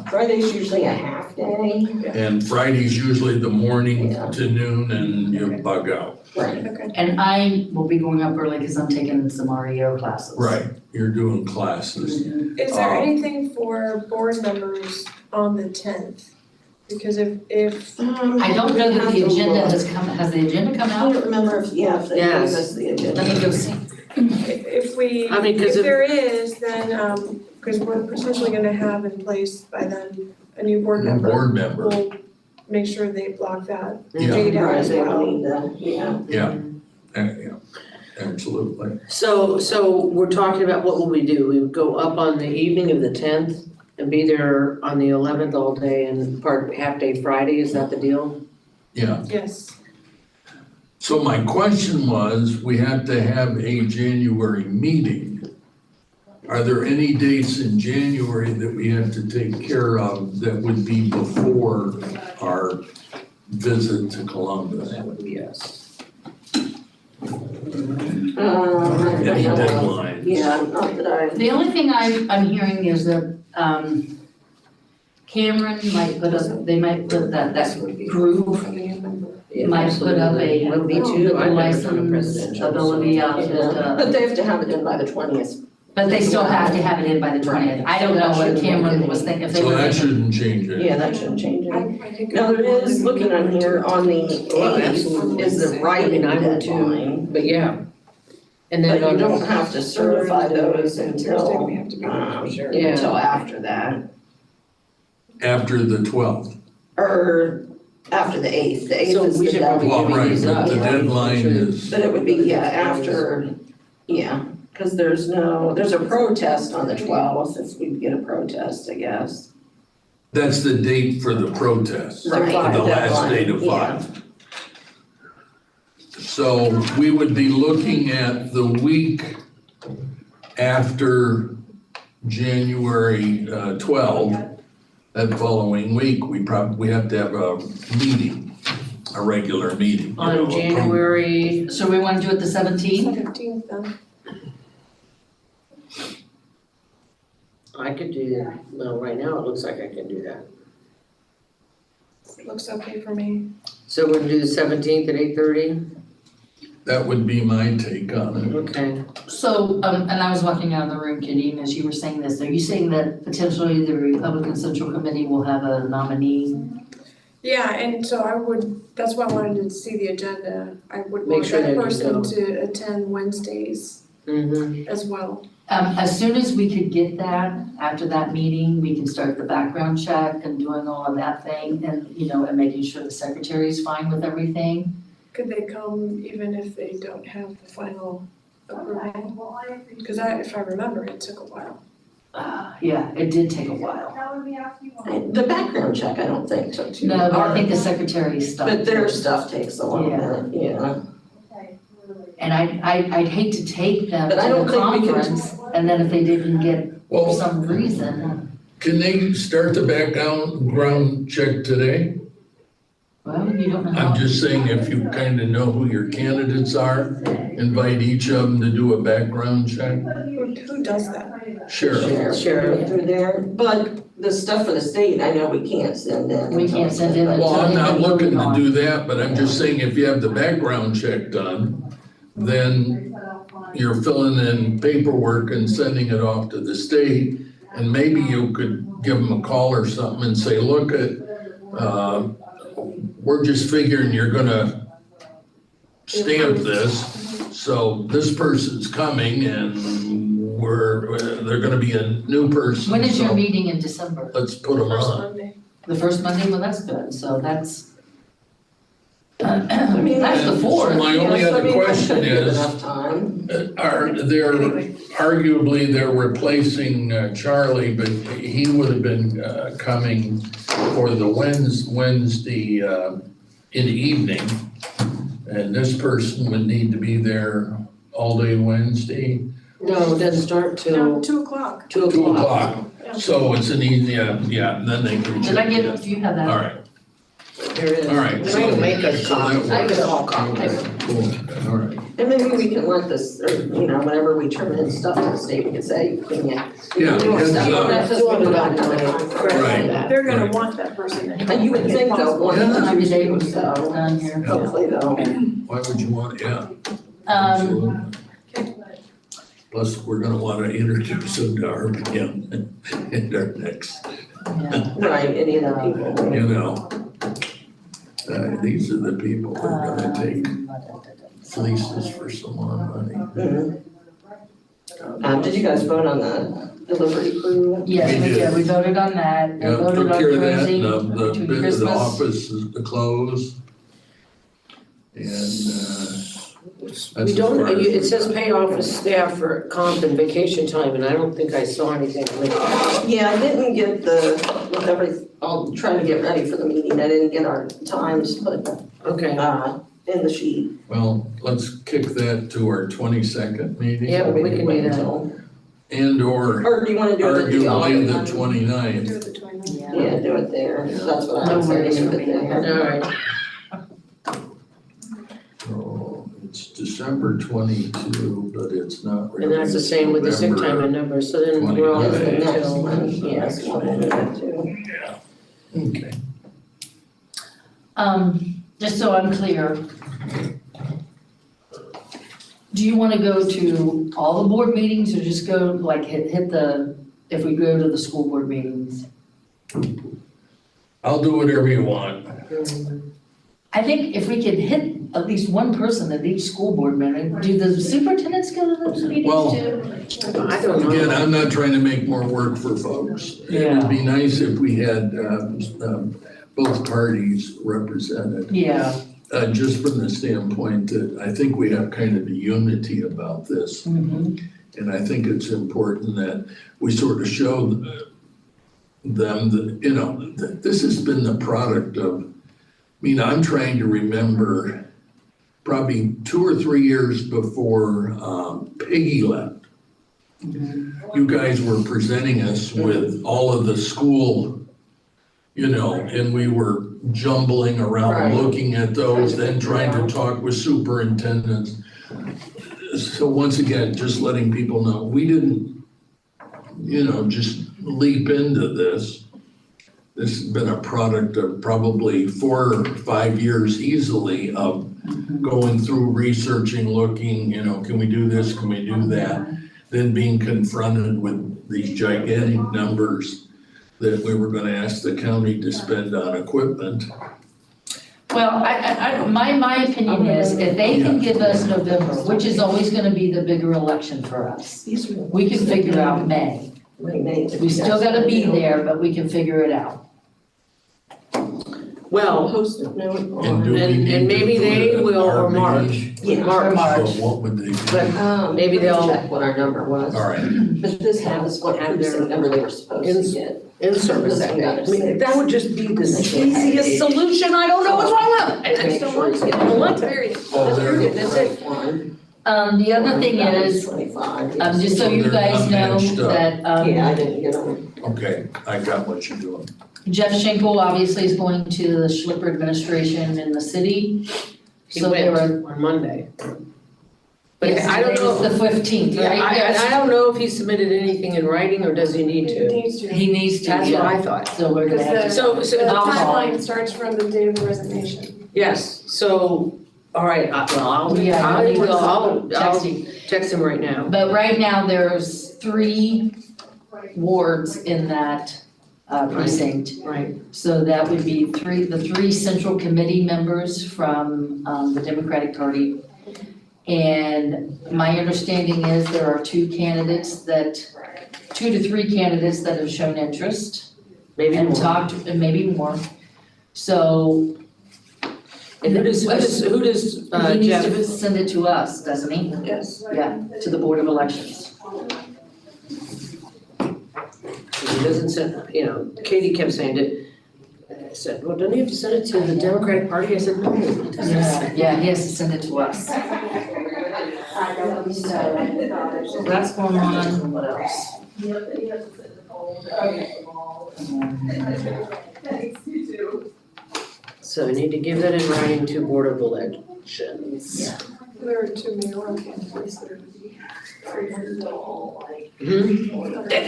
[SPEAKER 1] Friday's usually a half day.
[SPEAKER 5] And Friday's usually the morning
[SPEAKER 1] Yeah.
[SPEAKER 5] to noon and you bug out.
[SPEAKER 1] Right,
[SPEAKER 4] Okay.
[SPEAKER 3] And I will be going up early because I'm taking some REO classes.
[SPEAKER 5] Right, you're doing classes.
[SPEAKER 3] Mhm.
[SPEAKER 4] Is there anything for board members on the 10th? Because if
[SPEAKER 3] I don't know that the agenda has the agenda come
[SPEAKER 1] I
[SPEAKER 3] out?
[SPEAKER 1] don't remember if they gave
[SPEAKER 7] Yes.
[SPEAKER 1] us the agenda.
[SPEAKER 3] Let me go see.
[SPEAKER 7] I mean, 'cause
[SPEAKER 4] if
[SPEAKER 7] if-
[SPEAKER 4] there is, then, because we're potentially gonna have in place by then a new board member.
[SPEAKER 5] Board member,
[SPEAKER 4] We'll make sure they block that
[SPEAKER 5] Yeah.
[SPEAKER 4] date out
[SPEAKER 1] Right,
[SPEAKER 4] as
[SPEAKER 1] they will
[SPEAKER 4] well.
[SPEAKER 1] need that, yeah.
[SPEAKER 5] yeah, absolutely.
[SPEAKER 7] So we're talking about what will we do? We would go up on the evening of the 10th and be there on the 11th all day and half day Friday, is that the deal?
[SPEAKER 5] Yeah,
[SPEAKER 4] Yes.
[SPEAKER 5] so my question was, we have to have a January meeting. Are there any dates in January that we have to take care of that would be before our visit to Columbus?
[SPEAKER 7] That would be yes.
[SPEAKER 5] Any
[SPEAKER 1] I don't know.
[SPEAKER 5] deadlines?
[SPEAKER 1] Yeah, not that I,
[SPEAKER 3] The only thing I'm hearing is that, Cameron might put up, they might put that group might put up a
[SPEAKER 7] Well, me too. I've never done a
[SPEAKER 3] license
[SPEAKER 7] presidential,
[SPEAKER 3] ability
[SPEAKER 7] so-
[SPEAKER 3] out
[SPEAKER 1] yeah, but they have to have it in by the 20th.
[SPEAKER 3] but they still have to have it in by the 20th. I don't know what Cameron was thinking, if they
[SPEAKER 5] So
[SPEAKER 3] were
[SPEAKER 5] that
[SPEAKER 3] thinking.
[SPEAKER 5] shouldn't change it.
[SPEAKER 1] Yeah, that shouldn't change
[SPEAKER 4] I
[SPEAKER 1] it.
[SPEAKER 4] could
[SPEAKER 1] Now,
[SPEAKER 4] go.
[SPEAKER 1] there is, looking on here, on the
[SPEAKER 7] Well,
[SPEAKER 1] 8th
[SPEAKER 7] absolutely.
[SPEAKER 1] is the
[SPEAKER 7] I
[SPEAKER 1] writing
[SPEAKER 7] mean, I would
[SPEAKER 1] deadline.
[SPEAKER 7] too, but yeah. And
[SPEAKER 1] But
[SPEAKER 7] then
[SPEAKER 1] you
[SPEAKER 7] on
[SPEAKER 1] don't
[SPEAKER 7] the,
[SPEAKER 1] have to certify those
[SPEAKER 4] Thursday,
[SPEAKER 1] until,
[SPEAKER 4] we have to be there for sure.
[SPEAKER 7] Yeah.
[SPEAKER 1] until after that,
[SPEAKER 5] After the 12th.
[SPEAKER 1] or after the 8th. The 8th
[SPEAKER 7] So
[SPEAKER 1] is
[SPEAKER 7] we
[SPEAKER 1] the
[SPEAKER 7] should probably
[SPEAKER 1] deadline.
[SPEAKER 5] Well, right,
[SPEAKER 7] these
[SPEAKER 5] but
[SPEAKER 7] up,
[SPEAKER 5] the
[SPEAKER 7] yeah.
[SPEAKER 5] deadline is,
[SPEAKER 1] But it would be, yeah, after, yeah, because there's a protest on the 12th, if we get a protest, I guess.
[SPEAKER 5] that's the date for the protest.
[SPEAKER 1] Right,
[SPEAKER 5] The last
[SPEAKER 1] deadline,
[SPEAKER 5] day to
[SPEAKER 1] yeah.
[SPEAKER 5] file. So we would be looking at the week after January 12, that following week, we have to have a meeting, a regular meeting. you know,
[SPEAKER 7] On January,
[SPEAKER 3] So we wanna do it the 17th?
[SPEAKER 4] 17th then.
[SPEAKER 7] I could do that, well, right now, it looks like I can do that.
[SPEAKER 4] Looks okay for me.
[SPEAKER 7] So we're gonna do the 17th at 8:30?
[SPEAKER 5] That would be my take on it.
[SPEAKER 7] Okay.
[SPEAKER 3] So, and I was walking out of the room, Kitty, and as you were saying this, are you saying that potentially the Republican Central Committee will have a nominee?
[SPEAKER 4] Yeah, and so that's why I wanted to see the agenda. I would
[SPEAKER 7] Make
[SPEAKER 4] want
[SPEAKER 7] sure
[SPEAKER 4] that
[SPEAKER 7] they can
[SPEAKER 4] person
[SPEAKER 7] go.
[SPEAKER 4] to attend Wednesdays
[SPEAKER 7] Mm-hmm.
[SPEAKER 4] as well.
[SPEAKER 3] As soon as we could get that, after that meeting, we can start the background check and doing all of that thing and, and making sure the secretary's fine with everything.
[SPEAKER 4] Could they come even if they don't have the final approval? Because if I remember, it took a while.
[SPEAKER 3] Yeah, it did take a while.
[SPEAKER 1] The background check, I don't think took too
[SPEAKER 3] No,
[SPEAKER 1] long.
[SPEAKER 3] but I think the secretary's stuff.
[SPEAKER 1] But their stuff takes a little bit, yeah.
[SPEAKER 3] And I'd hate to take them to
[SPEAKER 1] But I don't
[SPEAKER 3] the
[SPEAKER 1] think we can-
[SPEAKER 3] conference, and then if they didn't get, for
[SPEAKER 5] Well,
[SPEAKER 3] some reason,
[SPEAKER 5] can they start the background check today?
[SPEAKER 3] well, you don't know how.
[SPEAKER 5] I'm just saying, if you kind of know who your candidates are, invite each of them to do a background check.
[SPEAKER 4] Who does that?
[SPEAKER 5] Sheriff.
[SPEAKER 7] Sheriff.
[SPEAKER 1] Through there, but the stuff for the state, I know we can't send in.
[SPEAKER 3] We can't send in
[SPEAKER 5] Well, I'm not
[SPEAKER 3] until
[SPEAKER 5] looking to
[SPEAKER 3] on.
[SPEAKER 5] do that, but I'm just saying, if you have the background check done, then you're filling in paperwork and sending it off to the state. And maybe you could give them a call or something and say, look, we're just figuring you're gonna stamp this. So this person's coming and they're gonna be a new person.
[SPEAKER 3] When is your
[SPEAKER 5] so
[SPEAKER 3] meeting in December?
[SPEAKER 5] Let's put them
[SPEAKER 4] First
[SPEAKER 5] on.
[SPEAKER 4] Monday.
[SPEAKER 3] The first Monday, well, that's good, so that's.
[SPEAKER 1] I mean,
[SPEAKER 3] That's the
[SPEAKER 5] And
[SPEAKER 3] fourth.
[SPEAKER 5] My only
[SPEAKER 1] Yes, I
[SPEAKER 5] other
[SPEAKER 1] mean, that
[SPEAKER 5] question
[SPEAKER 1] should give
[SPEAKER 5] is,
[SPEAKER 1] enough time.
[SPEAKER 5] arguably they're replacing Charlie, but he would have been coming for the Wednesday in the evening. And this person would need to be there all day Wednesday,
[SPEAKER 7] No, it doesn't start
[SPEAKER 4] No,
[SPEAKER 7] till
[SPEAKER 4] 2:00.
[SPEAKER 7] 2
[SPEAKER 5] 2
[SPEAKER 7] o'clock.
[SPEAKER 5] o'clock. So it's an easy, yeah, and then they can.
[SPEAKER 3] Did I
[SPEAKER 5] check
[SPEAKER 3] get,
[SPEAKER 5] it.
[SPEAKER 3] do you have that?
[SPEAKER 5] All right,
[SPEAKER 1] There it is.
[SPEAKER 5] all right.
[SPEAKER 7] I can make a
[SPEAKER 5] So
[SPEAKER 7] copy,
[SPEAKER 5] that
[SPEAKER 7] I
[SPEAKER 5] works.
[SPEAKER 7] can all copy.
[SPEAKER 5] Cool, all right.
[SPEAKER 1] And maybe we can let this, or, whenever we turn in stuff to the state, we can say, can you?
[SPEAKER 5] Yeah,
[SPEAKER 1] do our
[SPEAKER 5] heads
[SPEAKER 1] stuff
[SPEAKER 5] up.
[SPEAKER 1] on that, just put it on time.
[SPEAKER 5] Right.
[SPEAKER 4] They're gonna
[SPEAKER 5] Right.
[SPEAKER 4] want that person to.
[SPEAKER 1] And you would think they'll want
[SPEAKER 5] Yeah.
[SPEAKER 1] to
[SPEAKER 3] Maybe
[SPEAKER 1] choose
[SPEAKER 3] they
[SPEAKER 1] you,
[SPEAKER 3] would
[SPEAKER 1] so
[SPEAKER 3] down here.
[SPEAKER 1] hopefully they'll.
[SPEAKER 5] Why would you want, yeah.
[SPEAKER 3] Um,
[SPEAKER 5] Plus, we're gonna wanna introduce them to our, in our next,
[SPEAKER 3] yeah.
[SPEAKER 1] Right, any of the people.
[SPEAKER 5] These are the people that are gonna take
[SPEAKER 3] Um,
[SPEAKER 5] fleeces for some more money.
[SPEAKER 1] Mhm. Did you guys vote on the delivery crew?
[SPEAKER 3] Yes,
[SPEAKER 5] We
[SPEAKER 3] we
[SPEAKER 5] did.
[SPEAKER 3] did, we voted on that, we
[SPEAKER 5] Yeah,
[SPEAKER 3] voted
[SPEAKER 5] took
[SPEAKER 3] on
[SPEAKER 5] care of that,
[SPEAKER 3] closing
[SPEAKER 5] the
[SPEAKER 3] between
[SPEAKER 5] bit of
[SPEAKER 3] Christmas.
[SPEAKER 5] the office is closed. And,
[SPEAKER 7] We
[SPEAKER 5] that's
[SPEAKER 7] don't,
[SPEAKER 5] as far as-
[SPEAKER 7] it says pay office staff for comp and vacation time, and I don't think I saw anything with that.
[SPEAKER 1] Yeah, I didn't get I'll try to get ready for the meeting, I didn't get our times put,
[SPEAKER 7] Okay,
[SPEAKER 1] in the sheet.
[SPEAKER 5] Well, let's kick that to our 22nd meeting.
[SPEAKER 7] Yeah, we can do
[SPEAKER 1] wait
[SPEAKER 7] that.
[SPEAKER 1] until-
[SPEAKER 5] And/or
[SPEAKER 1] Or do you wanna do it at the
[SPEAKER 5] arguably the
[SPEAKER 1] office?
[SPEAKER 5] 29th.
[SPEAKER 4] Do it the 29th.
[SPEAKER 3] Yeah.
[SPEAKER 1] Yeah, do it there, that's what I
[SPEAKER 3] No
[SPEAKER 1] was
[SPEAKER 3] worries
[SPEAKER 1] saying,
[SPEAKER 3] for
[SPEAKER 1] do it
[SPEAKER 3] me.
[SPEAKER 1] there.
[SPEAKER 7] all right.
[SPEAKER 5] Oh, it's December 22, but it's not really.
[SPEAKER 7] And that's the same with the sick time
[SPEAKER 5] November.
[SPEAKER 7] and number, so then we're all
[SPEAKER 1] That's
[SPEAKER 7] good
[SPEAKER 1] the next
[SPEAKER 7] until.
[SPEAKER 1] one, yes, we'll do that too.
[SPEAKER 5] Okay.
[SPEAKER 3] Just so I'm clear. Do you wanna go to all the board meetings or just go, like, hit the, if we go to the school board meetings?
[SPEAKER 5] I'll do whatever you want.
[SPEAKER 3] I think if we could hit at least one person at each school board meeting, do the superintendents go to those
[SPEAKER 5] Well,
[SPEAKER 3] meetings too?
[SPEAKER 7] I don't
[SPEAKER 5] Again,
[SPEAKER 7] know.
[SPEAKER 5] I'm not trying to make more work for folks. It would be nice if we had both parties represented.
[SPEAKER 3] Yeah.
[SPEAKER 5] Just from the standpoint that I think we have kind of a unity about this.
[SPEAKER 3] Mhm.
[SPEAKER 5] And I think it's important that we sort of show them that, that this has been the product of, I'm trying to remember probably 2 or 3 years before Peggy left. You guys were presenting us with all of the school and we were jumbling around
[SPEAKER 1] Right.
[SPEAKER 5] looking at those, then trying to talk with superintendents. So once again, just letting people know, we didn't, just leap into this. This has been a product of probably 4 or 5 years easily of going through, researching, looking, can we do this, can we do that? Then being confronted with these gigantic numbers that we were gonna ask the county to spend on equipment.
[SPEAKER 3] Well, my opinion is if they can give us November, which is always gonna be the bigger election for us, we can figure out May. We still gotta be there, but we can figure it out.
[SPEAKER 7] Well,
[SPEAKER 1] Post-it note
[SPEAKER 5] And
[SPEAKER 1] on.
[SPEAKER 5] do we
[SPEAKER 7] And-
[SPEAKER 5] need
[SPEAKER 7] and
[SPEAKER 5] to
[SPEAKER 7] maybe
[SPEAKER 5] do
[SPEAKER 7] they
[SPEAKER 5] it at
[SPEAKER 7] will,
[SPEAKER 5] our
[SPEAKER 7] or March.
[SPEAKER 5] meeting?
[SPEAKER 1] Yeah.
[SPEAKER 3] March.
[SPEAKER 5] So what would they do?
[SPEAKER 7] But maybe
[SPEAKER 1] let me
[SPEAKER 7] they'll-
[SPEAKER 1] check what our number was.
[SPEAKER 5] All right,
[SPEAKER 1] But this has what precinct number they were supposed to get.
[SPEAKER 7] in-service
[SPEAKER 1] This one got
[SPEAKER 7] activities.
[SPEAKER 1] a 6.
[SPEAKER 7] That would just be the easiest solution. I don't know what's wrong with it. I
[SPEAKER 1] Make
[SPEAKER 7] just don't
[SPEAKER 1] sure
[SPEAKER 7] want
[SPEAKER 1] it's
[SPEAKER 7] to.
[SPEAKER 1] getting
[SPEAKER 7] Well, period.
[SPEAKER 5] Oh, there.
[SPEAKER 7] That's it.
[SPEAKER 3] The other thing is,
[SPEAKER 1] 25,
[SPEAKER 3] just so
[SPEAKER 5] So
[SPEAKER 3] you
[SPEAKER 5] they're
[SPEAKER 3] guys
[SPEAKER 5] not
[SPEAKER 3] know
[SPEAKER 5] matched up.
[SPEAKER 3] that,
[SPEAKER 1] Yeah, I didn't get them.
[SPEAKER 5] okay, I got what you're doing.
[SPEAKER 3] Jeff Schenkel obviously is going to the Schlipper administration in the city.
[SPEAKER 7] He
[SPEAKER 3] So there
[SPEAKER 7] went
[SPEAKER 3] are,
[SPEAKER 7] on Monday. But
[SPEAKER 3] yes,
[SPEAKER 7] I don't know.
[SPEAKER 3] today's the 15th,
[SPEAKER 7] Yeah,
[SPEAKER 3] right?
[SPEAKER 7] I
[SPEAKER 3] Yes.
[SPEAKER 7] don't know if he submitted anything in writing or does he need
[SPEAKER 4] It
[SPEAKER 7] to?
[SPEAKER 4] needs to.
[SPEAKER 3] He needs to,
[SPEAKER 7] That's what
[SPEAKER 3] yeah.
[SPEAKER 7] I thought.
[SPEAKER 3] So we're gonna have to.
[SPEAKER 4] Because
[SPEAKER 7] So-
[SPEAKER 4] the
[SPEAKER 3] I'll call
[SPEAKER 4] timeline
[SPEAKER 3] him.
[SPEAKER 4] starts from the day of the resignation.
[SPEAKER 7] Yes, so, all right,
[SPEAKER 3] Yeah,
[SPEAKER 7] I'll
[SPEAKER 3] text him.
[SPEAKER 7] text him right now.
[SPEAKER 3] But right now, there's 3 wards in that precinct.
[SPEAKER 7] Right.
[SPEAKER 3] So that would be the 3 central committee members from the Democratic Party. And my understanding is there are 2 to 3 candidates that have shown interest
[SPEAKER 7] Maybe
[SPEAKER 3] and
[SPEAKER 7] more.
[SPEAKER 3] talked, and maybe more. So
[SPEAKER 7] And who does
[SPEAKER 3] he needs
[SPEAKER 7] Jeff?
[SPEAKER 3] to send it to us, doesn't he?
[SPEAKER 4] Yes.
[SPEAKER 3] Yeah, to the Board of Elections.
[SPEAKER 7] He doesn't send, Katie kept saying it. I said, well, don't you have to send it to the Democratic Party? I said, no, he doesn't
[SPEAKER 3] Yeah,
[SPEAKER 7] send it.
[SPEAKER 3] yeah, he has to send it to us. So that's going on, what else?
[SPEAKER 7] So I need to give that in writing to Board of Elections.
[SPEAKER 3] Yeah.
[SPEAKER 4] There are 2 mayoral candidates that are.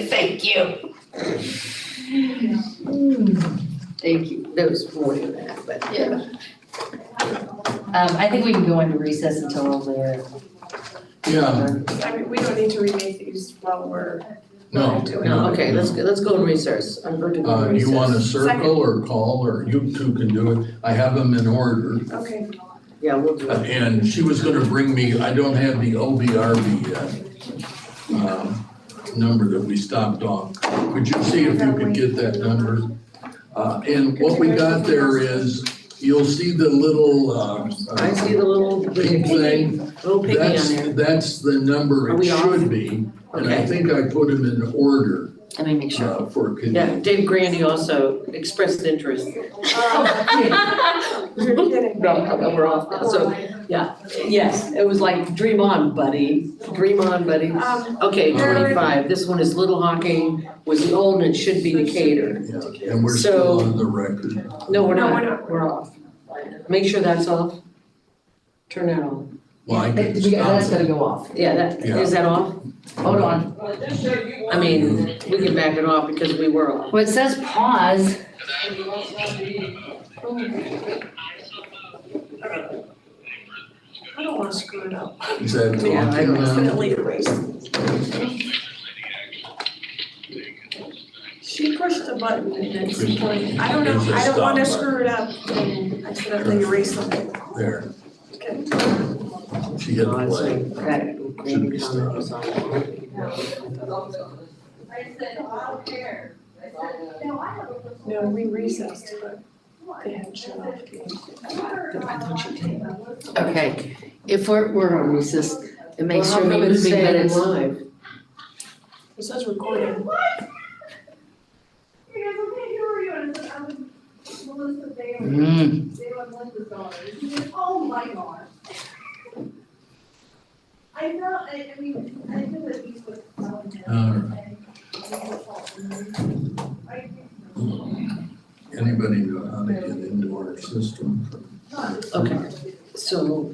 [SPEAKER 7] Thank you. Thank you. There was more than that, but.
[SPEAKER 3] Yeah. I think we can go into recess until they're.
[SPEAKER 5] Yeah,
[SPEAKER 4] I mean, we don't need to remake these while we're.
[SPEAKER 5] no,
[SPEAKER 7] No, okay, let's go in recess. I'm going to go in recess.
[SPEAKER 5] You want to circle or call, or you two can do it? I have them in order.
[SPEAKER 4] Okay.
[SPEAKER 7] Yeah, we'll do it.
[SPEAKER 5] And she was gonna bring me, I don't have the OBRB yet, number that we stopped on. Could you see if you could get that number? And what we got there is, you'll see the little,
[SPEAKER 7] I see the little
[SPEAKER 5] pink thing.
[SPEAKER 7] little piggy on there.
[SPEAKER 5] That's the number
[SPEAKER 7] Are
[SPEAKER 5] it
[SPEAKER 7] we off?
[SPEAKER 5] should be. And I
[SPEAKER 7] Okay.
[SPEAKER 5] think I put them in order,
[SPEAKER 3] Let me make sure.
[SPEAKER 5] for
[SPEAKER 7] Yeah,
[SPEAKER 5] convenience.
[SPEAKER 7] Dave Grandy also expressed interest.
[SPEAKER 4] You're kidding.
[SPEAKER 7] No, we're off now. So, yes, it was like, dream on, buddy. Dream on, buddy. Okay,
[SPEAKER 4] There-
[SPEAKER 7] 25. This one is Little Hawking, was the old, and it should be Decatur.
[SPEAKER 5] Yeah, and we're still
[SPEAKER 7] So-
[SPEAKER 5] on the record.
[SPEAKER 7] No, we're
[SPEAKER 4] No,
[SPEAKER 7] not.
[SPEAKER 4] we're not.
[SPEAKER 7] We're off. Make sure that's off. Turn that on.
[SPEAKER 5] Well, I can
[SPEAKER 3] That's
[SPEAKER 5] stop.
[SPEAKER 3] gonna go off.
[SPEAKER 7] Yeah, that,
[SPEAKER 5] Yeah.
[SPEAKER 7] is that off?
[SPEAKER 3] Hold on.
[SPEAKER 7] I mean, we can back it off because we were off.
[SPEAKER 3] Well, it says pause.
[SPEAKER 4] I don't want to screw it up.
[SPEAKER 5] Is that
[SPEAKER 7] Yeah, I
[SPEAKER 5] talking
[SPEAKER 7] don't
[SPEAKER 5] now?
[SPEAKER 4] Definitely erase. She pushed the button and it's like, I don't know,
[SPEAKER 5] There's a
[SPEAKER 4] I don't want to
[SPEAKER 5] stop
[SPEAKER 4] screw it up. And I accidentally erased something.
[SPEAKER 5] There,
[SPEAKER 4] Okay.
[SPEAKER 5] she hit
[SPEAKER 7] No, it's
[SPEAKER 5] play.
[SPEAKER 7] like that.
[SPEAKER 5] Should be
[SPEAKER 7] Comment was on.
[SPEAKER 4] No, we recessed, but they hadn't shown up.
[SPEAKER 3] Okay, if we're on recess, it makes
[SPEAKER 7] Well,
[SPEAKER 3] sure
[SPEAKER 7] how
[SPEAKER 3] we
[SPEAKER 7] come it's
[SPEAKER 3] moving
[SPEAKER 7] saying
[SPEAKER 3] minutes.
[SPEAKER 7] live?
[SPEAKER 4] It says recording.
[SPEAKER 10] Oh my gosh. I know, I mean, I know that he's with.
[SPEAKER 5] anybody know how to get into our system.
[SPEAKER 7] Okay, so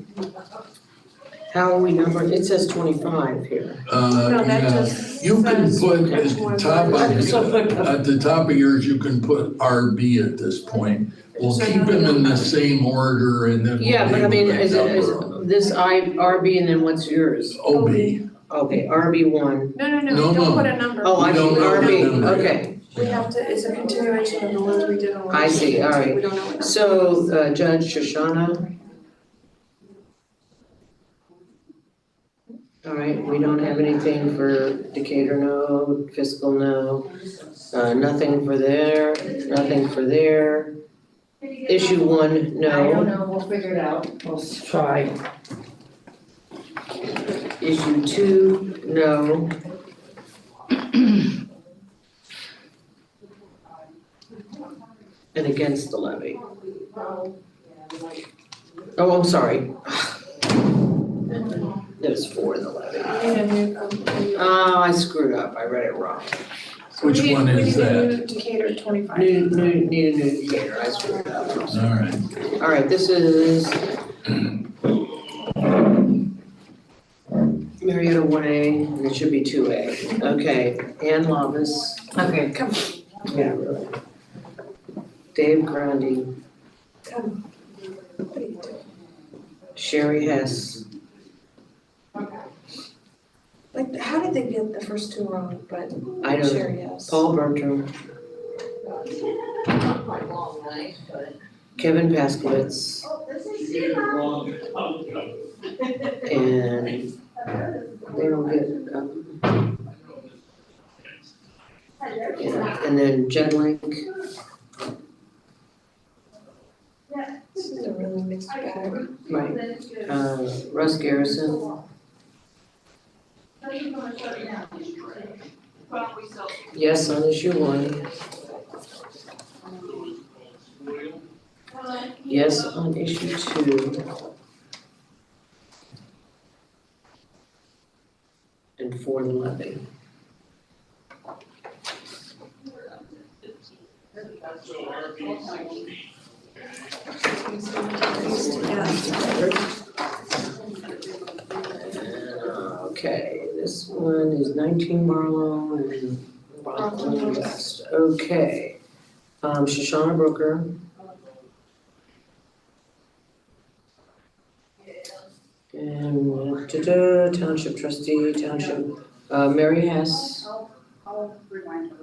[SPEAKER 7] how are we numbering? It says 25 here.
[SPEAKER 4] No, that
[SPEAKER 5] Yeah,
[SPEAKER 4] just
[SPEAKER 5] you can
[SPEAKER 4] says
[SPEAKER 5] put
[SPEAKER 4] which
[SPEAKER 5] at the
[SPEAKER 4] one
[SPEAKER 5] top
[SPEAKER 4] was-
[SPEAKER 7] So put-
[SPEAKER 5] at the top of yours, you can put RB at this point. We'll
[SPEAKER 4] So
[SPEAKER 5] keep
[SPEAKER 4] now
[SPEAKER 5] them in
[SPEAKER 4] you-
[SPEAKER 5] the same order and then we'll
[SPEAKER 7] Yeah, but I
[SPEAKER 5] be
[SPEAKER 7] mean,
[SPEAKER 5] able to
[SPEAKER 7] is
[SPEAKER 5] number them.
[SPEAKER 7] this RB and then what's yours?
[SPEAKER 5] OB.
[SPEAKER 7] Okay, RB1.
[SPEAKER 4] No,
[SPEAKER 5] No,
[SPEAKER 4] don't
[SPEAKER 5] no.
[SPEAKER 4] put a number.
[SPEAKER 7] Oh, I
[SPEAKER 5] We
[SPEAKER 7] see,
[SPEAKER 5] don't know the
[SPEAKER 7] RB,
[SPEAKER 5] number yet.
[SPEAKER 7] okay.
[SPEAKER 4] We have to, it's a continuation of the ones we did on.
[SPEAKER 7] I see, all right.
[SPEAKER 4] We don't know what.
[SPEAKER 7] So Judge Shoshana? All right, we don't have anything for Decatur, no, fiscal, no. Nothing for there, nothing for there. Issue 1,
[SPEAKER 3] I don't
[SPEAKER 7] no.
[SPEAKER 3] know, we'll figure it out, we'll try.
[SPEAKER 7] Issue 2, no. And against the levy. Oh, I'm sorry. There's 4 in the levy.
[SPEAKER 4] We need a new,
[SPEAKER 7] Oh, I screwed up, I read it wrong.
[SPEAKER 5] Which one is
[SPEAKER 4] We
[SPEAKER 5] that?
[SPEAKER 4] need a new Decatur 25.
[SPEAKER 7] Need a new indicator, I screwed up.
[SPEAKER 5] All right.
[SPEAKER 7] All right, this is Marietta 1A, and it should be 2A. Okay, Ann Lavis.
[SPEAKER 3] Okay,
[SPEAKER 4] Come,
[SPEAKER 7] Yeah, really. Dave Grundy,
[SPEAKER 4] come. What are you doing?
[SPEAKER 7] Sherry Hess.
[SPEAKER 4] Like, how did they get the first 2 wrong, but
[SPEAKER 7] I don't know.
[SPEAKER 4] Sherry has?
[SPEAKER 7] Paul Bertram, Kevin Paskowitz. And they don't get, yeah, and then Jen Link,
[SPEAKER 4] This is a really mixed bag.
[SPEAKER 7] right, Russ Garrison. Yes on issue 1. Yes on issue 2. And for the levy. Okay, this one is 19 Marlowe and Rockland West. Okay. Shoshana Brooker. And Township Trustee, Mary Hess
[SPEAKER 10] I'll remind her.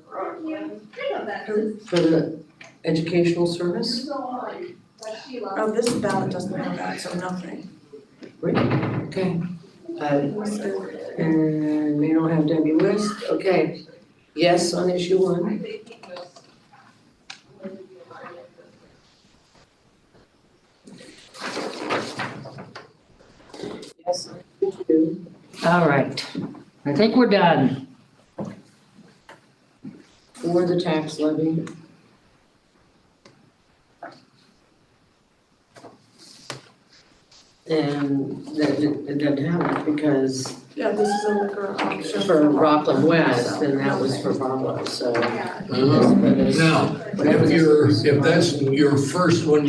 [SPEAKER 7] for the educational service.
[SPEAKER 4] Oh, this ballot doesn't have that, so nothing.
[SPEAKER 7] Okay. And they don't have Debbie West, okay. Yes on issue 1. Yes on issue 2.
[SPEAKER 3] all right, I think we're done.
[SPEAKER 7] For the tax levy. And that it doesn't have it because
[SPEAKER 4] Yeah, this is a liquor option.
[SPEAKER 7] for Rockland West, and that was for Barlow, so.
[SPEAKER 5] Now, if that's your first one